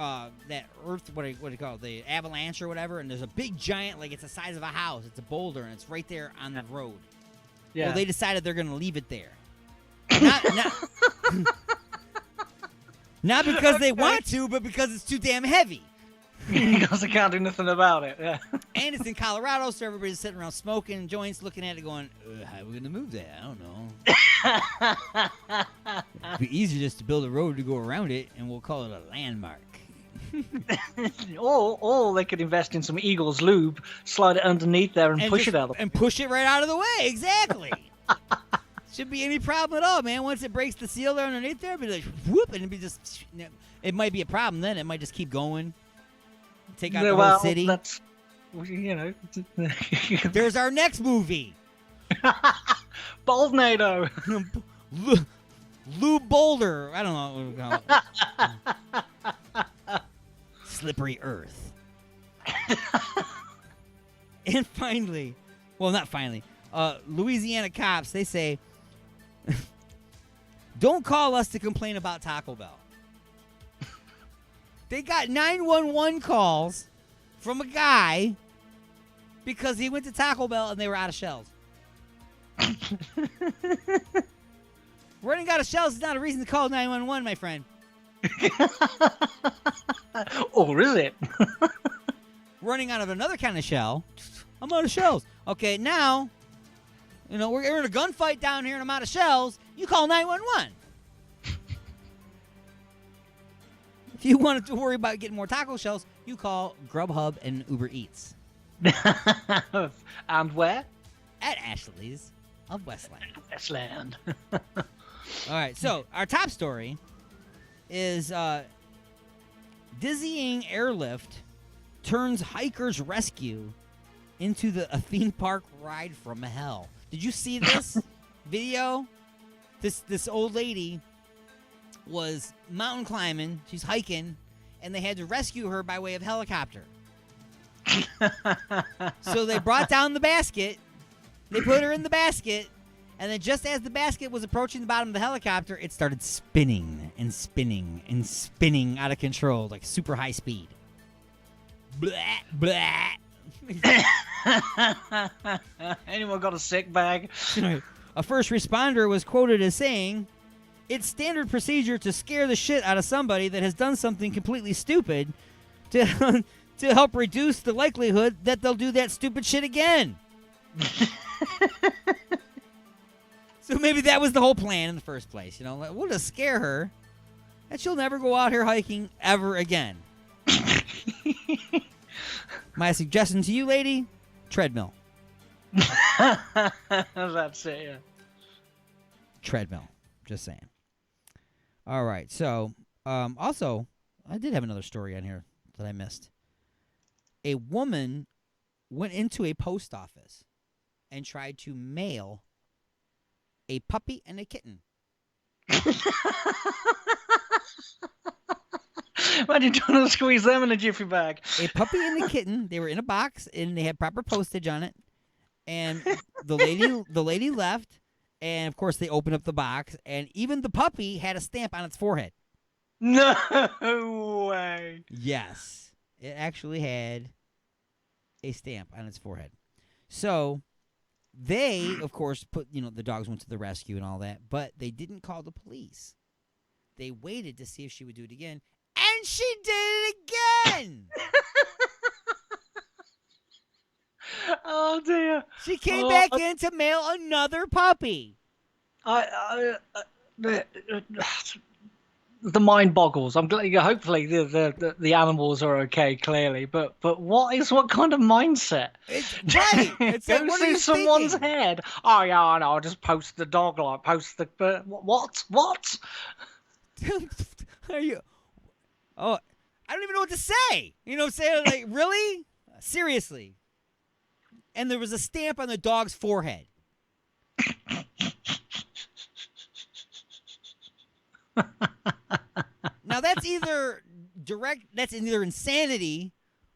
Speaker 4: earth, what do you call it, the avalanche or whatever, and there's a big giant, like it's the size of a house. It's a boulder, and it's right there on the road.
Speaker 11: Yeah.
Speaker 4: Well, they decided they're going to leave it there. Not because they want to, but because it's too damn heavy.
Speaker 11: Because they can't do nothing about it, yeah.
Speaker 4: And it's in Colorado, so everybody's sitting around smoking joints, looking at it going, how are we going to move that? I don't know. It'd be easier just to build a road to go around it, and we'll call it a landmark.
Speaker 11: or they could invest in some Eagles lube, slide it underneath there, and push it out.
Speaker 4: And push it right out of the way, exactly. Shouldn't be any problem at all, man. Once it breaks the seal there underneath there, it'd be like, whoop, and it'd be just, it might be a problem then. It might just keep going. Take out the whole city.
Speaker 11: That's, you know.
Speaker 4: There's our next movie.
Speaker 11: Boldnado.
Speaker 4: Lou Boulder. I don't know what we call it. Slippery Earth. And finally, well, not finally, Louisiana cops, they say, don't call us to complain about Taco Bell. They got 911 calls from a guy because he went to Taco Bell and they were out of shells. Running out of shells is not a reason to call 911, my friend.
Speaker 11: Or is it?
Speaker 4: Running out of another kind of shell. I'm out of shells. Okay, now, you know, we're in a gunfight down here and I'm out of shells. You call 911. If you wanted to worry about getting more taco shells, you call Grubhub and Uber Eats.
Speaker 11: And where?
Speaker 4: At Ashley's of Westland.
Speaker 11: Westland.
Speaker 4: All right, so our top story is dizzying airlift turns hiker's rescue into a theme park ride from hell. Did you see this video? This old lady was mountain climbing. She's hiking, and they had to rescue her by way of helicopter. So they brought down the basket. They put her in the basket, and then just as the basket was approaching the bottom of the helicopter, it started spinning and spinning and spinning out of control, like super high speed. Blah, blah.
Speaker 11: Anyone got a sick bag?
Speaker 4: A first responder was quoted as saying, "It's standard procedure to scare the shit out of somebody that has done something completely stupid to help reduce the likelihood that they'll do that stupid shit again." So maybe that was the whole plan in the first place. You know, we'll just scare her and she'll never go out here hiking ever again. My suggestion to you, lady, treadmill.
Speaker 11: That's it, yeah.
Speaker 4: Treadmill. Just saying. All right. So, also, I did have another story on here that I missed. A woman went into a post office and tried to mail a puppy and a kitten.
Speaker 11: Why did you want to squeeze them in a jiffy bag?
Speaker 4: A puppy and a kitten. They were in a box and they had proper postage on it. And the lady left, and of course they opened up the box, and even the puppy had a stamp on its forehead.
Speaker 11: No way.
Speaker 4: Yes, it actually had a stamp on its forehead. So they, of course, the dogs went to the rescue and all that, but they didn't call the police. They waited to see if she would do it again, and she did it again.
Speaker 11: Oh dear!
Speaker 4: She came back in to mail another puppy.
Speaker 11: The mind boggles. I'm glad. Hopefully, the animals are okay. Clearly, but what kind of mindset?
Speaker 4: Right. It's
Speaker 11: Goes
Speaker 4: like, what are
Speaker 11: through
Speaker 4: you
Speaker 11: someone's
Speaker 4: thinking?
Speaker 11: head. Oh yeah, I know. I'll just post the dog, like post the what?
Speaker 4: Oh, I don't even know what to say. You know what I'm saying? Like, really? Seriously. And there was a stamp on the dog's forehead. Now that's either insanity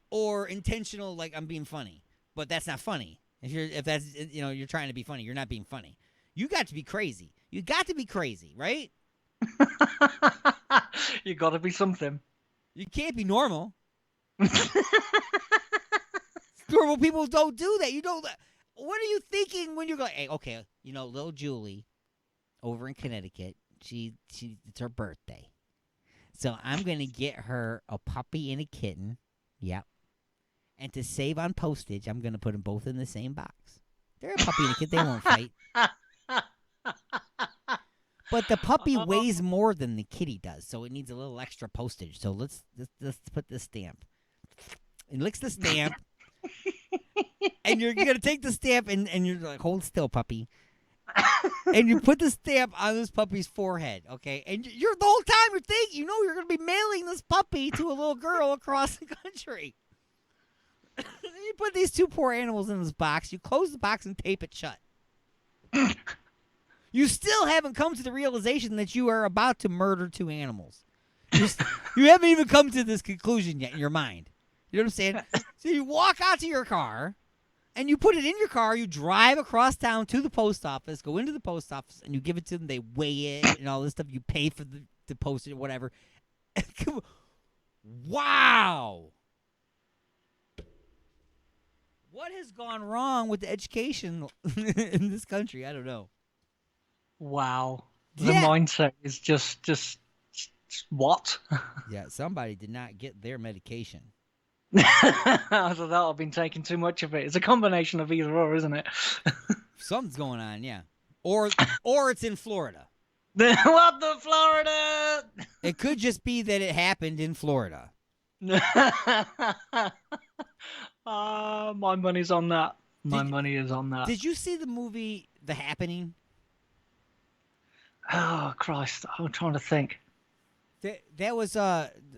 Speaker 4: or intentional, like I'm being funny. But that's not funny. If that's you're trying to be funny, you're not being funny. You got to be crazy. You got to be crazy, right?
Speaker 11: You got to be something.
Speaker 4: You can't be normal. Normal people don't do that. You don't. What are you thinking when you're going? Hey, okay, little Julie, over in Connecticut, it's her birthday, so I'm gonna get her a puppy and a kitten. Yep. And to save on postage, I'm gonna put them both in the same box. They're a puppy and a kitten. They won't fight. But the puppy weighs more than the kitty does, so it needs a little extra postage. So let's put this stamp. It licks the stamp. And you're going to take the stamp and you're like, hold still, puppy. And you put the stamp on this puppy's forehead, okay? And you're the whole time you're thinking, you're going to be mailing this puppy to a little girl across the country. You put these two poor animals in this box. You close the box and tape it shut. You still haven't come to the realization that you are about to murder two animals. You haven't even come to this conclusion yet in your mind. You know what I'm saying? So you walk out to your car, and you put it in your car. You drive across town to the post office, go into the post office, and you give it to them. They weigh it and all this stuff. You pay for the postage or whatever. Wow. What has gone wrong with the education in this country? I don't know.
Speaker 11: Wow. The mindset is just what?
Speaker 4: Yeah, somebody did not get their medication.
Speaker 11: Either that or been taking too much of it. It's a combination of either or, isn't it?
Speaker 4: Something's going on, yeah. Or it's in Florida.
Speaker 11: What the Florida?
Speaker 4: It could just be that it happened in Florida.
Speaker 11: My money's on that. My money is on that.
Speaker 4: Did you see the movie The Happening?
Speaker 11: Oh, Christ. I'm trying to think.
Speaker 4: That was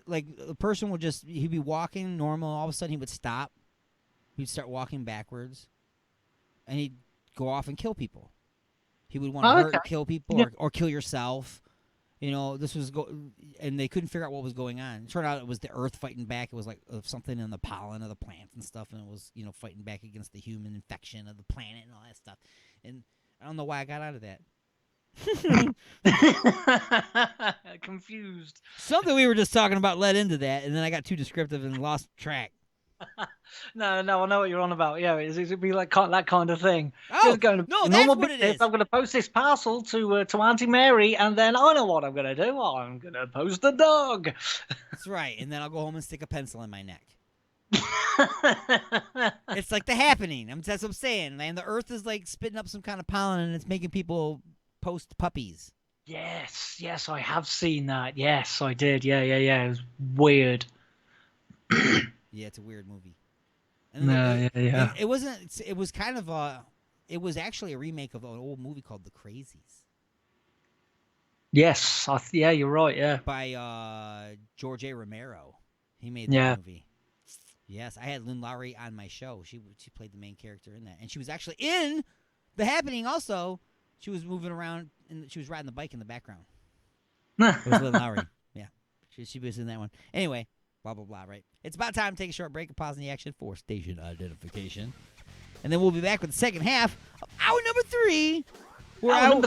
Speaker 4: like the person would he'd be walking normal, all of a sudden he would stop. He'd start walking backwards, and he'd go off and kill people. He would want to hurt and kill people or kill yourself. This was and they couldn't figure out what was going on. It turned out it was the earth fighting back. It was like something in the pollen of the plants and stuff, and it was fighting back against the human infection of the planet and all that stuff. And I don't know why I got out of that.
Speaker 11: Confused.
Speaker 4: Something we were just talking about led into that, and then I got too descriptive and lost track.
Speaker 11: No, I know what you're on about. Yeah, it'd be like that kind of thing.
Speaker 4: Oh,
Speaker 11: no,
Speaker 4: that's what it is.
Speaker 11: I'm going to post this parcel to Auntie Mary, and then I know what I'm going to do. I'm going to post the dog.
Speaker 4: That's right, and then I'll go home and stick a pencil in my neck. It's like The Happening. That's what I'm saying. And the earth is like spitting up some kind of pollen, and it's making people post puppies.
Speaker 11: Yes, I have seen that. Yes, I did. Yeah. It was weird.
Speaker 4: Yeah, it's a weird movie. And
Speaker 11: yeah.
Speaker 4: It wasn't. It was kind of it was actually a remake of an old movie called The Crazies.
Speaker 11: Yes, you're right. Yeah,
Speaker 4: by George A. Romero. He made that movie. Yes, I had Lynn Lowry on my show. She played the main character in that, and she was actually in The Happening. Also, she was moving around and she was riding the bike in the background. It was Lynn Lowry. Yeah, she was in that one. Anyway. Blah, blah, blah, right? It's about time to take a short break and pause in the action for station identification. And then we'll be back with the second half of hour number 3.
Speaker 11: Hour number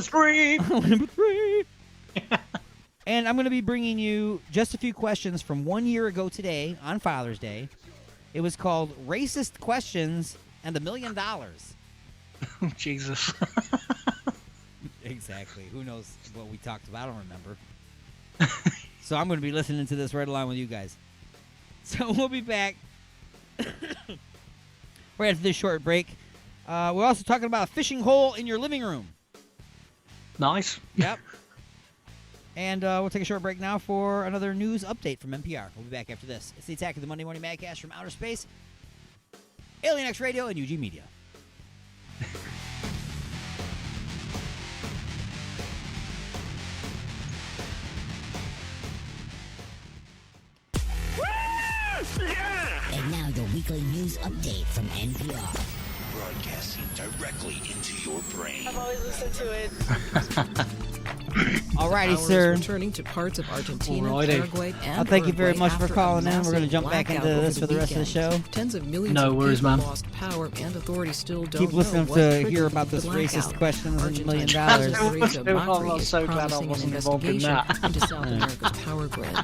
Speaker 11: 3.
Speaker 4: And I'm going to be bringing you just a few questions from 1 year ago today on Father's Day. It was called Racist Questions and $1 Million.
Speaker 11: Oh, Jesus.
Speaker 4: Exactly. Who knows what we talked about? I don't remember. So I'm going to be listening to this right along with you guys. So we'll be back right after this short break. We're also talking about a fishing hole in your living room.
Speaker 11: Nice.
Speaker 4: Yep. And we'll take a short break now for another news update from NPR. We'll be back after this. It's the Attack of the Monday Morning Madcast from Outer Space, Alien X Radio, and UG Media.
Speaker 1: And now your weekly news update from NPR.
Speaker 2: Broadcasting directly into your brain.
Speaker 12: I've always listened to it.
Speaker 4: Alrighty,
Speaker 13: Power is
Speaker 4: sir.
Speaker 13: returning to parts of Argentina,
Speaker 11: Alrighty.
Speaker 13: Paraguay, and
Speaker 4: Thank you very
Speaker 13: Uruguay
Speaker 4: much for
Speaker 13: after a
Speaker 4: calling in. We're going to
Speaker 13: massive
Speaker 4: jump back into
Speaker 13: blackout
Speaker 4: this
Speaker 13: over
Speaker 4: for the rest of the show.
Speaker 13: weekend. Tens of millions
Speaker 11: No
Speaker 13: of
Speaker 11: worries,
Speaker 13: people
Speaker 11: man.
Speaker 13: lost power, and authorities still don't
Speaker 4: Keep listening
Speaker 13: know what
Speaker 4: to
Speaker 13: triggered
Speaker 4: hear about
Speaker 13: the
Speaker 4: this racist
Speaker 13: blackout.
Speaker 4: questions and $1 million.
Speaker 13: Argentina's Mauricio
Speaker 11: I'm
Speaker 13: Macri is
Speaker 11: so glad I
Speaker 13: promising an
Speaker 11: wasn't involved in
Speaker 13: investigation
Speaker 11: that.
Speaker 13: into South America's power grid.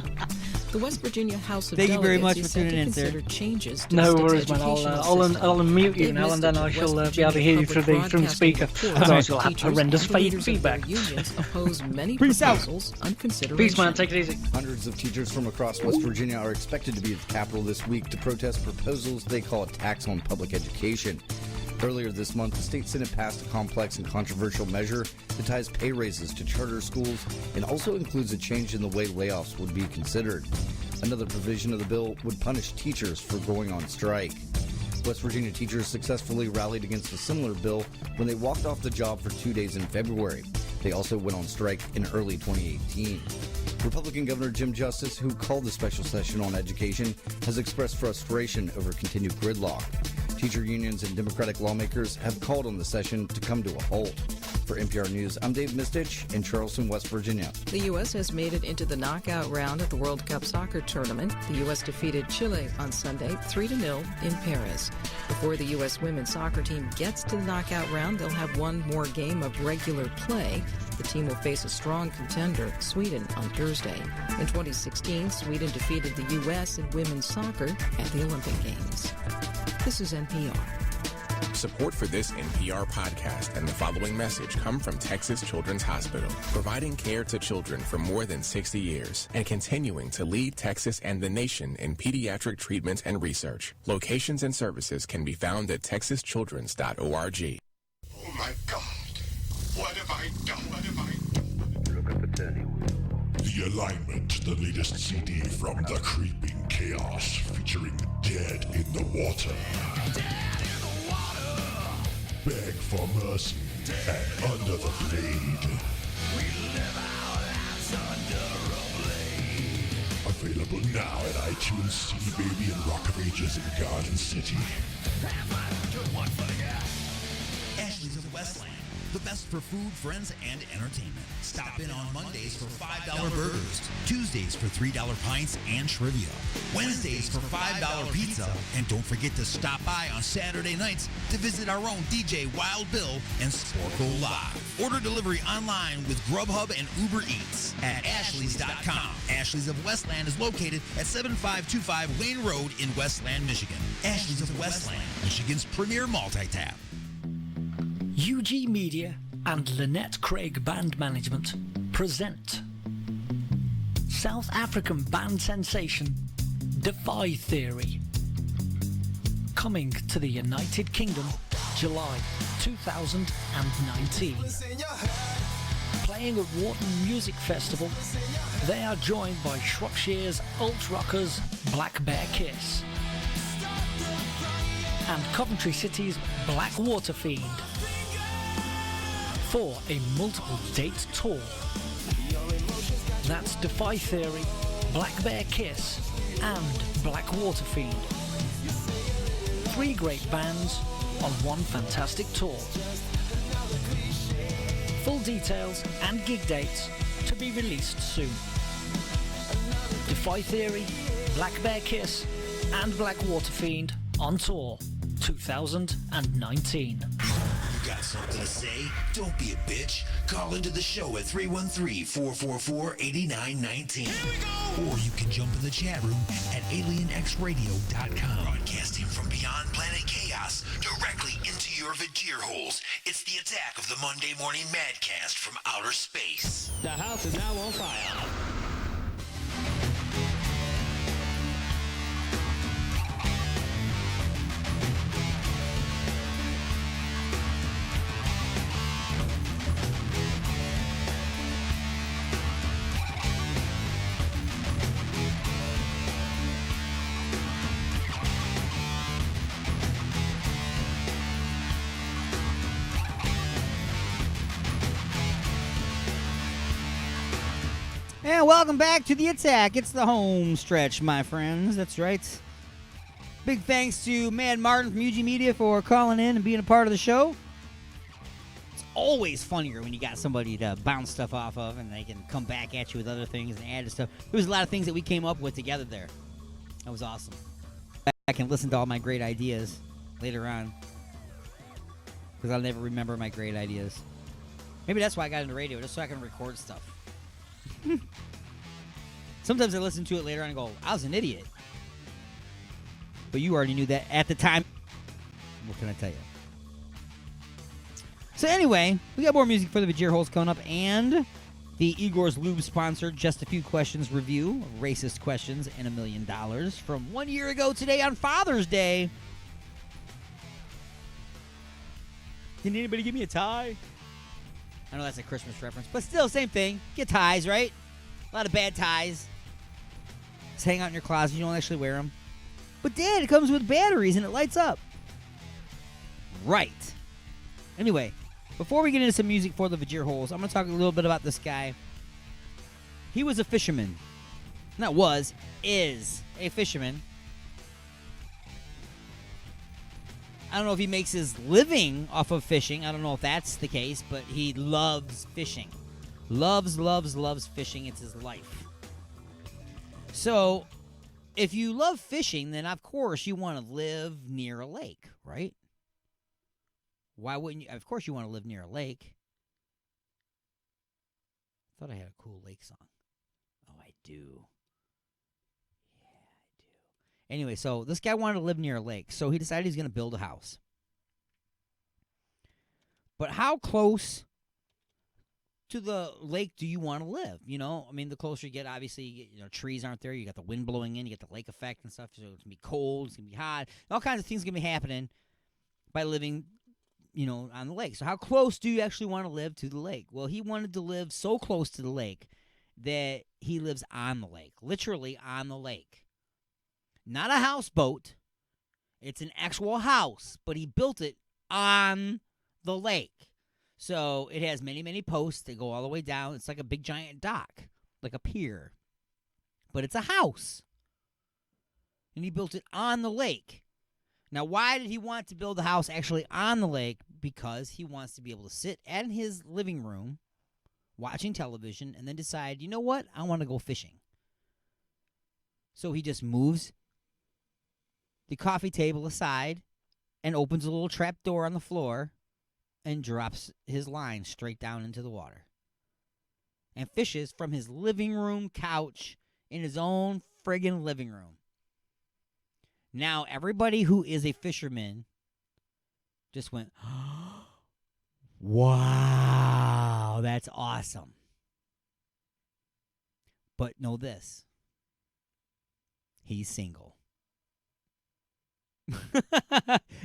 Speaker 13: The West Virginia House of
Speaker 4: Thank you very
Speaker 13: Delegates
Speaker 4: much
Speaker 13: is
Speaker 4: for
Speaker 13: set to
Speaker 4: tuning in, sir.
Speaker 13: consider changes to
Speaker 11: No
Speaker 13: the
Speaker 11: worries,
Speaker 13: state's
Speaker 11: man.
Speaker 13: educational system.
Speaker 11: I'll unmute you
Speaker 13: Dave
Speaker 11: now, and then
Speaker 13: Mistich
Speaker 11: I
Speaker 13: of
Speaker 11: shall
Speaker 13: West
Speaker 11: be able to hear you through
Speaker 13: Virginia
Speaker 11: the speaker.
Speaker 13: Public Broadcasting
Speaker 11: Otherwise, you'll have
Speaker 13: teachers
Speaker 11: horrendous
Speaker 13: and leaders of their
Speaker 11: feedback.
Speaker 13: unions oppose many
Speaker 4: Peace out.
Speaker 13: proposals on consideration.
Speaker 11: Peace, man. Take it easy.
Speaker 14: Hundreds of teachers from across West Virginia are expected to be at the Capitol this week to protest proposals they call a tax on public education. Earlier this month, the state Senate passed a complex and controversial measure that ties pay raises to charter schools and also includes a change in the way layoffs would be considered. Another provision of the bill would punish teachers for going on strike. West Virginia teachers successfully rallied against a similar bill when they walked off the job for 2 days in February. They also went on strike in early 2018. Republican Governor Jim Justice, who called the special session on education, has expressed frustration over continued gridlock. Teacher unions and Democratic lawmakers have called on the session to come to a halt. For NPR News, I'm Dave Mistich in Charleston, West Virginia.
Speaker 13: The U.S. has made it into the knockout round at the World Cup soccer tournament. The U.S. defeated Chile on Sunday 3-0 in Paris. Before the U.S. women's soccer team gets to the knockout round, they'll have one more game of regular play. The team will face a strong contender, Sweden, on Thursday. In 2016, Sweden defeated the U.S. in women's soccer at the Olympic Games. This is NPR.
Speaker 23: Support for this NPR podcast and the following message come from Texas Children's Hospital, providing care to children for more than 60 years and continuing to lead Texas and the nation in pediatric treatment and research. Locations and services can be found at texaschildrens.org.
Speaker 3: Oh my God. What have I done? What have I done?
Speaker 9: Look at the turning.
Speaker 24: The Alignment, the latest CD from The Creeping Chaos, featuring Dead in the Water. Beg for mercy and Under the Blade. Available now at iTunes, CD Baby, and Rock of Ages in Garden City.
Speaker 2: Ashley's of Westland, the best for food, friends, and entertainment. Stop in on Mondays for $5 burgers, Tuesdays for $3 pints and trivia, Wednesdays for $5 pizza, and don't forget to stop by on Saturday nights to visit our own DJ Wild Bill and Sporko Live. Order delivery online with Grubhub and Uber Eats at Ashley's.com. Ashley's of Westland is located at 7525 Wayne Road in Westland, Michigan. Ashley's of Westland, Michigan's premier multi-tap.
Speaker 20: UG Media and Lynette Craig Band Management present South African band sensation Defy Theory, coming to the United Kingdom July 2019. Playing at Wharton Music Festival, they are joined by Shropshire's alt rockers Black Bear Kiss and Coventry City's Blackwater Fiend for a multiple date tour. That's Defy Theory, Black Bear Kiss, and Blackwater Fiend. 3 great bands on one fantastic tour. Full details and gig dates to be released soon. Defy Theory, Black Bear Kiss, and Blackwater Fiend on tour 2019.
Speaker 2: Got something to say? Don't be a bitch. Call into the show at 313-444-8919. Or you can jump in the chat room at alienxradio.com. Broadcasting from beyond planet chaos directly into your vagir holes. It's the attack of the Monday Morning Madcast from outer space.
Speaker 25: The house is now on fire.
Speaker 4: And welcome back to the attack. It's the home stretch, my friends. That's right. Big thanks to Mad Martin from UG Media for calling in and being a part of the show. It's always funnier when you got somebody to bounce stuff off of and they can come back at you with other things and add to stuff. There was a lot of things that we came up with together there. That was awesome. I can listen to all my great ideas later on because I'll never remember my great ideas. Maybe that's why I got into radio, just so I can record stuff. Sometimes I listen to it later on and go, I was an idiot. But you already knew that at the time. What can I tell you? So anyway, we got more music for the Vajir Holes coming up, and the Igor's Lube sponsored Just a Few Questions review, racist questions and $1 million from 1 year ago today on Father's Day. Didn't anybody give me a tie? I know that's a Christmas reference, but still, same thing. Get ties, right? A lot of bad ties. Just hang out in your closet. You don't actually wear them. But, Dad, it comes with batteries and it lights up. Right. Anyway, before we get into some music for the Vajir Holes, I'm going to talk a little bit about this guy. He was a fisherman. Not was, is a fisherman. I don't know if he makes his living off of fishing. I don't know if that's the case, but he loves fishing. Loves fishing. It's his life. So, if you love fishing, then of course you want to live near a lake, right? Why wouldn't you? Of course you want to live near a lake. I thought I had a cool lake song. Oh, I do. Anyway, so this guy wanted to live near a lake, so he decided he's going to build a house. But how close to the lake do you want to live? You know, I mean, the closer you get, obviously, trees aren't there. You got the wind blowing in. You got the lake effect and stuff. So it's going to be cold. It's going to be hot. All kinds of things going to be happening by living, on the lake. So how close do you actually want to live to the lake? Well, he wanted to live so close to the lake that he lives on the lake, literally on the lake. Not a houseboat. It's an actual house, but he built it on the lake. So it has many, many posts that go all the way down. It's like a big giant dock, like a pier. But it's a house. And he built it on the lake. Now, why did he want to build the house actually on the lake? Because he wants to be able to sit in his living room watching television and then decide, you know what? I want to go fishing. So he just moves the coffee table aside and opens a little trap door on the floor and drops his line straight down into the water and fishes from his living room couch in his own friggin' living room. Now, everybody who is a fisherman just went, wow, that's awesome. But know this, he's single.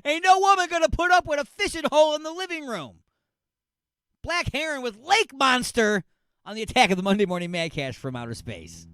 Speaker 4: Ain't no woman gonna put up with a fishing hole in the living room. Black Heron with Lake Monster on the Attack of the Monday Morning Madcast from Outer Space.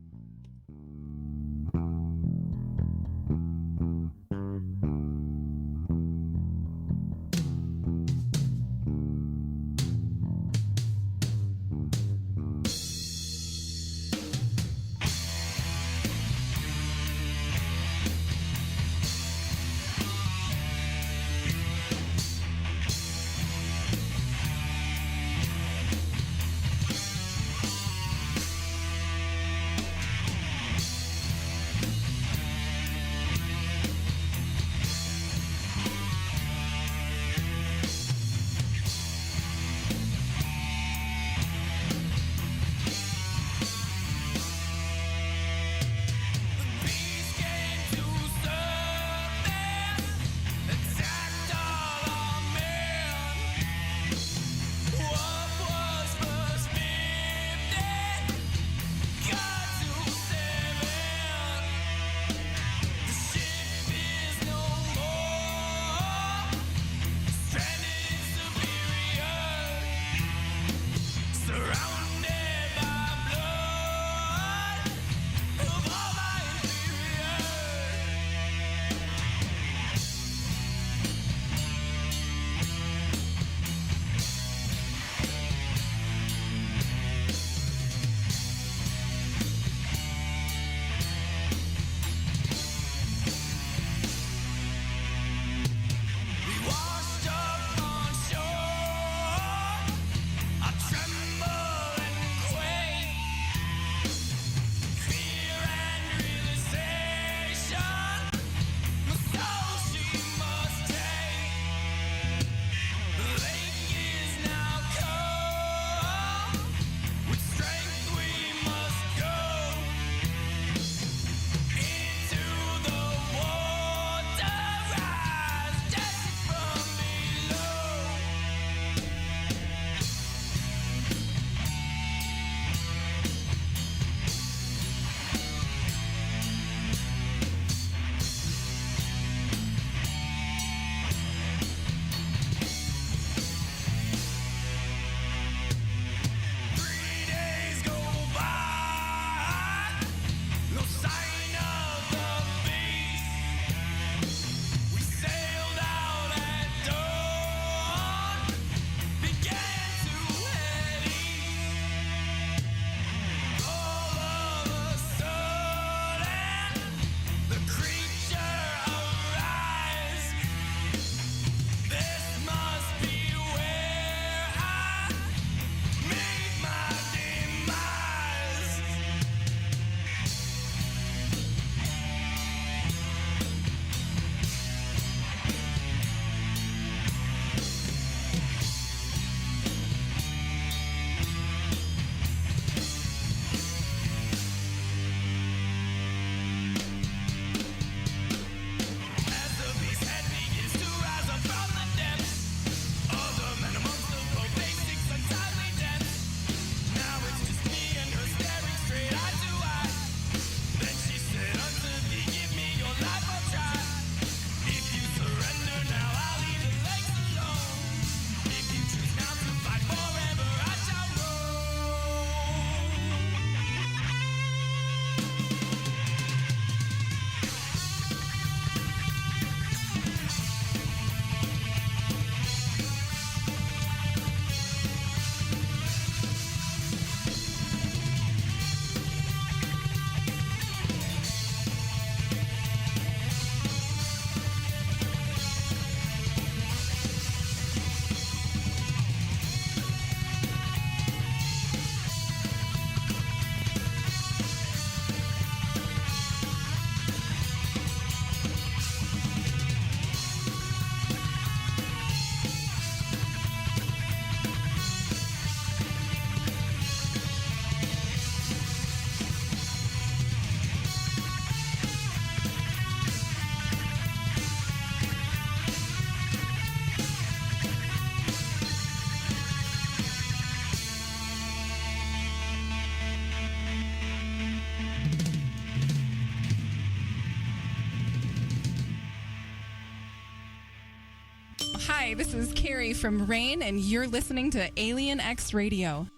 Speaker 12: Hi, this is Carrie from Rain, and you're listening to Alien X Radio.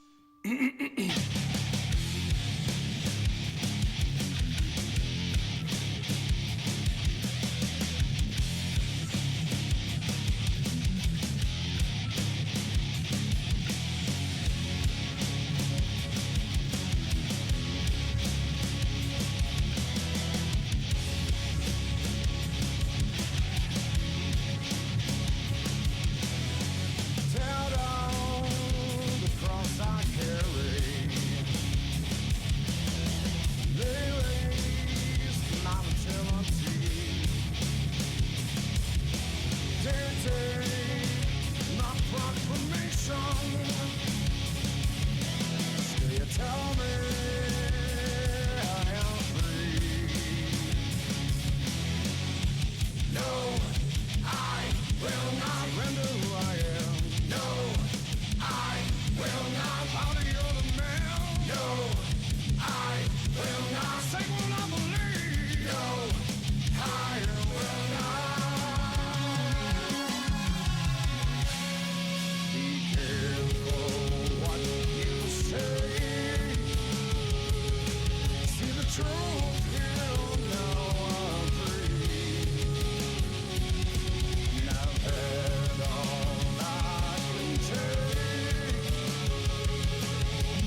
Speaker 3: Tear down the cross I carry. They raise my eternity. Dictate my proclamation. Still you tell me I am free. No, I will not render who I am. No, I will not bow to your demand. No, I will not say what I believe. No, I will not. Be careful what you say. See the truth here now I'm free. And I've had all I can take.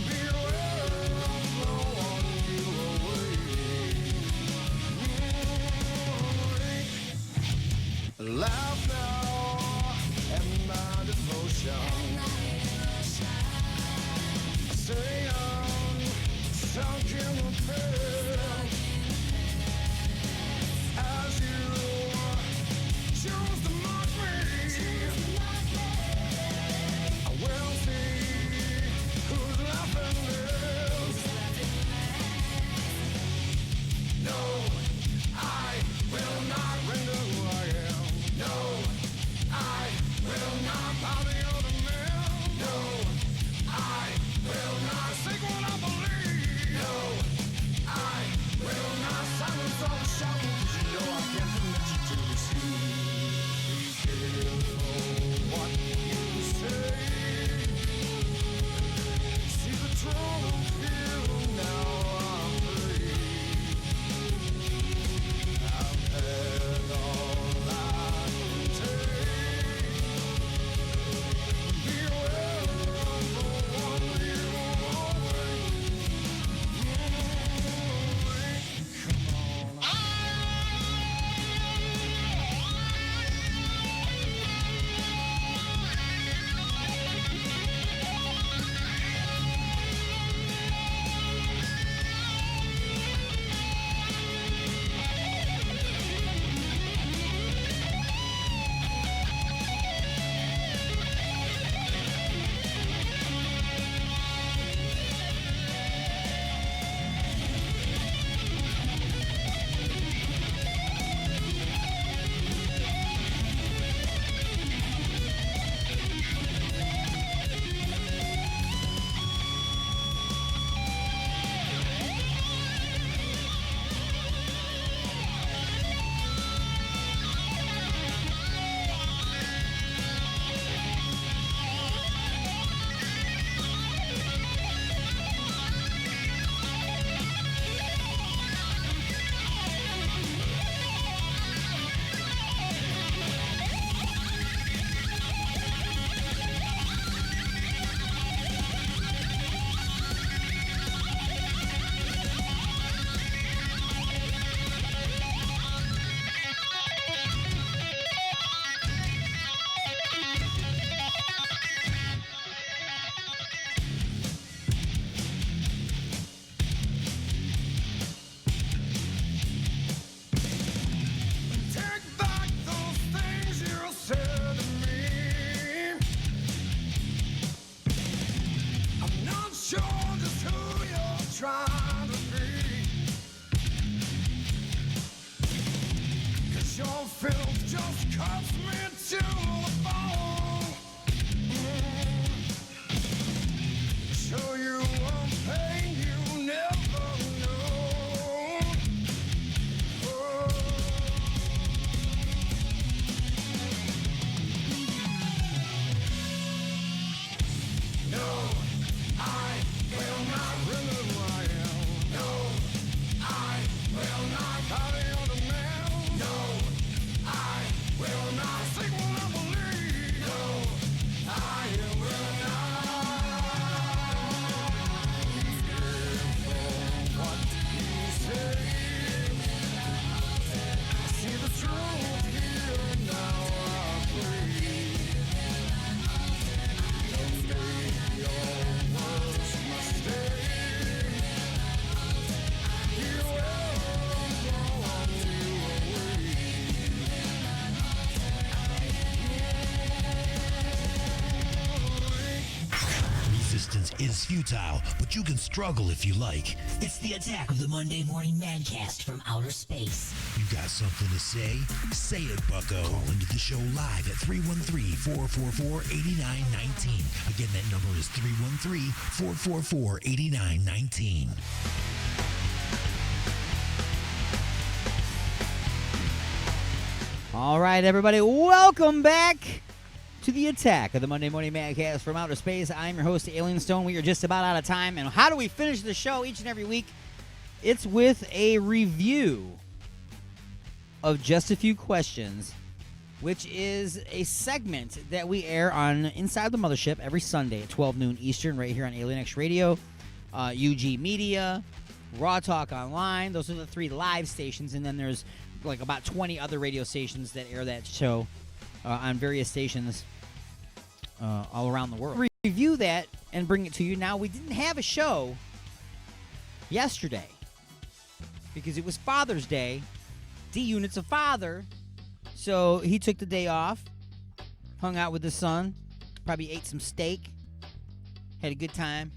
Speaker 3: Beware of blowing you away. Laugh now at my devotion. Say I'm sunk in the pit. As you choose to mock me, I will see who's laughing this. No, I will not render who I am. No, I will not bow to your demand. No, I will not seek what I believe. No, I will not silence all the shouts. You know I can't permit you to receive. Be careful what you say. See the truth here now I'm free. I've had all I can take. Beware of the one you always. Come on. Take back those things you said to me. I'm not sure just who you're trying to be. 'Cause your filth just cuts me to the bone. Show you a pain you never know. Oh.
Speaker 2: is futile, but you can struggle if you like.
Speaker 1: It's the attack of the Monday Morning Madcast from outer space.
Speaker 2: You got something to say? Say it, bucko. Call into the show live at 313-444-8919. Again, that number is 313-444-8919.
Speaker 4: All right, everybody, welcome back to the attack of the Monday Morning Madcast from outer space. I'm your host, Alien Stone. We are just about out of time. And how do we finish the show each and every week? It's with a review of Just a Few Questions, which is a segment that we air on Inside the Mothership every Sunday at 12 noon Eastern right here on Alien X Radio, UG Media, Raw Talk Online. Those are the 3 live stations, and then there's like about 20 other radio stations that air that show on various stations all around the world. Review that and bring it to you. Now, we didn't have a show yesterday because it was Father's Day. D-Unit's a father, so he took the day off, hung out with his son, probably ate some steak, had a good time.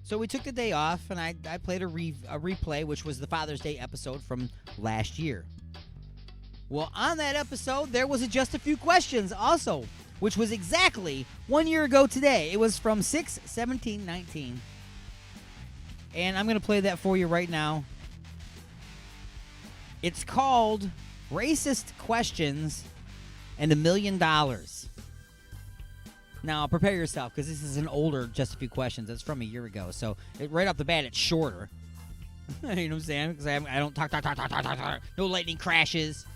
Speaker 4: So we took the day off, and I played a replay, which was the Father's Day episode from last year. Well, on that episode, there was Just a Few Questions also, which was exactly 1 year ago today. It was from 6/17/19. And I'm going to play that for you right now. It's called Racist Questions and $1 Million. Now, prepare yourself, because this is an older Just a Few Questions. It's from a year ago. So, right off the bat, it's shorter. You know what I'm saying? Because I don't talk. No lightning crashes.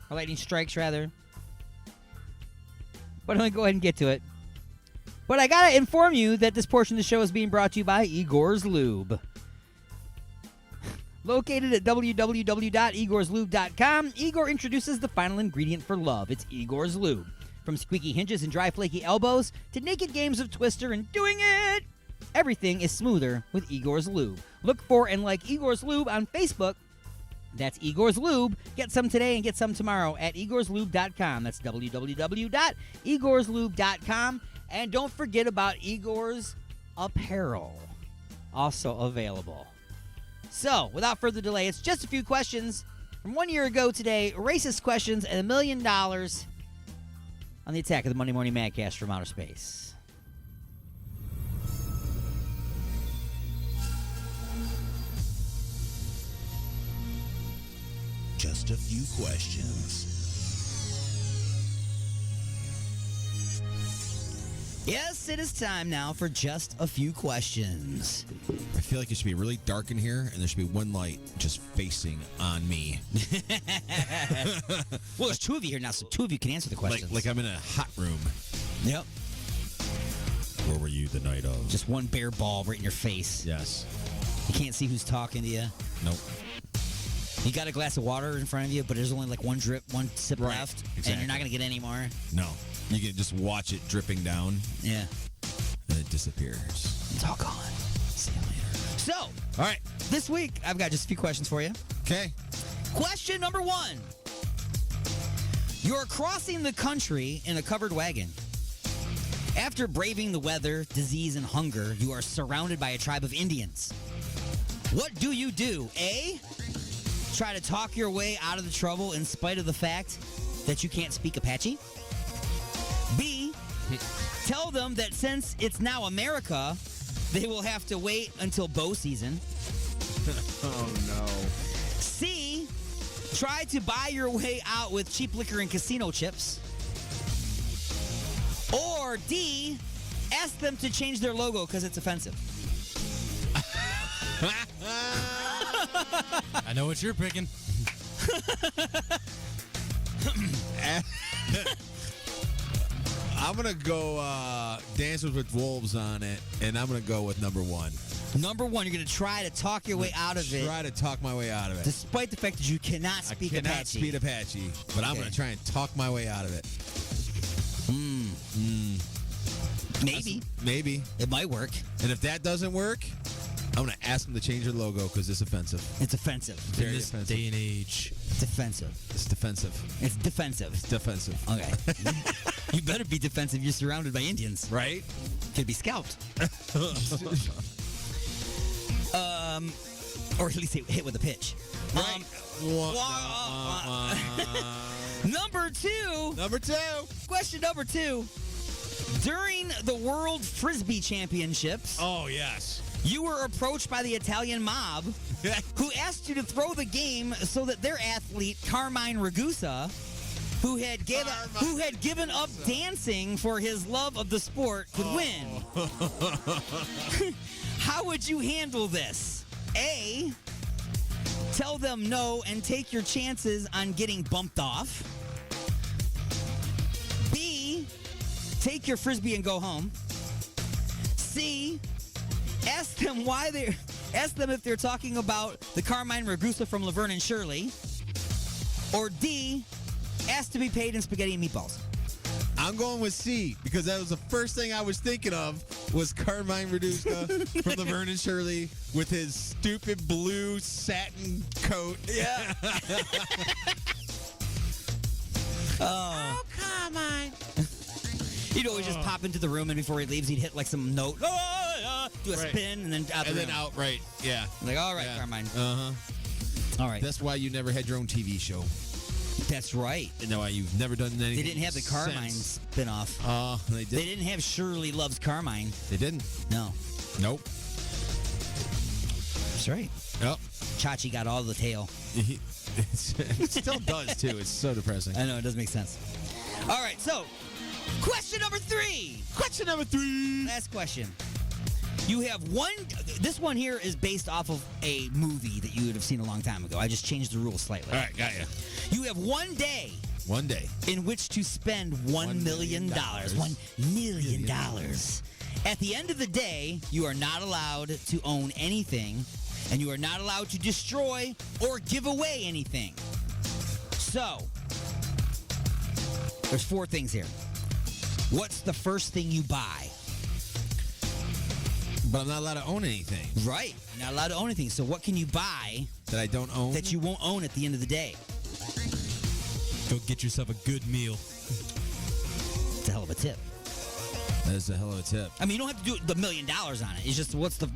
Speaker 4: Or lightning strikes, rather. But I'm going to go ahead and get to it. But I got to inform you that this portion of the show is being brought to you by Igor's Lube. Located at www.igorslube.com, Igor introduces the final ingredient for love. It's Igor's Lube. From squeaky hinges and dry, flaky elbows to naked games of Twister and doing it, everything is smoother with Igor's Lube. Look for and like Igor's Lube on Facebook. That's Igor's Lube. Get some today and get some tomorrow at igorslube.com. That's www.igorslube.com. And don't forget about Igor's Apparel, also available. So, without further delay, it's Just a Few Questions from 1 year ago today. Racist questions and $1 million on the attack of the Monday Morning Madcast from outer space.
Speaker 2: Just a few questions.
Speaker 4: Yes, it is time now for Just a Few Questions.
Speaker 15: I feel like it should be really dark in here, and there should be one light just facing on me.
Speaker 4: Well, there's 2 of you here now, so 2 of you can answer the questions.
Speaker 15: Like I'm in a hot room.
Speaker 4: Yep.
Speaker 15: Where were you the night of?
Speaker 4: Just one bare ball right in your face.
Speaker 15: Yes.
Speaker 4: You can't see who's talking to you.
Speaker 15: Nope.
Speaker 4: You got a glass of water in front of you, but there's only like one sip left,
Speaker 15: exactly.
Speaker 4: And you're not going to get any more.
Speaker 15: No. You can just watch it dripping down.
Speaker 4: Yeah.
Speaker 15: And it disappears.
Speaker 4: It's all gone. See you later. So, all right, this week I've got just a few questions for you.
Speaker 15: Okay.
Speaker 4: Question number 1. You're crossing the country in a covered wagon. After braving the weather, disease, and hunger, you are surrounded by a tribe of Indians. What do you do? A, try to talk your way out of the trouble in spite of the fact that you can't speak Apache? B, tell them that since it's now America, they will have to wait until bow season.
Speaker 15: Oh, no.
Speaker 4: C, try to buy your way out with cheap liquor and casino chips. Or D, ask them to change their logo because it's offensive.
Speaker 6: I know what you're picking.
Speaker 15: I'm going to go Dances with Wolves on it, and I'm going to go with number 1.
Speaker 4: Number 1, you're going to try to talk your way out of it.
Speaker 15: Try to talk my way out of it.
Speaker 4: Despite the fact that you cannot speak Apache.
Speaker 15: I cannot speak Apache, but I'm going to try and talk my way out of it.
Speaker 4: Maybe.
Speaker 15: Maybe.
Speaker 4: It might work.
Speaker 15: And if that doesn't work, I'm going to ask them to change their logo because it's offensive.
Speaker 4: It's offensive.
Speaker 15: Very
Speaker 6: In this
Speaker 15: offensive.
Speaker 6: day and age.
Speaker 4: It's offensive.
Speaker 15: It's defensive.
Speaker 4: It's defensive.
Speaker 15: It's defensive.
Speaker 4: Okay. You better be defensive. You're surrounded by Indians.
Speaker 15: Right?
Speaker 4: Could be scalped. Or at least hit with a pitch.
Speaker 15: Right.
Speaker 4: Number two. Question number 2. During the World Frisbee Championships.
Speaker 15: Oh, yes.
Speaker 4: You were approached by the Italian mob who asked you to throw the game so that their athlete, Carmine Ragusa, who had given up dancing for his love of the sport, could win. How would you handle this? A, tell them no and take your chances on getting bumped off. B, take your Frisbee and go home. C, ask them if they're talking about the Carmine Ragusa from Laverne and Shirley. Or D, ask to be paid in spaghetti and meatballs.
Speaker 15: I'm going with C because that was the first thing I was thinking of was Carmine Ragusa from Laverne and Shirley with his stupid blue satin coat.
Speaker 4: Yeah.
Speaker 15: Oh, Carmine.
Speaker 4: He'd always just pop into the room, and before he leaves, he'd hit like some note, do a spin, and then out the room.
Speaker 15: out, right. Yeah.
Speaker 4: Like, all right, Carmine.
Speaker 15: Uh-huh.
Speaker 4: All right.
Speaker 15: That's why you never had your own TV show.
Speaker 4: That's right.
Speaker 15: And why you've never done anything.
Speaker 4: They didn't have the Carmine spinoff.
Speaker 15: They did.
Speaker 4: They didn't have Shirley Loves Carmine.
Speaker 15: They didn't.
Speaker 4: No.
Speaker 15: Nope.
Speaker 4: That's right.
Speaker 15: Yep.
Speaker 4: Chachi got all the tail.
Speaker 15: It still does, too. It's so depressing.
Speaker 4: I know. It does make sense. All right. So, question number 3. Last question. You have one. This one here is based off of a movie that you would have seen a long time ago. I just changed the rules slightly.
Speaker 15: All right, got you.
Speaker 4: You have one day in which to spend $1 million. $1 million. At the end of the day, you are not allowed to own anything, and you are not allowed to destroy or give away anything. So, there's 4 things here. What's the first thing you buy?
Speaker 15: But I'm not allowed to own anything.
Speaker 4: Right. You're not allowed to own anything. So what can you buy
Speaker 15: that I don't own?
Speaker 4: That you won't own at the end of the day?
Speaker 6: Go get yourself a good meal.
Speaker 4: It's a hell of a tip.
Speaker 15: That is a hell of a tip.
Speaker 4: I mean, you don't have to do the $1 million on it. It's just what's a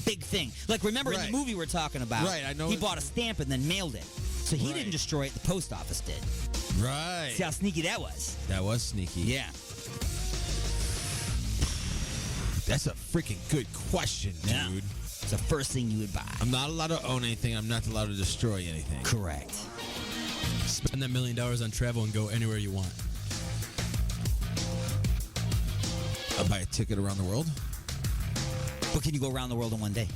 Speaker 4: big thing. Like, remember in the movie we're talking about?
Speaker 15: Right, I know.
Speaker 4: He bought a stamp and then mailed it. So he didn't destroy it. The post office did.
Speaker 15: Right.
Speaker 4: See how sneaky that was?
Speaker 15: That was sneaky.
Speaker 4: Yeah.
Speaker 15: That's a freaking good question, dude.
Speaker 4: Yeah. It's the first thing you would buy.
Speaker 15: I'm not allowed to own anything. I'm not allowed to destroy anything.
Speaker 4: Correct.
Speaker 6: Spend that $1 million on travel and go anywhere you want.
Speaker 15: I'll buy a ticket around the world.
Speaker 4: But can you go around the world in one day?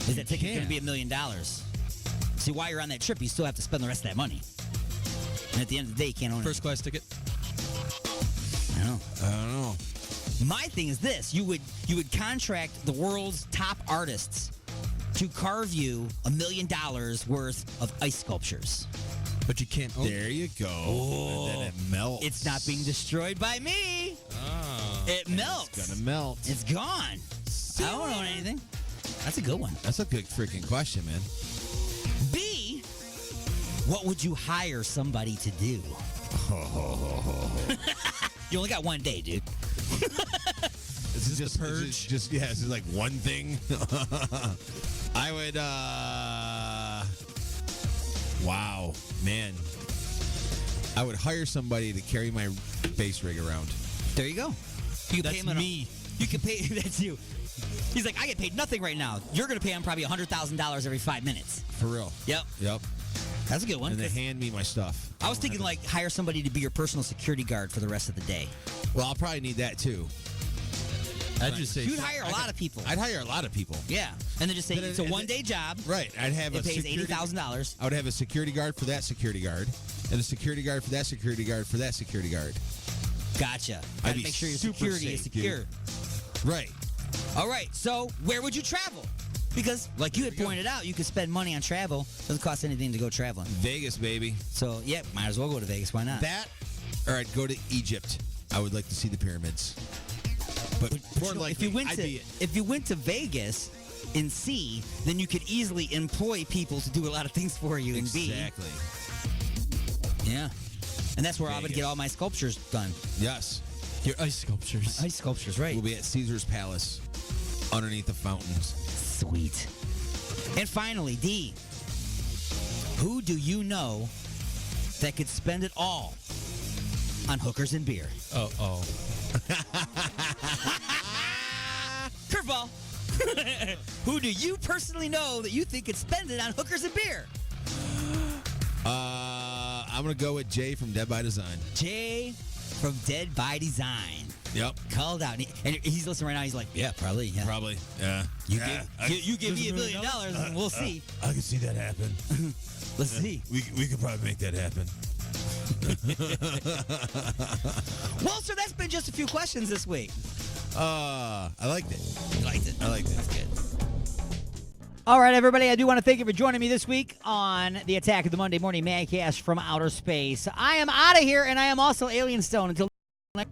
Speaker 4: Is that ticket going to be $1 million? See, while you're on that trip, you still have to spend the rest of that money. And at the end of the day, you can't own it.
Speaker 6: First class ticket?
Speaker 4: I don't
Speaker 15: know.
Speaker 4: My thing is this: you would contract the world's top artists to carve you $1 million worth of ice sculptures.
Speaker 6: But you can't own
Speaker 15: There you go.
Speaker 4: Oh.
Speaker 15: And then it melts.
Speaker 4: It's not being destroyed by me.
Speaker 15: Oh.
Speaker 4: It melts.
Speaker 15: It's gonna melt.
Speaker 4: It's gone. I don't own anything. That's a good one.
Speaker 15: That's a good freaking question, man.
Speaker 4: B, what would you hire somebody to do? You only got one day, dude.
Speaker 15: This is just the purge. This is like one thing. I would. Wow, man. I would hire somebody to carry my bass rig around.
Speaker 4: There you go. You
Speaker 6: That's
Speaker 4: pay him
Speaker 6: me.
Speaker 4: You can pay. That's you. He's like, I get paid nothing right now. You're going to pay him probably $100,000 every 5 minutes.
Speaker 15: For real.
Speaker 4: Yep. That's a good one.
Speaker 15: And they hand me my stuff.
Speaker 4: I was thinking like hire somebody to be your personal security guard for the rest of the day.
Speaker 15: Well, I'll probably need that too.
Speaker 6: I'd just say
Speaker 4: you'd hire a lot of people.
Speaker 15: I'd hire a lot of people.
Speaker 4: Yeah, and then just say it's a one-day job.
Speaker 15: Right. I'd have
Speaker 4: it pays $80,000.
Speaker 15: I would have a security guard for that security guard, and a security guard for that security guard for that security guard.
Speaker 4: Gotcha.
Speaker 15: I'd
Speaker 4: Gotta
Speaker 15: be
Speaker 4: make sure your
Speaker 15: super
Speaker 4: security
Speaker 15: safe,
Speaker 4: is secure.
Speaker 15: Dude. Right.
Speaker 4: All right. So where would you travel? Because, like you had pointed out, you could spend money on travel. Doesn't cost anything to go traveling.
Speaker 15: Vegas, baby.
Speaker 4: So, yeah, might as well go to Vegas. Why not?
Speaker 15: That, or I'd go to Egypt. I would like to see the pyramids. But more likely,
Speaker 4: if you went to Vegas in C, then you could easily employ people to do a lot of things for you in B.
Speaker 15: Exactly.
Speaker 4: Yeah. And that's where I would get all my sculptures done.
Speaker 15: Yes.
Speaker 6: Your ice sculptures.
Speaker 4: Ice sculptures, right.
Speaker 15: We'll be at Caesar's Palace, underneath the fountains.
Speaker 4: Sweet. And finally, D, who do you know that could spend it all on hookers and beer?
Speaker 6: Oh.
Speaker 4: Curveball. Who do you personally know that you think could spend it on hookers and beer?
Speaker 15: I'm going to go with Jay from Dead by Design.
Speaker 4: Jay from Dead by Design.
Speaker 15: Yep.
Speaker 4: Called out. And he's listening right now. He's like, yeah, probably. Yeah.
Speaker 15: Probably. Yeah.
Speaker 4: You give me $1 million and we'll see.
Speaker 15: I can see that happen.
Speaker 4: Let's see.
Speaker 15: We could probably make that happen.
Speaker 4: Well, sir, that's been just a few questions this week.
Speaker 15: I liked it.
Speaker 4: You liked it?
Speaker 15: I liked it.
Speaker 4: That's good. All right, everybody, I do want to thank you for joining me this week on the Attack of the Monday Morning Madcast from Outer Space. I am out of here, and I am also Alien Stone. Until next